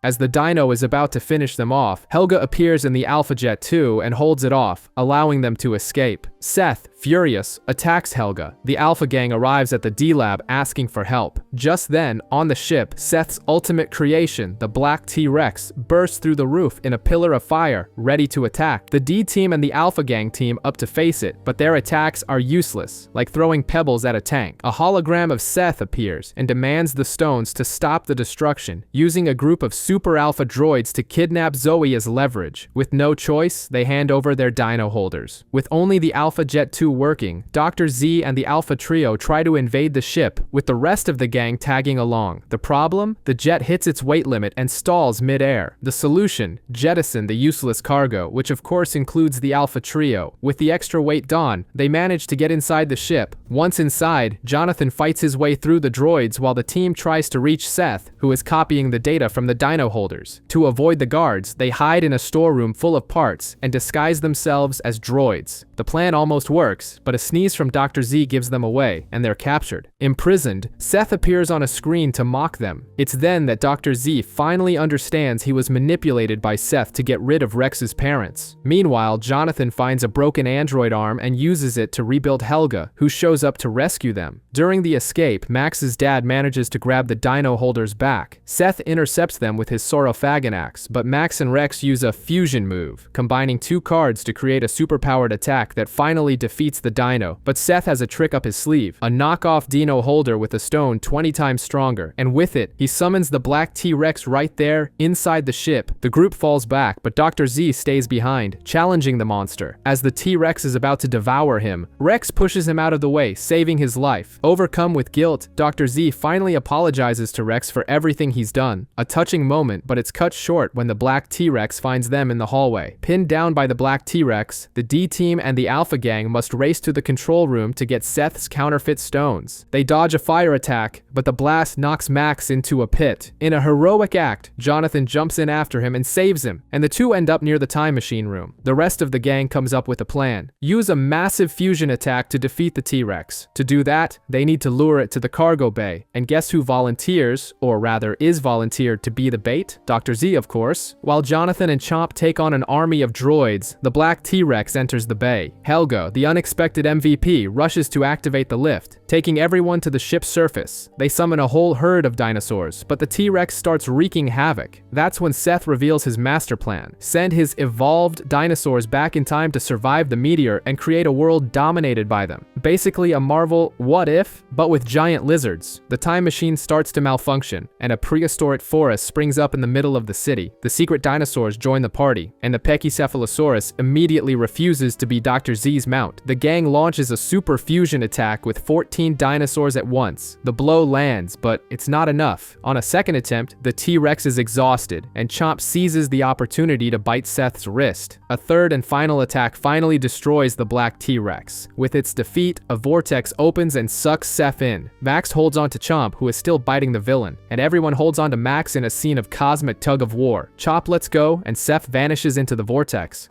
As the dino is about to finish them off, Helga appears in the Alpha Jet 2 and holds it off, allowing them to escape. Syth, furious, attacks Helga. The Alpha Gang arrives at the D-Lab asking for help. Just then, on the ship, Syth's ultimate creation, the Black T-Rex, bursts through the roof in a pillar of fire, ready to attack. The D-Team and the Alpha Gang team up to face it, but their attacks are useless, like throwing pebbles at a tank. A hologram of Syth appears and demands the stones to stop the destruction, using a group of Super Alpha droids to kidnap Zoe as leverage. With no choice, they hand over their dino holders. With only the Alpha Alpha Jet 2 working, Dr. Z and the Alpha Trio try to invade the ship, with the rest of the gang tagging along. The problem? The jet hits its weight limit and stalls mid-air. The solution? Jettison the useless cargo, which of course includes the Alpha Trio. With the extra weight gone, they manage to get inside the ship. Once inside, Jonathan fights his way through the droids while the team tries to reach Syth, who is copying the data from the dino holders. To avoid the guards, they hide in a storeroom full of parts and disguise themselves as droids. The plan almost works, but a sneeze from Dr. Z gives them away, and they're captured. Imprisoned, Syth appears on a screen to mock them. It's then that Dr. Z finally understands he was manipulated by Syth to get rid of Rex's parents. Meanwhile, Jonathan finds a broken android arm and uses it to rebuild Helga, who shows up to rescue them. During the escape, Max's dad manages to grab the dino holders back. Syth intercepts them with his Saurophaganax, but Max and Rex use a fusion move, combining two cards to create a superpowered attack that finally defeats the dino. But Syth has a trick up his sleeve, a knockoff dino holder with a stone 20 times stronger, and with it, he summons the black T-Rex right there, inside the ship. The group falls back, but Dr. Z stays behind, challenging the monster. As the T-Rex is about to devour him, Rex pushes him out of the way, saving his life. Overcome with guilt, Dr. Z finally apologizes to Rex for everything he's done. A touching moment, but it's cut short when the black T-Rex finds them in the hallway. Pinned down by the black T-Rex, the D-Team and the Alpha Gang must race to the control room to get Seth's counterfeit stones. They dodge a fire attack, but the blast knocks Max into a pit. In a heroic act, Jonathan jumps in after him and saves him, and the two end up near the time machine room. The rest of the gang comes up with a plan. Use a massive fusion attack to defeat the T-Rex. To do that, they need to lure it to the cargo bay, and guess who volunteers, or rather is volunteered to be the bait? Dr. Z, of course. While Jonathan and Chomp take on an army of droids, the black T-Rex enters the bay. Helga, the unexpected MVP, rushes to activate the lift, taking everyone to the ship's surface. They summon a whole herd of dinosaurs, but the T-Rex starts wreaking havoc. That's when Syth reveals his master plan: send his evolved dinosaurs back in time to survive the meteor and create a world dominated by them. Basically a Marvel what if, but with giant lizards. The time machine starts to malfunction, and a prehistoric forest springs up in the middle of the city. The secret dinosaurs join the party, and the Pachycephalosaurus immediately refuses to be Dr. Z's mount. The gang launches a super fusion attack with 14 dinosaurs at once. The blow lands, but it's not enough. On a second attempt, the T-Rex is exhausted, and Chomp seizes the opportunity to bite Seth's wrist. A third and final attack finally destroys the black T-Rex. With its defeat, a vortex opens and sucks Syth in. Max holds on to Chomp, who is still biting the villain, and everyone holds on to Max in a scene of cosmic tug-of-war. Chomp lets go, and Syth vanishes into the vortex.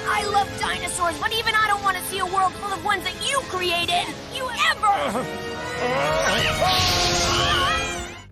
I love dinosaurs, but even I don't want to see a world full of ones that you created! You ever!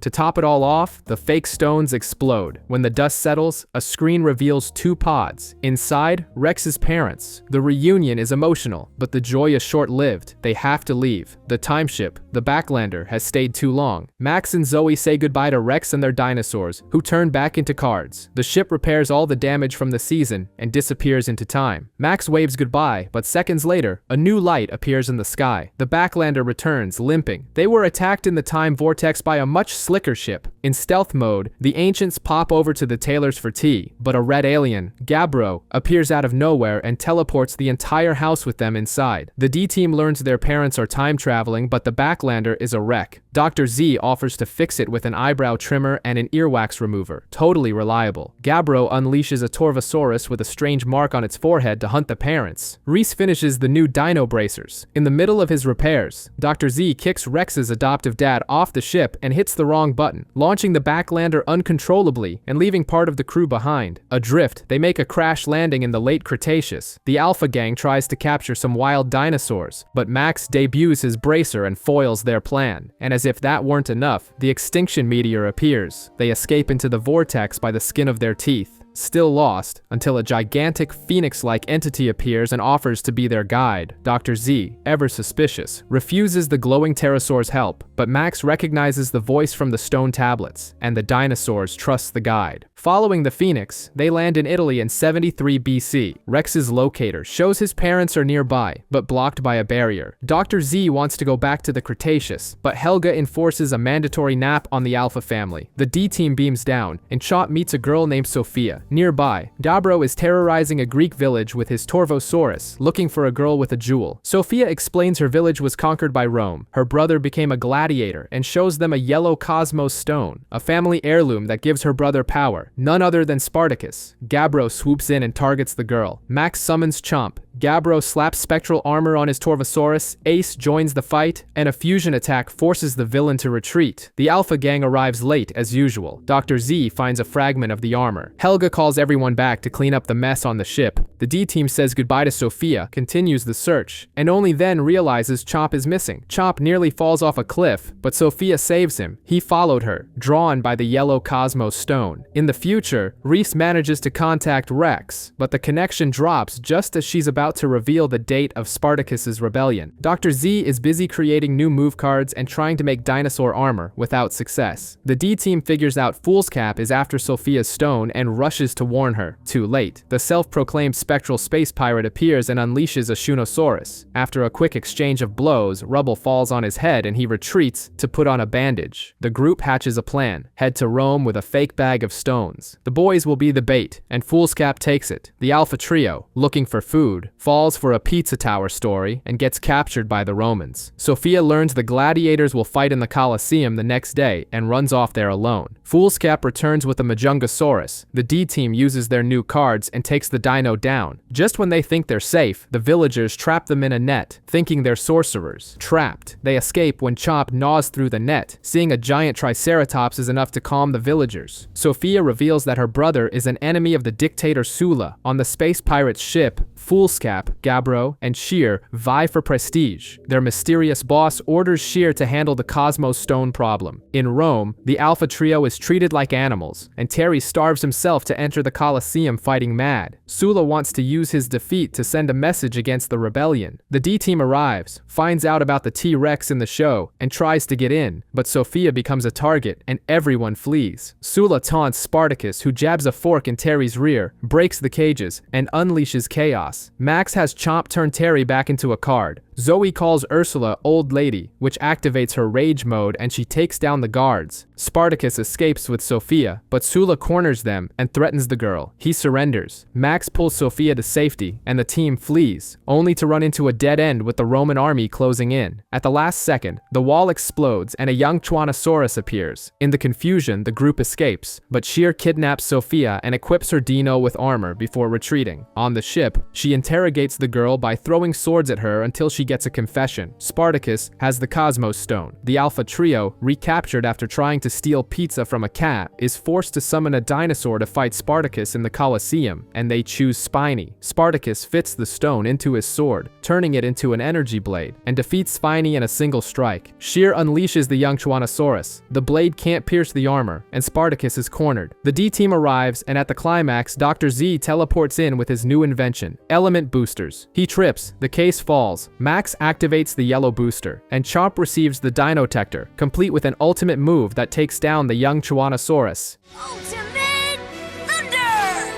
To top it all off, the fake stones explode. When the dust settles, a screen reveals two pods. Inside, Rex's parents. The reunion is emotional, but the joy is short-lived. They have to leave. The time ship, the Backlander, has stayed too long. Max and Zoe say goodbye to Rex and their dinosaurs, who turn back into cards. The ship repairs all the damage from the season and disappears into time. Max waves goodbye, but seconds later, a new light appears in the sky. The Backlander returns, limping. They were attacked in the time vortex by a much slicker ship. In stealth mode, the ancients pop over to the Taylors for tea, but a red alien, Gabbro, appears out of nowhere and teleports the entire house with them inside. The D-Team learns their parents are time traveling, but the Backlander is a wreck. Dr. Z offers to fix it with an eyebrow trimmer and an earwax remover. Totally reliable. Gabbro unleashes a Torvosaurus with a strange mark on its forehead to hunt the parents. Reese finishes the new dino bracers. In the middle of his repairs, Dr. Z kicks Rex's adoptive dad off the ship and hits the wrong button, launching the Backlander uncontrollably and leaving part of the crew behind. Adrift, they make a crash landing in the late Cretaceous. The Alpha Gang tries to capture some wild dinosaurs, but Max debuts his bracer and foils their plan. And as if that weren't enough, the extinction meteor appears. They escape into the vortex by the skin of their teeth. Still lost, until a gigantic phoenix-like entity appears and offers to be their guide. Dr. Z, ever suspicious, refuses the glowing pterosaur's help, but Max recognizes the voice from the stone tablets, and the dinosaurs trust the guide. Following the phoenix, they land in Italy in 73 BC. Rex's locator shows his parents are nearby, but blocked by a barrier. Dr. Z wants to go back to the Cretaceous, but Helga enforces a mandatory nap on the Alpha family. The D-Team beams down, and Chomp meets a girl named Sophia. Nearby, Gabbro is terrorizing a Greek village with his Torvosaurus, looking for a girl with a jewel. Sophia explains her village was conquered by Rome. Her brother became a gladiator and shows them a yellow cosmos stone, a family heirloom that gives her brother power, none other than Spartacus. Gabbro swoops in and targets the girl. Max summons Chomp. Gabbro slaps spectral armor on his Torvosaurus, Ace joins the fight, and a fusion attack forces the villain to retreat. The Alpha Gang arrives late as usual. Dr. Z finds a fragment of the armor. Helga calls everyone back to clean up the mess on the ship. The D-Team says goodbye to Sophia, continues the search, and only then realizes Chomp is missing. Chomp nearly falls off a cliff, but Sophia saves him. He followed her, drawn by the yellow cosmos stone. In the future, Reese manages to contact Rex, but the connection drops just as she's about to reveal the date of Spartacus's rebellion. Dr. Z is busy creating new move cards and trying to make dinosaur armor without success. The D-Team figures out Foolscap is after Sophia's stone and rushes to warn her. Too late. The self-proclaimed spectral space pirate appears and unleashes a Shunosaurus. After a quick exchange of blows, rubble falls on his head and he retreats to put on a bandage. The group hatches a plan. Head to Rome with a fake bag of stones. The boys will be the bait, and Foolscap takes it. The Alpha Trio, looking for food, falls for a pizza tower story and gets captured by the Romans. Sophia learns the gladiators will fight in the Colosseum the next day and runs off there alone. Foolscap returns with a Majungasaurus. The D-Team uses their new cards and takes the dino down. Just when they think they're safe, the villagers trap them in a net, thinking they're sorcerers. Trapped, they escape when Chomp gnaws through the net. Seeing a giant Triceratops is enough to calm the villagers. Sophia reveals that her brother is an enemy of the dictator Sula. On the space pirate's ship, Foolscap, Gabbro, and Sheer vie for prestige. Their mysterious boss orders Sheer to handle the Cosmos Stone problem. In Rome, the Alpha Trio is treated like animals, and Terry starves himself to enter the Colosseum fighting mad. Sula wants to use his defeat to send a message against the rebellion. The D-Team arrives, finds out about the T-Rex in the show, and tries to get in, but Sophia becomes a target, and everyone flees. Sula taunts Spartacus, who jabs a fork in Terry's rear, breaks the cages, and unleashes chaos. Max has Chomp turn Terry back into a card. Zoe calls Ursula Old Lady, which activates her rage mode and she takes down the guards. Spartacus escapes with Sophia, but Sula corners them and threatens the girl. He surrenders. Max pulls Sophia to safety, and the team flees, only to run into a dead end with the Roman army closing in. At the last second, the wall explodes and a young Tyrannosaurus appears. In the confusion, the group escapes, but Sheer kidnaps Sophia and equips her dino with armor before retreating. On the ship, she interrogates the girl by throwing swords at her until she gets a confession. Spartacus has the Cosmos Stone. The Alpha Trio, recaptured after trying to steal pizza from a cat, is forced to summon a dinosaur to fight Spartacus in the Colosseum, and they choose Spiny. Spartacus fits the stone into his sword, turning it into an energy blade, and defeats Spiny in a single strike. Sheer unleashes the young Tyrannosaurus. The blade can't pierce the armor, and Spartacus is cornered. The D-Team arrives, and at the climax, Dr. Z teleports in with his new invention, element boosters. He trips, the case falls. Max activates the yellow booster, and Chomp receives the Dinotector, complete with an ultimate move that takes down the young Tyrannosaurus. Ultimate Thunder!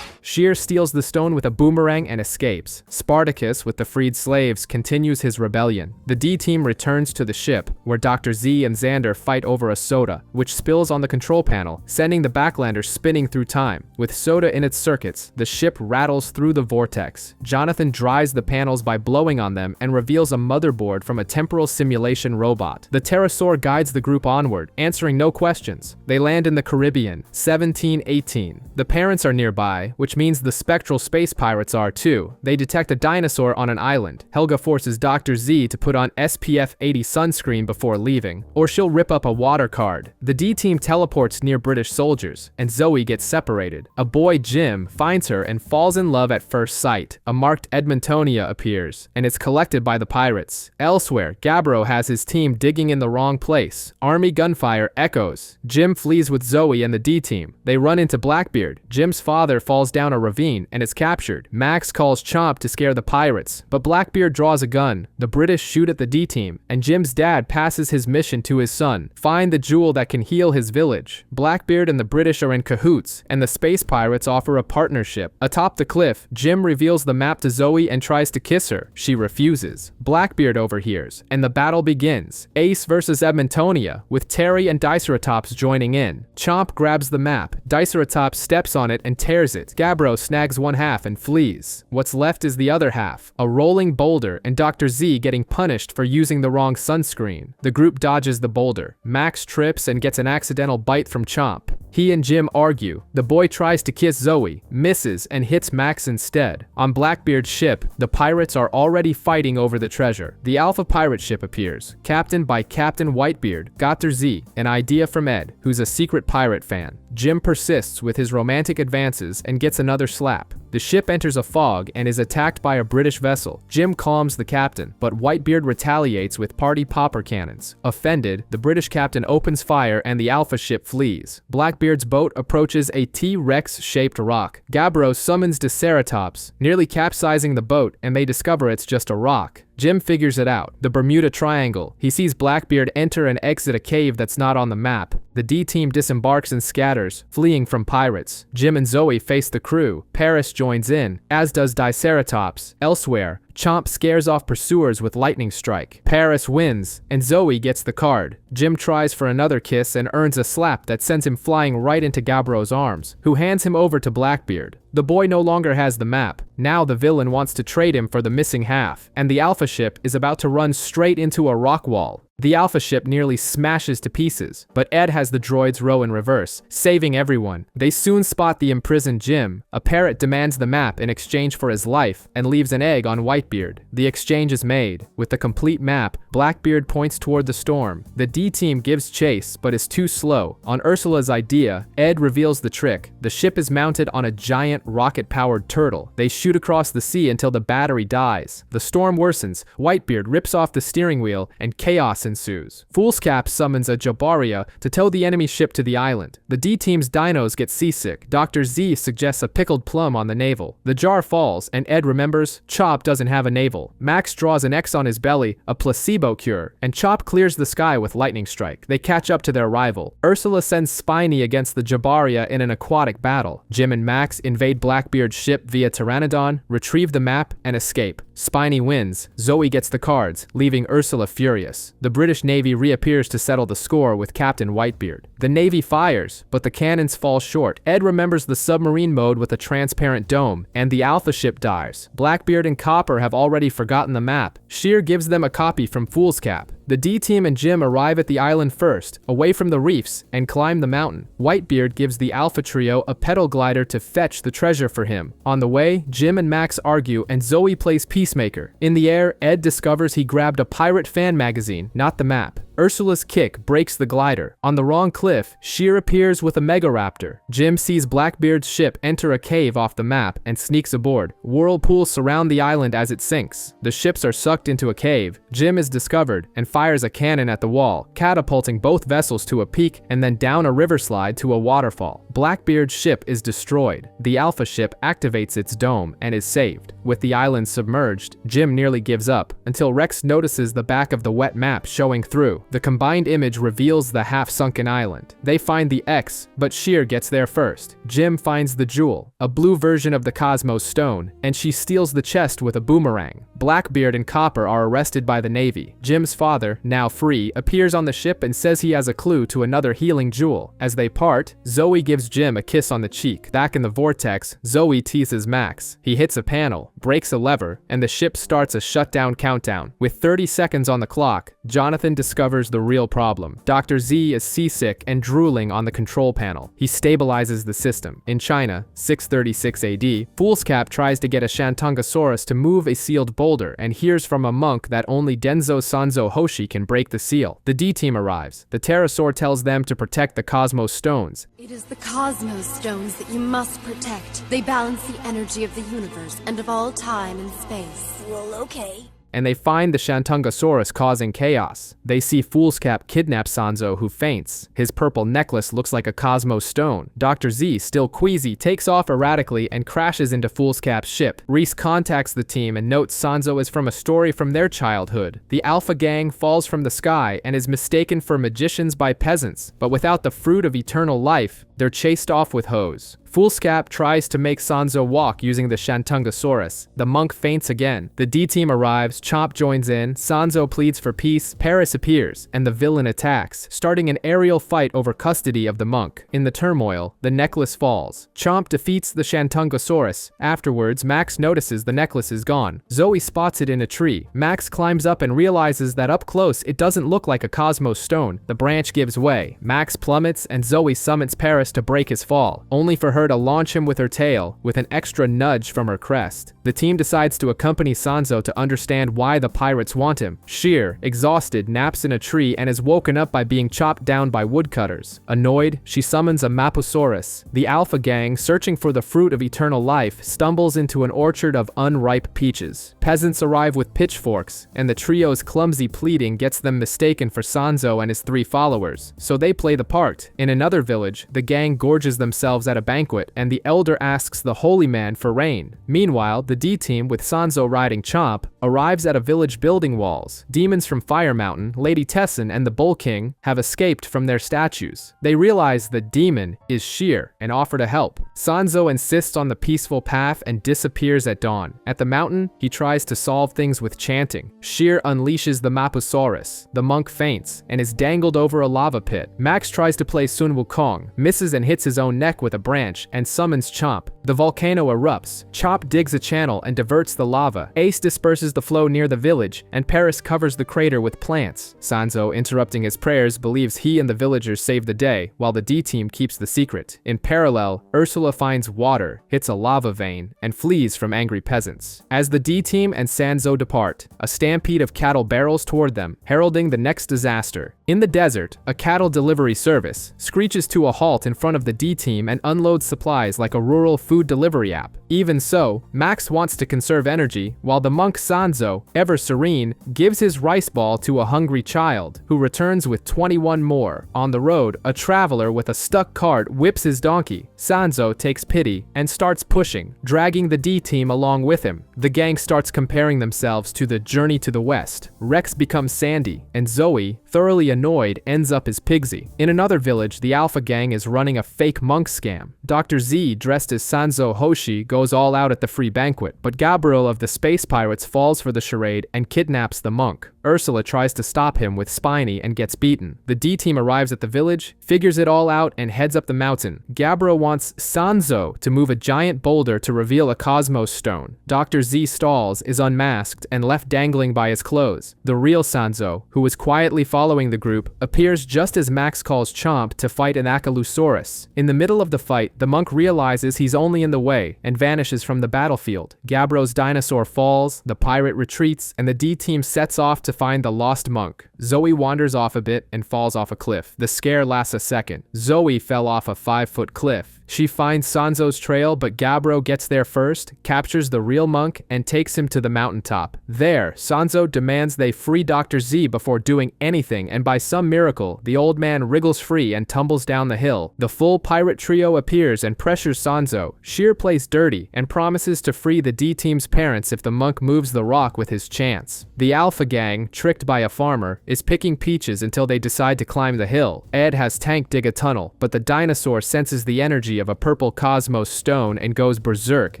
Sheer steals the stone with a boomerang and escapes. Spartacus, with the freed slaves, continues his rebellion. The D-Team returns to the ship, where Dr. Z and Xander fight over a soda, which spills on the control panel, sending the Backlander spinning through time. With soda in its circuits, the ship rattles through the vortex. Jonathan dries the panels by blowing on them and reveals a motherboard from a temporal simulation robot. The pterosaur guides the group onward, answering no questions. They land in the Caribbean, 1718. The parents are nearby, which means the spectral space pirates are too. They detect a dinosaur on an island. Helga forces Dr. Z to put on SPF 80 sunscreen before leaving, or she'll rip up a water card. The D-Team teleports near British soldiers, and Zoe gets separated. A boy, Jim, finds her and falls in love at first sight. A marked Edmontonia appears, and it's collected by the pirates. Elsewhere, Gabbro has his team digging in the wrong place. Army gunfire echoes. Jim flees with Zoe and the D-Team. They run into Blackbeard. Jim's father falls down down a ravine and is captured. Max calls Chomp to scare the pirates, but Blackbeard draws a gun. The British shoot at the D-Team, and Jim's dad passes his mission to his son: find the jewel that can heal his village. Blackbeard and the British are in cahoots, and the space pirates offer a partnership. Atop the cliff, Jim reveals the map to Zoe and tries to kiss her. She refuses. Blackbeard overhears, and the battle begins. Ace versus Edmontonia, with Terry and Diceratops joining in. Chomp grabs the map. Diceratops steps on it and tears it. Gabbro snags one half and flees. What's left is the other half, a rolling boulder, and Dr. Z getting punished for using the wrong sunscreen. The group dodges the boulder. Max trips and gets an accidental bite from Chomp. He and Jim argue. The boy tries to kiss Zoe, misses, and hits Max instead. On Blackbeard's ship, the pirates are already fighting over the treasure. The Alpha pirate ship appears, captained by Captain Whitebeard. Dr. Z, an idea from Ed, who's a secret pirate fan. Jim persists with his romantic advances and gets another slap. The ship enters a fog and is attacked by a British vessel. Jim calms the captain, but Whitebeard retaliates with party popper cannons. Offended, the British captain opens fire and the Alpha ship flees. Blackbeard's boat approaches a T-Rex-shaped rock. Gabbro summons Diceratops, nearly capsizing the boat, and they discover it's just a rock. Jim figures it out. The Bermuda Triangle. He sees Blackbeard enter and exit a cave that's not on the map. The D-Team disembarks and scatters, fleeing from pirates. Jim and Zoe face the crew. Paris joins in, as does Diceratops. Elsewhere, Chomp scares off pursuers with lightning strike. Paris wins, and Zoe gets the card. Jim tries for another kiss and earns a slap that sends him flying right into Gabbro's arms, who hands him over to Blackbeard. The boy no longer has the map. Now the villain wants to trade him for the missing half, and the Alpha ship is about to run straight into a rock wall. The Alpha ship nearly smashes to pieces, but Ed has the droids row in reverse, saving everyone. They soon spot the imprisoned Jim. A parrot demands the map in exchange for his life and leaves an egg on Whitebeard. The exchange is made. With the complete map, Blackbeard points toward the storm. The D-Team gives chase, but is too slow. On Ursula's idea, Ed reveals the trick. The ship is mounted on a giant rocket-powered turtle. They shoot across the sea until the battery dies. The storm worsens. Whitebeard rips off the steering wheel, and chaos ensues. Foolscap summons a Jabaria to tow the enemy ship to the island. The D-Team's dinos get seasick. Dr. Z suggests a pickled plum on the navel. The jar falls, and Ed remembers Chop doesn't have a navel. Max draws an X on his belly, a placebo cure, and Chop clears the sky with lightning strike. They catch up to their rival. Ursula sends Spiny against the Jabaria in an aquatic battle. Jim and Max invade Blackbeard's ship via Pteranodon, retrieve the map, and escape. Spiny wins. Zoe gets the cards, leaving Ursula furious. The British Navy reappears to settle the score with Captain Whitebeard. The Navy fires, but the cannons fall short. Ed remembers the submarine mode with a transparent dome, and the Alpha ship dies. Blackbeard and Copper have already forgotten the map. Sheer gives them a copy from Foolscap. The D-Team and Jim arrive at the island first, away from the reefs, and climb the mountain. Whitebeard gives the Alpha Trio a pedal glider to fetch the treasure for him. On the way, Jim and Max argue, and Zoe plays peacemaker. In the air, Ed discovers he grabbed a pirate fan magazine, not the map. Ursula's kick breaks the glider. On the wrong cliff, Sheer appears with a Megaraptor. Jim sees Blackbeard's ship enter a cave off the map and sneaks aboard. Whirlpools surround the island as it sinks. The ships are sucked into a cave. Jim is discovered and fires a cannon at the wall, catapulting both vessels to a peak and then down a riverslide to a waterfall. Blackbeard's ship is destroyed. The Alpha ship activates its dome and is saved. With the island submerged, Jim nearly gives up, until Rex notices the back of the wet map showing through. The combined image reveals the half-sunken island. They find the X, but Sheer gets there first. Jim finds the jewel, a blue version of the Cosmos Stone, and she steals the chest with a boomerang. Blackbeard and Copper are arrested by the Navy. Jim's father, now free, appears on the ship and says he has a clue to another healing jewel. As they part, Zoe gives Jim a kiss on the cheek. Back in the vortex, Zoe teases Max. He hits a panel, breaks a lever, and the ship starts a shutdown countdown. With 30 seconds on the clock, Jonathan discovers the real problem. Dr. Z is seasick and drooling on the control panel. He stabilizes the system. In China, 636 AD, Foolscap tries to get a Shantungosaurus to move a sealed boulder and hears from a monk that only Denzo Sanzo Hoshi can break the seal. The D-Team arrives. The Pterosaur tells them to protect the Cosmos Stones. It is the Cosmos Stones that you must protect. They balance the energy of the universe and of all time and space. Well, okay. and they find the Shantungosaurus causing chaos. They see Foolscap kidnap Sanzo, who faints. His purple necklace looks like a Cosmos stone. Dr. Z, still queasy, takes off erratically and crashes into Foolscap's ship. Reese contacts the team and notes Sanzo is from a story from their childhood. The Alpha Gang falls from the sky and is mistaken for magicians by peasants, but without the fruit of eternal life, they're chased off with hose. Foolscap tries to make Sanzo walk using the Shantungosaurus. The monk faints again. The D-team arrives, Chomp joins in, Sanzo pleads for peace, Paris appears, and the villain attacks, starting an aerial fight over custody of the monk. In the turmoil, the necklace falls. Chomp defeats the Shantungosaurus. Afterwards, Max notices the necklace is gone. Zoe spots it in a tree. Max climbs up and realizes that up close it doesn't look like a Cosmos stone. The branch gives way. Max plummets and Zoe summons Paris to break his fall, only for her to launch him with her tail, with an extra nudge from her crest. The team decides to accompany Sanzo to understand why the pirates want him. Sheer, exhausted, naps in a tree and is woken up by being chopped down by woodcutters. Annoyed, she summons a Mapusaurus. The Alpha Gang, searching for the fruit of eternal life, stumbles into an orchard of unripe peaches. Peasants arrive with pitchforks, and the trio's clumsy pleading gets them mistaken for Sanzo and his 3 followers, so they play the part. In another village, the gang gorges themselves at a banquet, and the elder asks the holy man for rain. Meanwhile, the D-team, with Sanzo riding Chomp, arrives at a village building walls. Demons from Fire Mountain, Lady Tessin, and the Bull King have escaped from their statues. They realize the demon is Sheer and offer to help. Sanzo insists on the peaceful path and disappears at dawn. At the mountain, he tries to solve things with chanting. Sheer unleashes the Mapusaurus. The monk faints and is dangled over a lava pit. Max tries to play Sun Wukong, misses and hits his own neck with a branch, and summons Chomp. The volcano erupts. Chomp digs a channel and diverts the lava. Ace disperses the flow near the village, and Paris covers the crater with plants. Sanzo, interrupting his prayers, believes he and the villagers saved the day, while the D-team keeps the secret. In parallel, Ursula finds water, hits a lava vein, and flees from angry peasants. As the D-team and Sanzo depart, a stampede of cattle barrels toward them, heralding the next disaster. In the desert, a cattle delivery service screeches to a halt in front of the D-team and unloads supplies like a rural food delivery app. Even so, Max wants to conserve energy, while the monk Sanzo, ever serene, gives his rice ball to a hungry child, who returns with 21 more. On the road, a traveler with a stuck cart whips his donkey. Sanzo takes pity and starts pushing, dragging the D-team along with him. The gang starts comparing themselves to the Journey to the West. Rex becomes Sandy, and Zoe, thoroughly annoyed, ends up as Pigsy. In another village, the Alpha Gang is running a fake monk scam. Dr. Z, dressed as Sanzo Hoshi, goes all out at the free banquet, but Gabriel of the Space Pirates falls for the charade and kidnaps the monk. Ursula tries to stop him with Spiny and gets beaten. The D-team arrives at the village, figures it all out, and heads up the mountain. Gabriel wants Sanzo to move a giant boulder to reveal a Cosmos stone. Dr. Z stalls, is unmasked, and left dangling by his clothes. The real Sanzo, who was quietly following the group, appears just as Max calls Chomp to fight an Ankylosaurus. In the middle of the fight, the monk realizes he's only in the way and vanishes from the battlefield. Gabriel's dinosaur falls, the pirate retreats, and the D-team sets off to find the lost monk. Zoe wanders off a bit and falls off a cliff. The scare lasts a second. Zoe fell off a 5-foot cliff. She finds Sanzo's trail, but Gabriel gets there first, captures the real monk, and takes him to the mountaintop. There, Sanzo demands they free Dr. Z before doing anything, and by some miracle, the old man wriggles free and tumbles down the hill. The full pirate trio appears and pressures Sanzo. Sheer plays dirty and promises to free the D-team's parents if the monk moves the rock with his chance. The Alpha Gang, tricked by a farmer, is picking peaches until they decide to climb the hill. Ed has Tank dig a tunnel, but the dinosaur senses the energy of a purple Cosmos stone and goes berserk,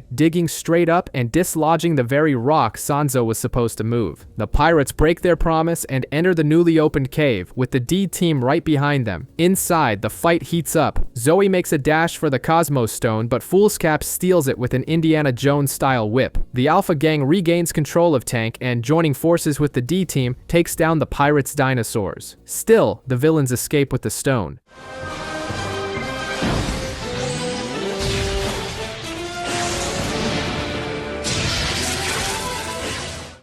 digging straight up and dislodging the very rock Sanzo was supposed to move. The pirates break their promise and enter the newly opened cave, with the D-team right behind them. Inside, the fight heats up. Zoe makes a dash for the Cosmos stone, but Foolscap steals it with an Indiana Jones-style whip. The Alpha Gang regains control of Tank and, joining forces with the D-team, takes down the pirates' dinosaurs. Still, the villains escape with the stone.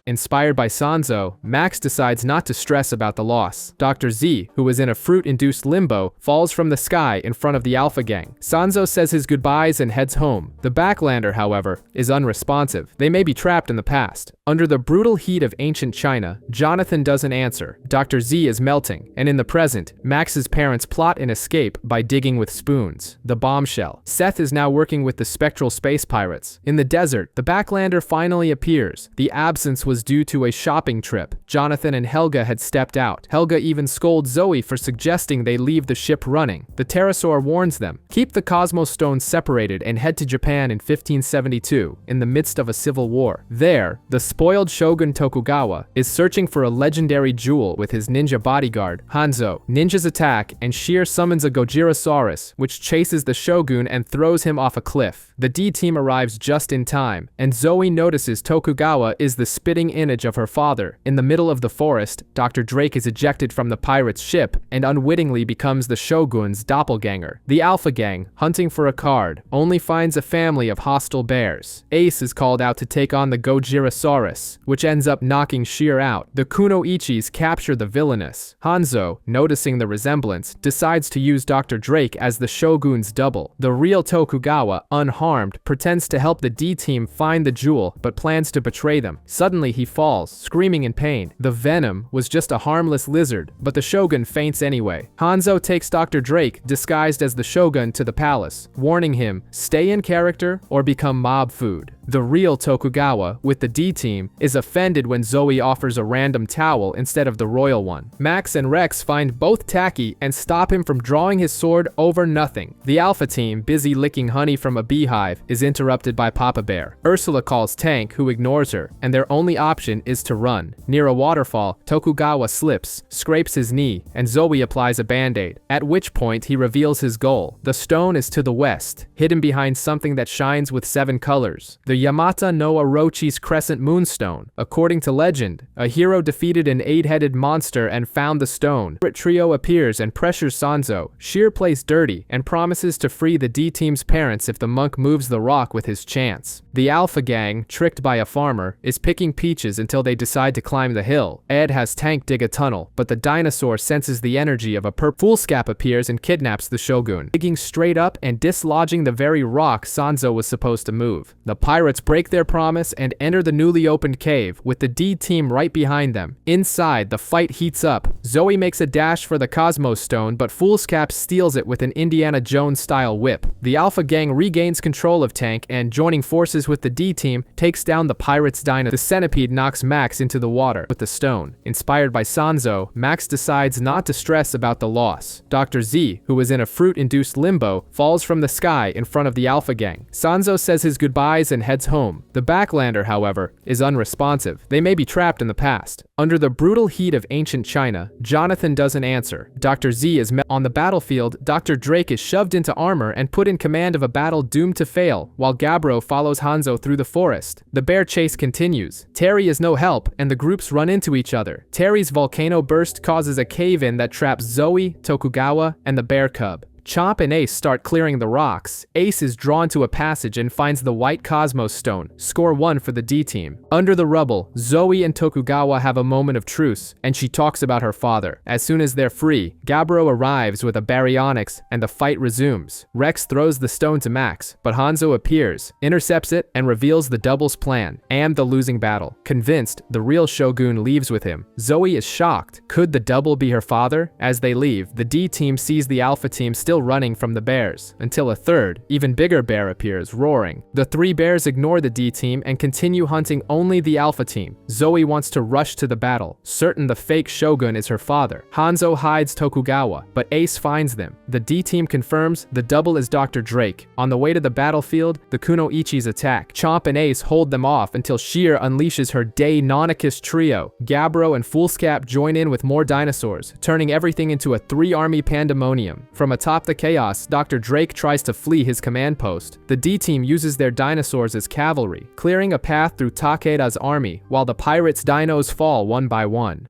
Inspired by Sanzo, Max decides not to stress about the loss. Dr. Z, who was in a fruit-induced limbo, falls from the sky in front of the Alpha Gang. Sanzo says his goodbyes and heads home. The Backlander, however, is unresponsive. They may be trapped in the past. Under the brutal heat of ancient China, Jonathan doesn't answer. Dr. Z is melting, and in the present, Max's parents plot an escape by digging with spoons. The bombshell. Syth is now working with the spectral space pirates. In the desert, the Backlander finally appears. The absence was due to a shopping trip. Jonathan and Helga had stepped out. Helga even scolds Zoe for suggesting they leave the ship running. The pterosaur warns them, keep the Cosmos Stones separated and head to Japan in 1572, in the midst of a civil war. There, the spoiled shogun Tokugawa is searching for a legendary jewel with his ninja bodyguard, Hanzo. Ninjas attack, and Sheer summons a Gojirosaurus, which chases the shogun and throws him off a cliff. The D-team arrives just in time, and Zoe notices Tokugawa is the spitting image of her father. In the middle of the forest, Dr. Drake is ejected from the pirate's ship and unwittingly becomes the shogun's doppelganger. The Alpha Gang, hunting for a card, only finds a family of hostile bears. Ace is called out to take on the Gojirosaurus, which ends up knocking Sheer out. The Kunoichis capture the villainous. Hanzo, noticing the resemblance, decides to use Dr. Drake as the shogun's double. The real Tokugawa, unharmed, pretends to help the D-team find the jewel, but plans to betray them. Suddenly he falls, screaming in pain. The venom was just a harmless lizard, but the shogun faints anyway. Hanzo takes Dr. Drake, disguised as the shogun, to the palace, warning him, stay in character or become mob food. The real Tokugawa, with the D-team, is offended when Zoe offers a random towel instead of the royal one. Max and Rex find both tacky and stop him from drawing his sword over nothing. The Alpha team, busy licking honey from a beehive, is interrupted by Papa Bear. Ursula calls Tank, who ignores her, and their only option is to run. Near a waterfall, Tokugawa slips, scrapes his knee, and Zoe applies a band-aid, at which point he reveals his goal. The stone is to the west, hidden behind something that shines with 7 colors. The Yamata no Orochi's crescent moonstone. According to legend, a hero defeated an 8-headed monster and found the stone. The trio appears and pressures Sanzo. Sheer plays dirty and promises to free the D-team's parents if the monk moves the rock with his chance. The Alpha Gang, tricked by a farmer, is picking peaches until they decide to climb the hill. Ed has Tank dig a tunnel, but the dinosaur senses the energy of a Foolscap appears and kidnaps the shogun, digging straight up and dislodging the very rock Sanzo was supposed to move. The pirates break their promise and enter the newly opened cave, with the D-team right behind them. Inside, the fight heats up. Zoe makes a dash for the Cosmos Stone, but Foolscap steals it with an Indiana Jones-style whip. The Alpha Gang regains control of Tank and, joining forces with the D-team, takes down the pirates' dino. The centipede knocks Max into the water with the stone. Inspired by Sanzo, Max decides not to stress about the loss. Dr. Z, who is in a fruit-induced limbo, falls from the sky in front of the Alpha Gang. Sanzo says his goodbyes and heads home. The Backlander, however, is unresponsive. They may be trapped in the past. Under the brutal heat of ancient China, Jonathan doesn't answer. Dr. Z is met on the battlefield. Dr. Drake is shoved into armor and put in command of a battle doomed to fail, while Gabbro follows Hanzo through the forest. The bear chase continues. Terry is no help, and the groups run into each other. Terry's volcano burst causes a cave-in that traps Zoe, Tokugawa, and the bear cub. Chomp and Ace start clearing the rocks. Ace is drawn to a passage and finds the white Cosmos Stone. Score 1 for the D-team. Under the rubble, Zoe and Tokugawa have a moment of truce, and she talks about her father. As soon as they're free, Gabbro arrives with a baryonyx, and the fight resumes. Rex throws the stone to Max, but Hanzo appears, intercepts it, and reveals the double's plan, and the losing battle. Convinced, the real Shogun leaves with him. Zoe is shocked. Could the double be her father? As they leave, the D-team sees the Alpha team still running from the bears, until a third, even bigger bear appears, roaring. The 3 bears ignore the D-team and continue hunting only the Alpha team. Zoe wants to rush to the battle, certain the fake Shogun is her father. Hanzo hides Tokugawa, but Ace finds them. The D-team confirms the double is Dr. Drake. On the way to the battlefield, the Kunoichis attack. Chomp and Ace hold them off until Sheer unleashes her Deinonychus trio. Gabbro and Foolscap join in with more dinosaurs, turning everything into a 3-army pandemonium. From atop the chaos, Dr. Drake tries to flee his command post. The D-team uses their dinosaurs as cavalry, clearing a path through Takeda's army, while the pirates' dinos fall one by one.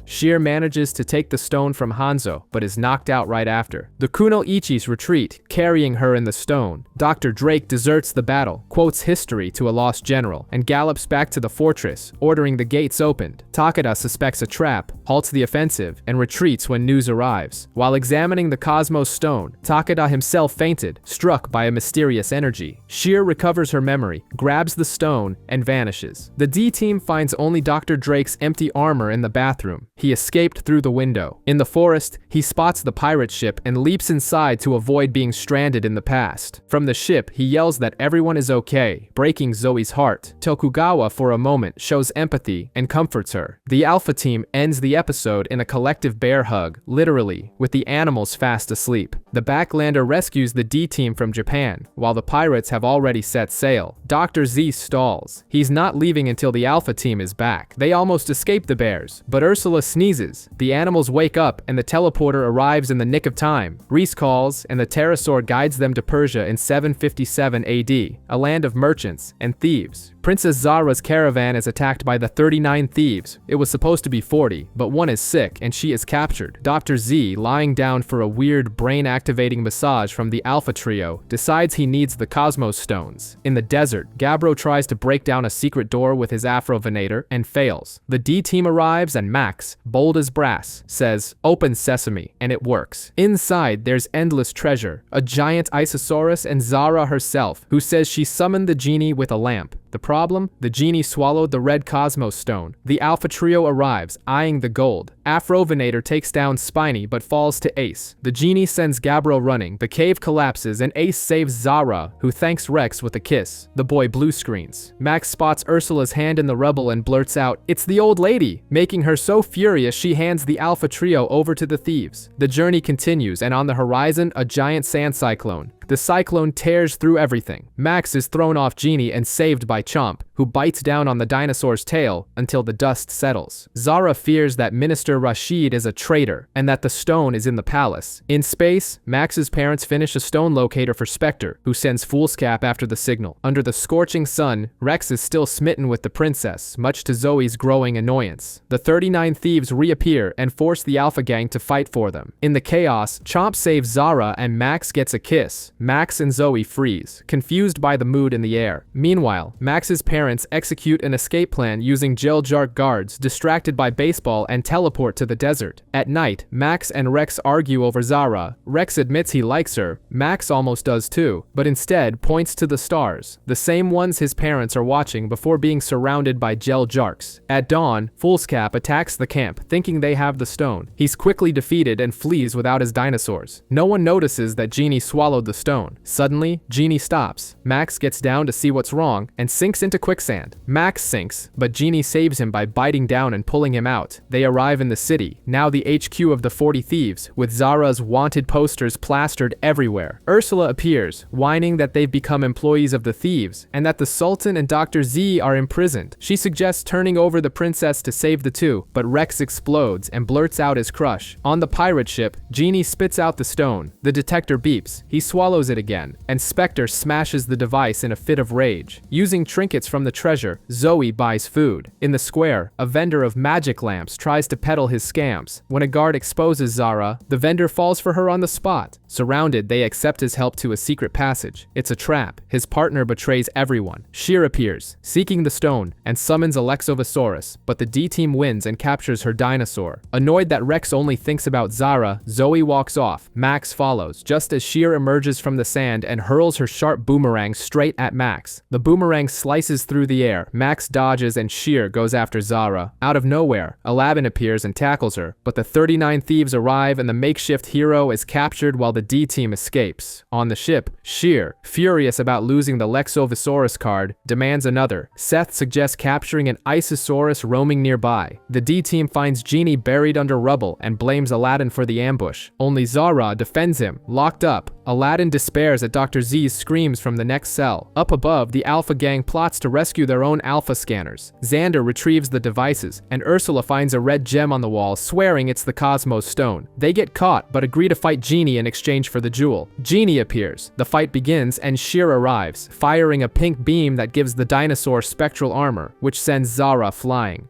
Sheer manages to take the stone from Hanzo, but is knocked out right after. The Kunoichis retreat, carrying her in the stone. Dr. Drake deserts the battle, quotes history to a lost general, and gallops back to the fortress, ordering the gates opened. Takeda suspects a trap, halts the offensive, and retreats when news arrives. While examining the Cosmos Stone, Takeda himself fainted, struck by a mysterious energy. Sheer recovers her memory, grabs the stone, and vanishes. The D-team finds only Dr. Drake's empty armor in the bathroom. He escaped through the window. In the forest, he spots the pirate ship and leaps inside to avoid being stranded in the past. From the ship, he yells that everyone is okay, breaking Zoe's heart. Tokugawa, for a moment, shows empathy and comforts her. The Alpha team ends the episode in a collective bear hug, literally, with the animals fast asleep. The Backlander rescues the D-team from Japan, while the pirates have already set sail. Dr. Z stalls. He's not leaving until the Alpha team is back. They almost escape the bears, but Ursula sneezes. The animals wake up and the teleporter arrives in the nick of time. Reese calls, and the pterosaur guides them to Persia in 757 AD, a land of merchants and thieves. Princess Zara's caravan is attacked by the 39 thieves. It was supposed to be 40, but one is sick and she is captured. Dr. Z, lying down for a weird brain-activating massage from the Alpha trio, decides he needs the Cosmos Stones. In the desert, Gabbro tries to break down a secret door with his Afrovenator and fails. The D-team arrives and Max, bold as brass, says, "Open sesame," and it works. Inside, there's endless treasure, a giant Isosaurus and Zara herself, who says she summoned the genie with a lamp. The problem? The genie swallowed the red Cosmos Stone. The Alpha trio arrives, eyeing the gold. Afrovenator takes down Spiny but falls to Ace. The genie sends Gabbro running, the cave collapses, and Ace saves Zara, who thanks Rex with a kiss. The boy blue screens. Max spots Ursula's hand in the rubble and blurts out, "It's the old lady!" making her so furious she hands the Alpha trio over to the thieves. The journey continues, and on the horizon, a giant sand cyclone. The cyclone tears through everything. Max is thrown off Genie and saved by Chomp, who bites down on the dinosaur's tail until the dust settles. Zara fears that Minister Rashid is a traitor, and that the stone is in the palace. In space, Max's parents finish a stone locator for Spectre, who sends Foolscap after the signal. Under the scorching sun, Rex is still smitten with the princess, much to Zoe's growing annoyance. The 39 thieves reappear and force the Alpha Gang to fight for them. In the chaos, Chomp saves Zara and Max gets a kiss. Max and Zoe freeze, confused by the mood in the air. Meanwhile, Max's parents execute an escape plan using Gel Jark guards distracted by baseball and teleport to the desert. At night, Max and Rex argue over Zara. Rex admits he likes her. Max almost does too, but instead points to the stars, the same ones his parents are watching before being surrounded by Gel Jarks. At dawn, Foolscap attacks the camp, thinking they have the stone. He's quickly defeated and flees without his dinosaurs. No one notices that Genie swallowed the stone. Suddenly, Genie stops. Max gets down to see what's wrong and sinks into quicksand. Max sinks, but Genie saves him by biting down and pulling him out. They arrive in the city, now the HQ of the 40 Thieves, with Zara's wanted posters plastered everywhere. Ursula appears, whining that they've become employees of the Thieves, and that the Sultan and Dr. Z are imprisoned. She suggests turning over the princess to save the two, but Rex explodes and blurts out his crush. On the pirate ship, Genie spits out the stone. The detector beeps. He swallows it again, and Spectre smashes the device in a fit of rage. Using trinkets from the treasure, Zoe buys food. In the square, a vendor of magic lamps tries to peddle his scams. When a guard exposes Zara, the vendor falls for her on the spot. Surrounded, they accept his help to a secret passage. It's a trap. His partner betrays everyone. Sheer appears, seeking the stone, and summons Alexovosaurus, but the D-team wins and captures her dinosaur. Annoyed that Rex only thinks about Zara, Zoe walks off. Max follows, just as Sheer emerges from the sand and hurls her sharp boomerang straight at Max. The boomerang slices through the air. Max dodges and Sheer goes after Zara. Out of nowhere, Aladdin appears and tackles her, but the 39 thieves arrive and the makeshift hero is captured while the D-team escapes. On the ship, Sheer, furious about losing the Lexovosaurus card, demands another. Syth suggests capturing an Isosaurus roaming nearby. The D-team finds Genie buried under rubble and blames Aladdin for the ambush. Only Zara defends him, locked up. Aladdin despairs at Dr. Z's screams from the next cell. Up above, the Alpha Gang plots to rescue their own Alpha scanners. Xander retrieves the devices, and Ursula finds a red gem on the wall, swearing it's the Cosmos Stone. They get caught, but agree to fight Genie in exchange for the jewel. Genie appears. The fight begins, and Sheer arrives, firing a pink beam that gives the dinosaur spectral armor, which sends Zara flying.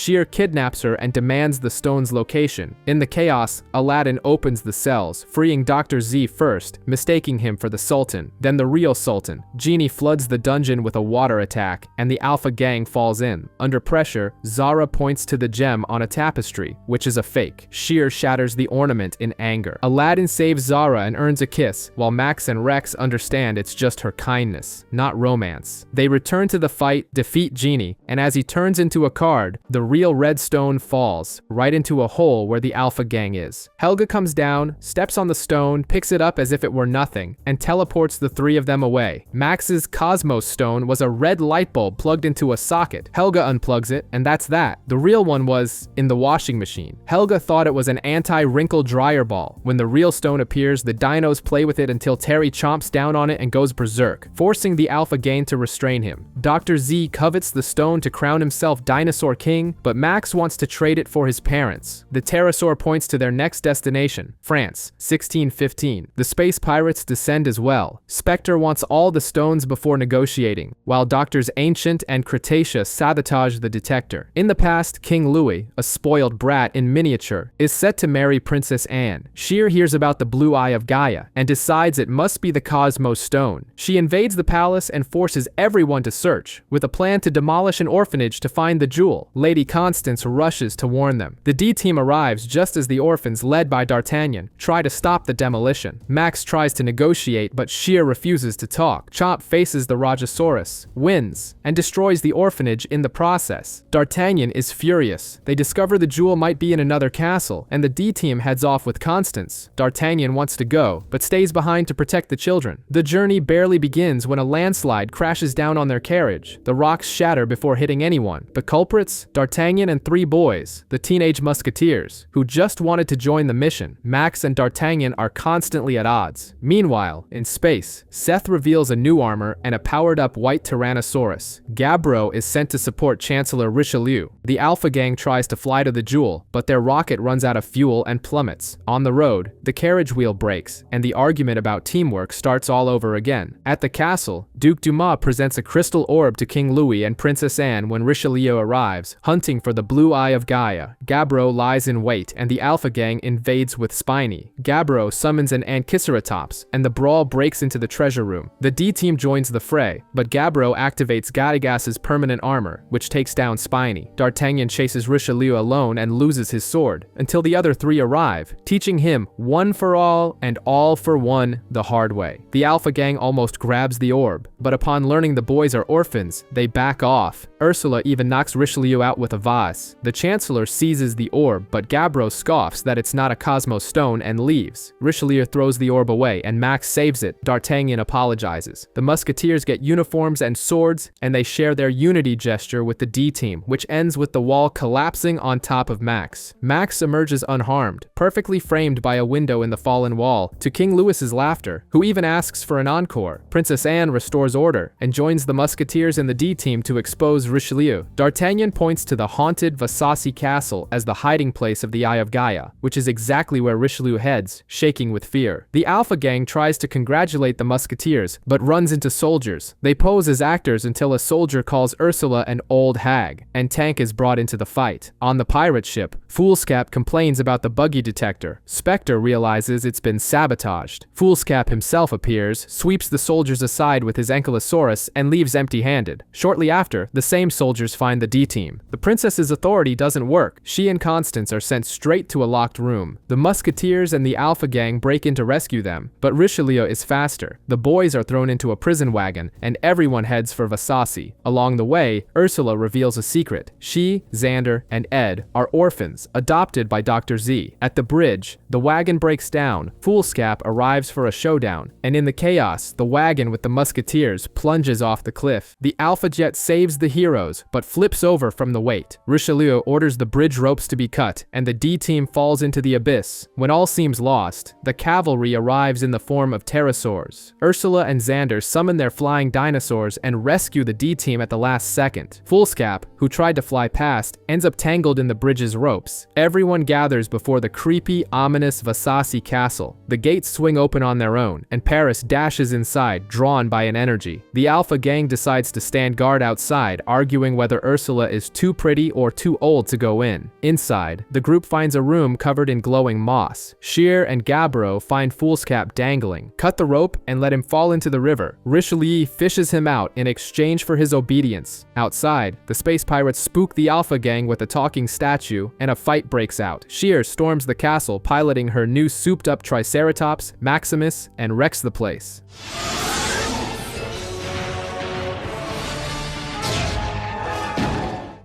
Sheer kidnaps her and demands the stone's location. In the chaos, Aladdin opens the cells, freeing Dr. Z first, mistaking him for the Sultan. Then the real Sultan. Genie floods the dungeon with a water attack, and the Alpha Gang falls in. Under pressure, Zara points to the gem on a tapestry, which is a fake. Sheer shatters the ornament in anger. Aladdin saves Zara and earns a kiss, while Max and Rex understand it's just her kindness, not romance. They return to the fight, defeat Genie, and as he turns into a card, the real red stone falls, right into a hole where the Alpha Gang is. Helga comes down, steps on the stone, picks it up as if it were nothing, and teleports the three of them away. Max's Cosmos stone was a red light bulb plugged into a socket. Helga unplugs it, and that's that. The real one was in the washing machine. Helga thought it was an anti-wrinkle dryer ball. When the real stone appears, the dinos play with it until Terry chomps down on it and goes berserk, forcing the Alpha Gang to restrain him. Dr. Z covets the stone to crown himself Dinosaur King, but Max wants to trade it for his parents. The pterosaur points to their next destination, France, 1615. The space pirates descend as well. Spectre wants all the stones before negotiating, while Doctors Ancient and Cretaceous sabotage the detector. In the past, King Louis, a spoiled brat in miniature, is set to marry Princess Anne. Sheer hears about the blue eye of Gaia and decides it must be the Cosmos Stone. She invades the palace and forces everyone to search, with a plan to demolish an orphanage to find the jewel. Lady Constance rushes to warn them. The D-Team arrives just as the orphans, led by D'Artagnan, try to stop the demolition. Max tries to negotiate, but Sheer refuses to talk. Chomp faces the Rajasaurus, wins, and destroys the orphanage in the process. D'Artagnan is furious. They discover the jewel might be in another castle, and the D-Team heads off with Constance. D'Artagnan wants to go, but stays behind to protect the children. The journey barely begins when a landslide crashes down on their carriage. The rocks shatter before hitting anyone. The culprits? D'Artagnan and three boys, the teenage musketeers, who just wanted to join the mission. Max and D'Artagnan are constantly at odds. Meanwhile, in space, Syth reveals a new armor and a powered-up white Tyrannosaurus. Gabbro is sent to support Chancellor Richelieu. The Alpha Gang tries to fly to the jewel, but their rocket runs out of fuel and plummets. On the road, the carriage wheel breaks, and the argument about teamwork starts all over again. At the castle, Duke Dumas presents a crystal orb to King Louis and Princess Anne when Richelieu arrives, hunting for the blue eye of Gaia. Gabbro lies in wait, and the Alpha Gang invades with Spiny. Gabbro summons an Anchiceratops, and the brawl breaks into the treasure room. The D-Team joins the fray, but Gabbro activates Gadigas's permanent armor, which takes down Spiny. D'Artagnan chases Richelieu alone and loses his sword, until the other three arrive, teaching him one for all and all for one the hard way. The Alpha Gang almost grabs the orb, but upon learning the boys are orphans, they back off. Ursula even knocks Richelieu out with a vase. The Chancellor seizes the orb, but Gabbro scoffs that it's not a Cosmos Stone and leaves. Richelieu throws the orb away, and Max saves it. D'Artagnan apologizes. The Musketeers get uniforms and swords, and they share their unity gesture with the D-Team, which ends with the wall collapsing on top of Max. Max emerges unharmed, perfectly framed by a window in the fallen wall, to King Louis's laughter, who even asks for an encore. Princess Anne restores order, and joins the Musketeers and the D-Team to expose Richelieu. D'Artagnan points to the haunted Vassassi Castle as the hiding place of the Eye of Gaia, which is exactly where Richelieu heads, shaking with fear. The Alpha Gang tries to congratulate the Musketeers, but runs into soldiers. They pose as actors until a soldier calls Ursula an old hag, and Tank is brought into the fight. On the pirate ship, Foolscap complains about the buggy detector. Spectre realizes it's been sabotaged. Foolscap himself appears, sweeps the soldiers aside with his Ankylosaurus, and leaves empty-handed. Shortly after, the same soldiers find the D-Team. The princess's authority doesn't work. She and Constance are sent straight to a locked room. The Musketeers and the Alpha Gang break in to rescue them, but Richelieu is faster. The boys are thrown into a prison wagon, and everyone heads for Vassassi. Along the way, Ursula reveals a secret. She, Xander, and Ed are orphans, adopted by Dr. Z. At the bridge, the wagon breaks down. Foolscap arrives for a showdown, and in the chaos, the wagon with the Musketeers plunges off the cliff. The Alpha Jet saves the heroes, but flips over from the weight. Richelieu orders the bridge ropes to be cut, and the D-Team falls into the abyss. When all seems lost, the cavalry arrives in the form of pterosaurs. Ursula and Xander summon their flying dinosaurs and rescue the D-Team at the last second. Foolscap, who tried to fly past, ends up tangled in the bridge's ropes. Everyone gathers before the creepy, ominous Vassassi castle. The gates swing open on their own, and Paris dashes inside, drawn by an energy. The Alpha Gang decides to stand guard outside, arguing whether Ursula is too pretty security or too old to go in. Inside, the group finds a room covered in glowing moss. Sheer and Gabbro find Foolscap dangling, cut the rope, and let him fall into the river. Richelieu fishes him out in exchange for his obedience. Outside, the space pirates spook the Alpha Gang with a talking statue, and a fight breaks out. Sheer storms the castle, piloting her new souped-up Triceratops, Maximus, and wrecks the place.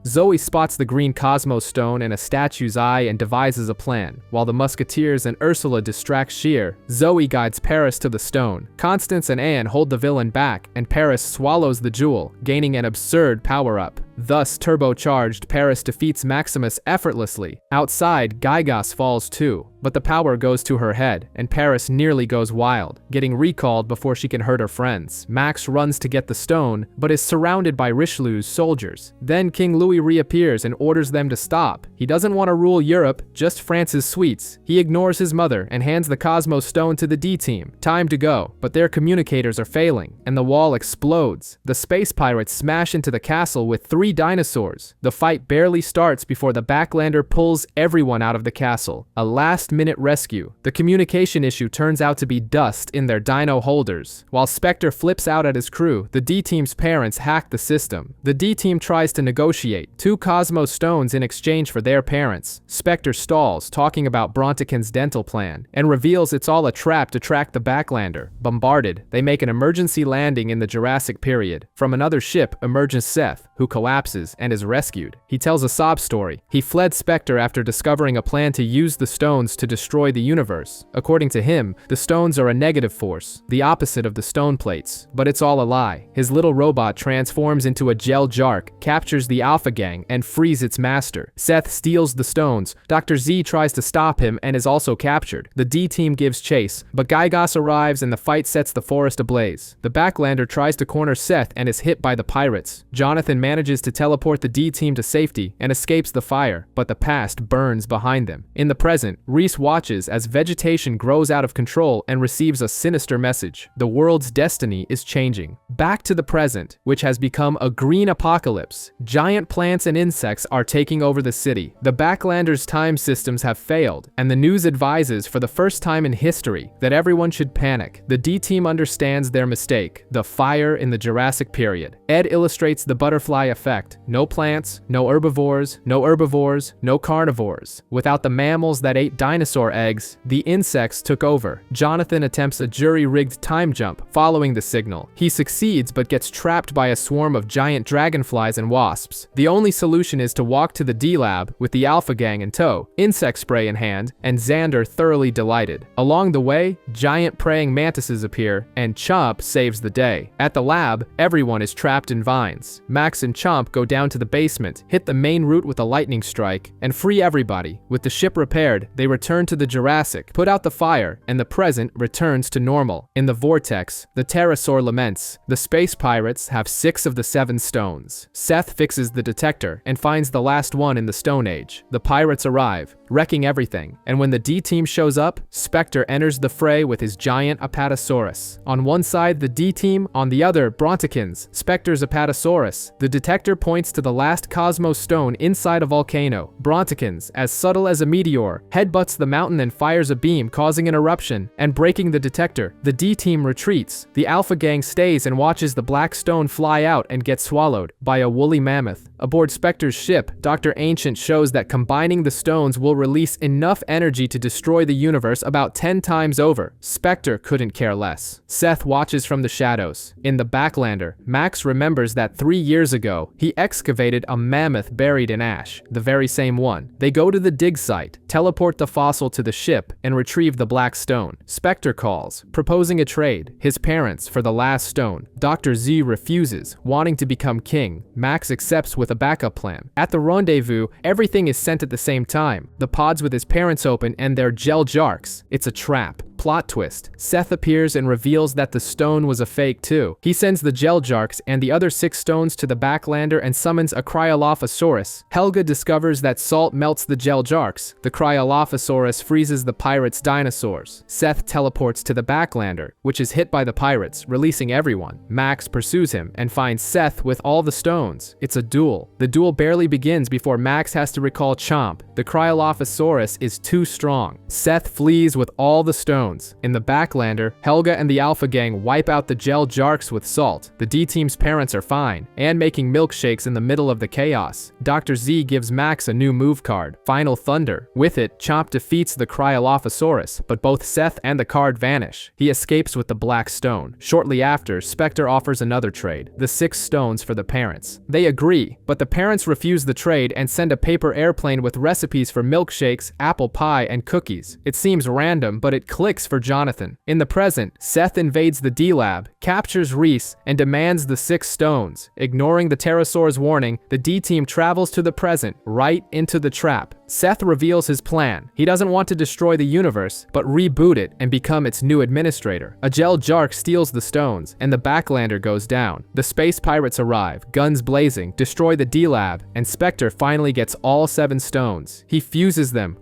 Zoe spots the green Cosmos Stone in a statue's eye and devises a plan. While the Musketeers and Ursula distract Sheer, Zoe guides Paris to the stone. Constance and Anne hold the villain back, and Paris swallows the jewel, gaining an absurd power-up. Thus turbocharged, Paris defeats Maximus effortlessly. Outside, Gygas falls too, but the power goes to her head, and Paris nearly goes wild, getting recalled before she can hurt her friends. Max runs to get the stone, but is surrounded by Richelieu's soldiers. Then King Louis reappears and orders them to stop. He doesn't want to rule Europe, just France's sweets. He ignores his mother and hands the Cosmos Stone to the D-Team. Time to go, but their communicators are failing, and the wall explodes. The space pirates smash into the castle with 3 dinosaurs. The fight barely starts before the Backlander pulls everyone out of the castle. A last-minute rescue. The communication issue turns out to be dust in their dino holders. While Spectre flips out at his crew, the D-Team's parents hack the system. The D-Team tries to negotiate 2 Cosmos Stones in exchange for their parents. Spectre stalls, talking about Brontekin's dental plan, and reveals it's all a trap to track the Backlander. Bombarded, they make an emergency landing in the Jurassic period. From another ship emerges Syth, who collapses and is rescued. He tells a sob story. He fled Spectre after discovering a plan to use the stones to destroy the universe. According to him, the stones are a negative force, the opposite of the stone plates, but it's all a lie. His little robot transforms into a gel jark, captures the Alpha Gang, and frees its master. Syth steals the stones. Dr. Z tries to stop him and is also captured. The D-Team gives chase, but Gygas arrives and the fight sets the forest ablaze. The Backlander tries to corner Syth and is hit by the pirates. Jonathan manages to teleport the D-Team to safety and escapes the fire, but the past burns behind them. In the present, Reese watches as vegetation grows out of control and receives a sinister message. The world's destiny is changing. Back to the present, which has become a green apocalypse. Giant plants and insects are taking over the city. The Backlanders' time systems have failed, and the news advises for the first time in history that everyone should panic. The D-Team understands their mistake, the fire in the Jurassic period. Ed illustrates the butterfly effect. No plants, no herbivores, no carnivores. Without the mammals that ate dinosaur eggs, the insects took over. Jonathan attempts a jury-rigged time jump, following the signal. He succeeds but gets trapped by a swarm of giant dragonflies and wasps. The only solution is to walk to the D-Lab with the Alpha Gang in tow, insect spray in hand, and Xander thoroughly delighted. Along the way, giant praying mantises appear, and Chomp saves the day. At the lab, everyone is trapped in vines. Max and Chomp go down to the basement, hit the main route with a lightning strike, and free everybody. With the ship repaired, they return to the Jurassic, put out the fire, and the present returns to normal. In the vortex, the pterosaur laments. The space pirates have 6 of the 7 stones. Syth fixes the detector and finds the last one in the Stone Age. The pirates arrive, wrecking everything, and when the D-Team shows up, Spectre enters the fray with his giant Apatosaurus. On one side, the D-Team, on the other, Brontekins, Spectre's Apatosaurus. The detector points to the last Cosmos Stone inside a volcano. Brontekins, as subtle as a meteor, headbutts the mountain and fires a beam, causing an eruption and breaking the detector. The D-Team retreats. The Alpha Gang stays and watches the black stone fly out and get swallowed by a woolly mammoth. Aboard Spectre's ship, Dr. Ancient shows that combining the stones will release enough energy to destroy the universe about 10 times over. Spectre couldn't care less. Syth watches from the shadows. In the Backlander, Max remembers that 3 years ago, he excavated a mammoth buried in ash, the very same one. They go to the dig site, teleport the fossil to the ship, and retrieve the black stone. Spectre calls, proposing a trade, his parents for the last stone. Dr. Z refuses, wanting to become king. Max accepts with a backup plan. At the rendezvous, everything is sent at the same time. The pods with his parents open and they're gel jarks. It's a trap. plot twist. Syth appears and reveals that the stone was a fake too. He sends the Geljarks and the other 6 stones to the Backlander and summons a Cryolophosaurus. Helga discovers that salt melts the Geljarks. The Cryolophosaurus freezes the pirates' dinosaurs. Syth teleports to the Backlander, which is hit by the pirates, releasing everyone. Max pursues him and finds Syth with all the stones. It's a duel. The duel barely begins before Max has to recall Chomp. The Cryolophosaurus is too strong. Syth flees with all the stones. In the Backlander, Helga and the Alpha Gang wipe out the Geljarks with salt. The D-Team's parents are fine, and making milkshakes in the middle of the chaos. Dr. Z gives Max a new move card, Final Thunder. With it, Chomp defeats the Cryolophosaurus, but both Syth and the card vanish. He escapes with the black stone. Shortly after, Spectre offers another trade, the 6 stones for the parents. They agree, but the parents refuse the trade and send a paper airplane with recipes for milkshakes, apple pie, and cookies. It seems random, but it clicks for Jonathan. In the present, Syth invades the D-Lab, captures Reese, and demands the 6 stones. Ignoring the pterosaur's warning, the D-Team travels to the present, right into the trap. Syth reveals his plan. He doesn't want to destroy the universe, but reboot it and become its new administrator. A Geljark steals the stones, and the Backlander goes down. The space pirates arrive, guns blazing, destroy the D-Lab, and Spectre finally gets all 7 stones. He fuses them.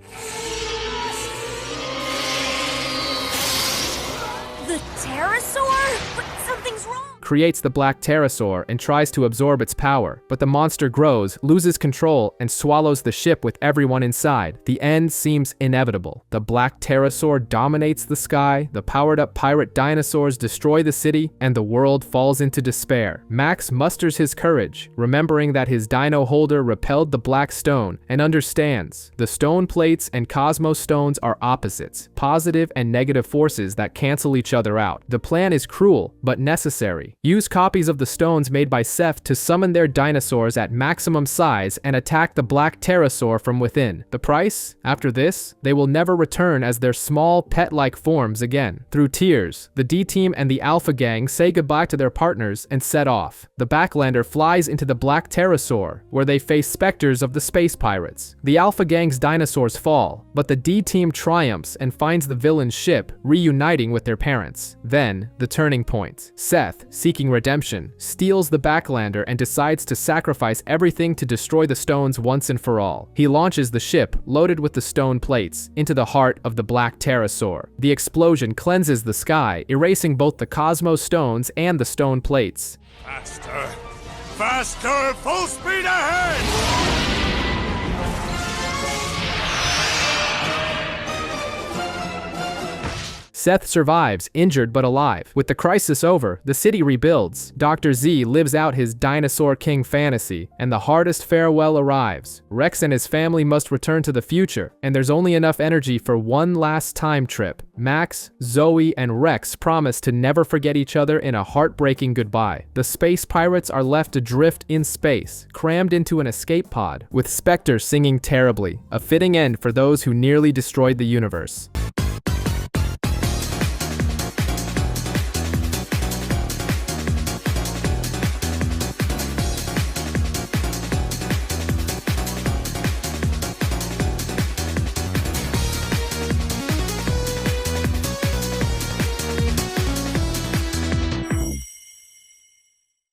The pterosaur? But something's wrong. Creates the black pterosaur and tries to absorb its power, but the monster grows, loses control, and swallows the ship with everyone inside. The end seems inevitable. The black pterosaur dominates the sky, the powered-up pirate dinosaurs destroy the city, and the world falls into despair. Max musters his courage, remembering that his dino holder repelled the black stone, and understands. The stone plates and cosmos stones are opposites, positive and negative forces that cancel each other out. The plan is cruel, but necessary. Use copies of the stones made by Syth to summon their dinosaurs at maximum size and attack the black pterosaur from within. The price? After this, they will never return as their small, pet-like forms again. Through tears, the D-Team and the Alpha Gang say goodbye to their partners and set off. The Backlander flies into the black pterosaur, where they face specters of the space pirates. The Alpha Gang's dinosaurs fall, but the D-Team triumphs and finds the villain's ship, reuniting with their parents. Then, the turning point. Syth, seeking redemption, steals the Backlander and decides to sacrifice everything to destroy the stones once and for all. He launches the ship, loaded with the stone plates, into the heart of the black pterosaur. The explosion cleanses the sky, erasing both the cosmos stones and the stone plates. Faster! Faster! Full speed ahead! Syth survives, injured but alive. With the crisis over, the city rebuilds. Dr. Z lives out his Dinosaur King fantasy, and the hardest farewell arrives. Rex and his family must return to the future, and there's only enough energy for one last time trip. Max, Zoe, and Rex promise to never forget each other in a heartbreaking goodbye. The space pirates are left adrift in space, crammed into an escape pod, with Spectre singing terribly, a fitting end for those who nearly destroyed the universe.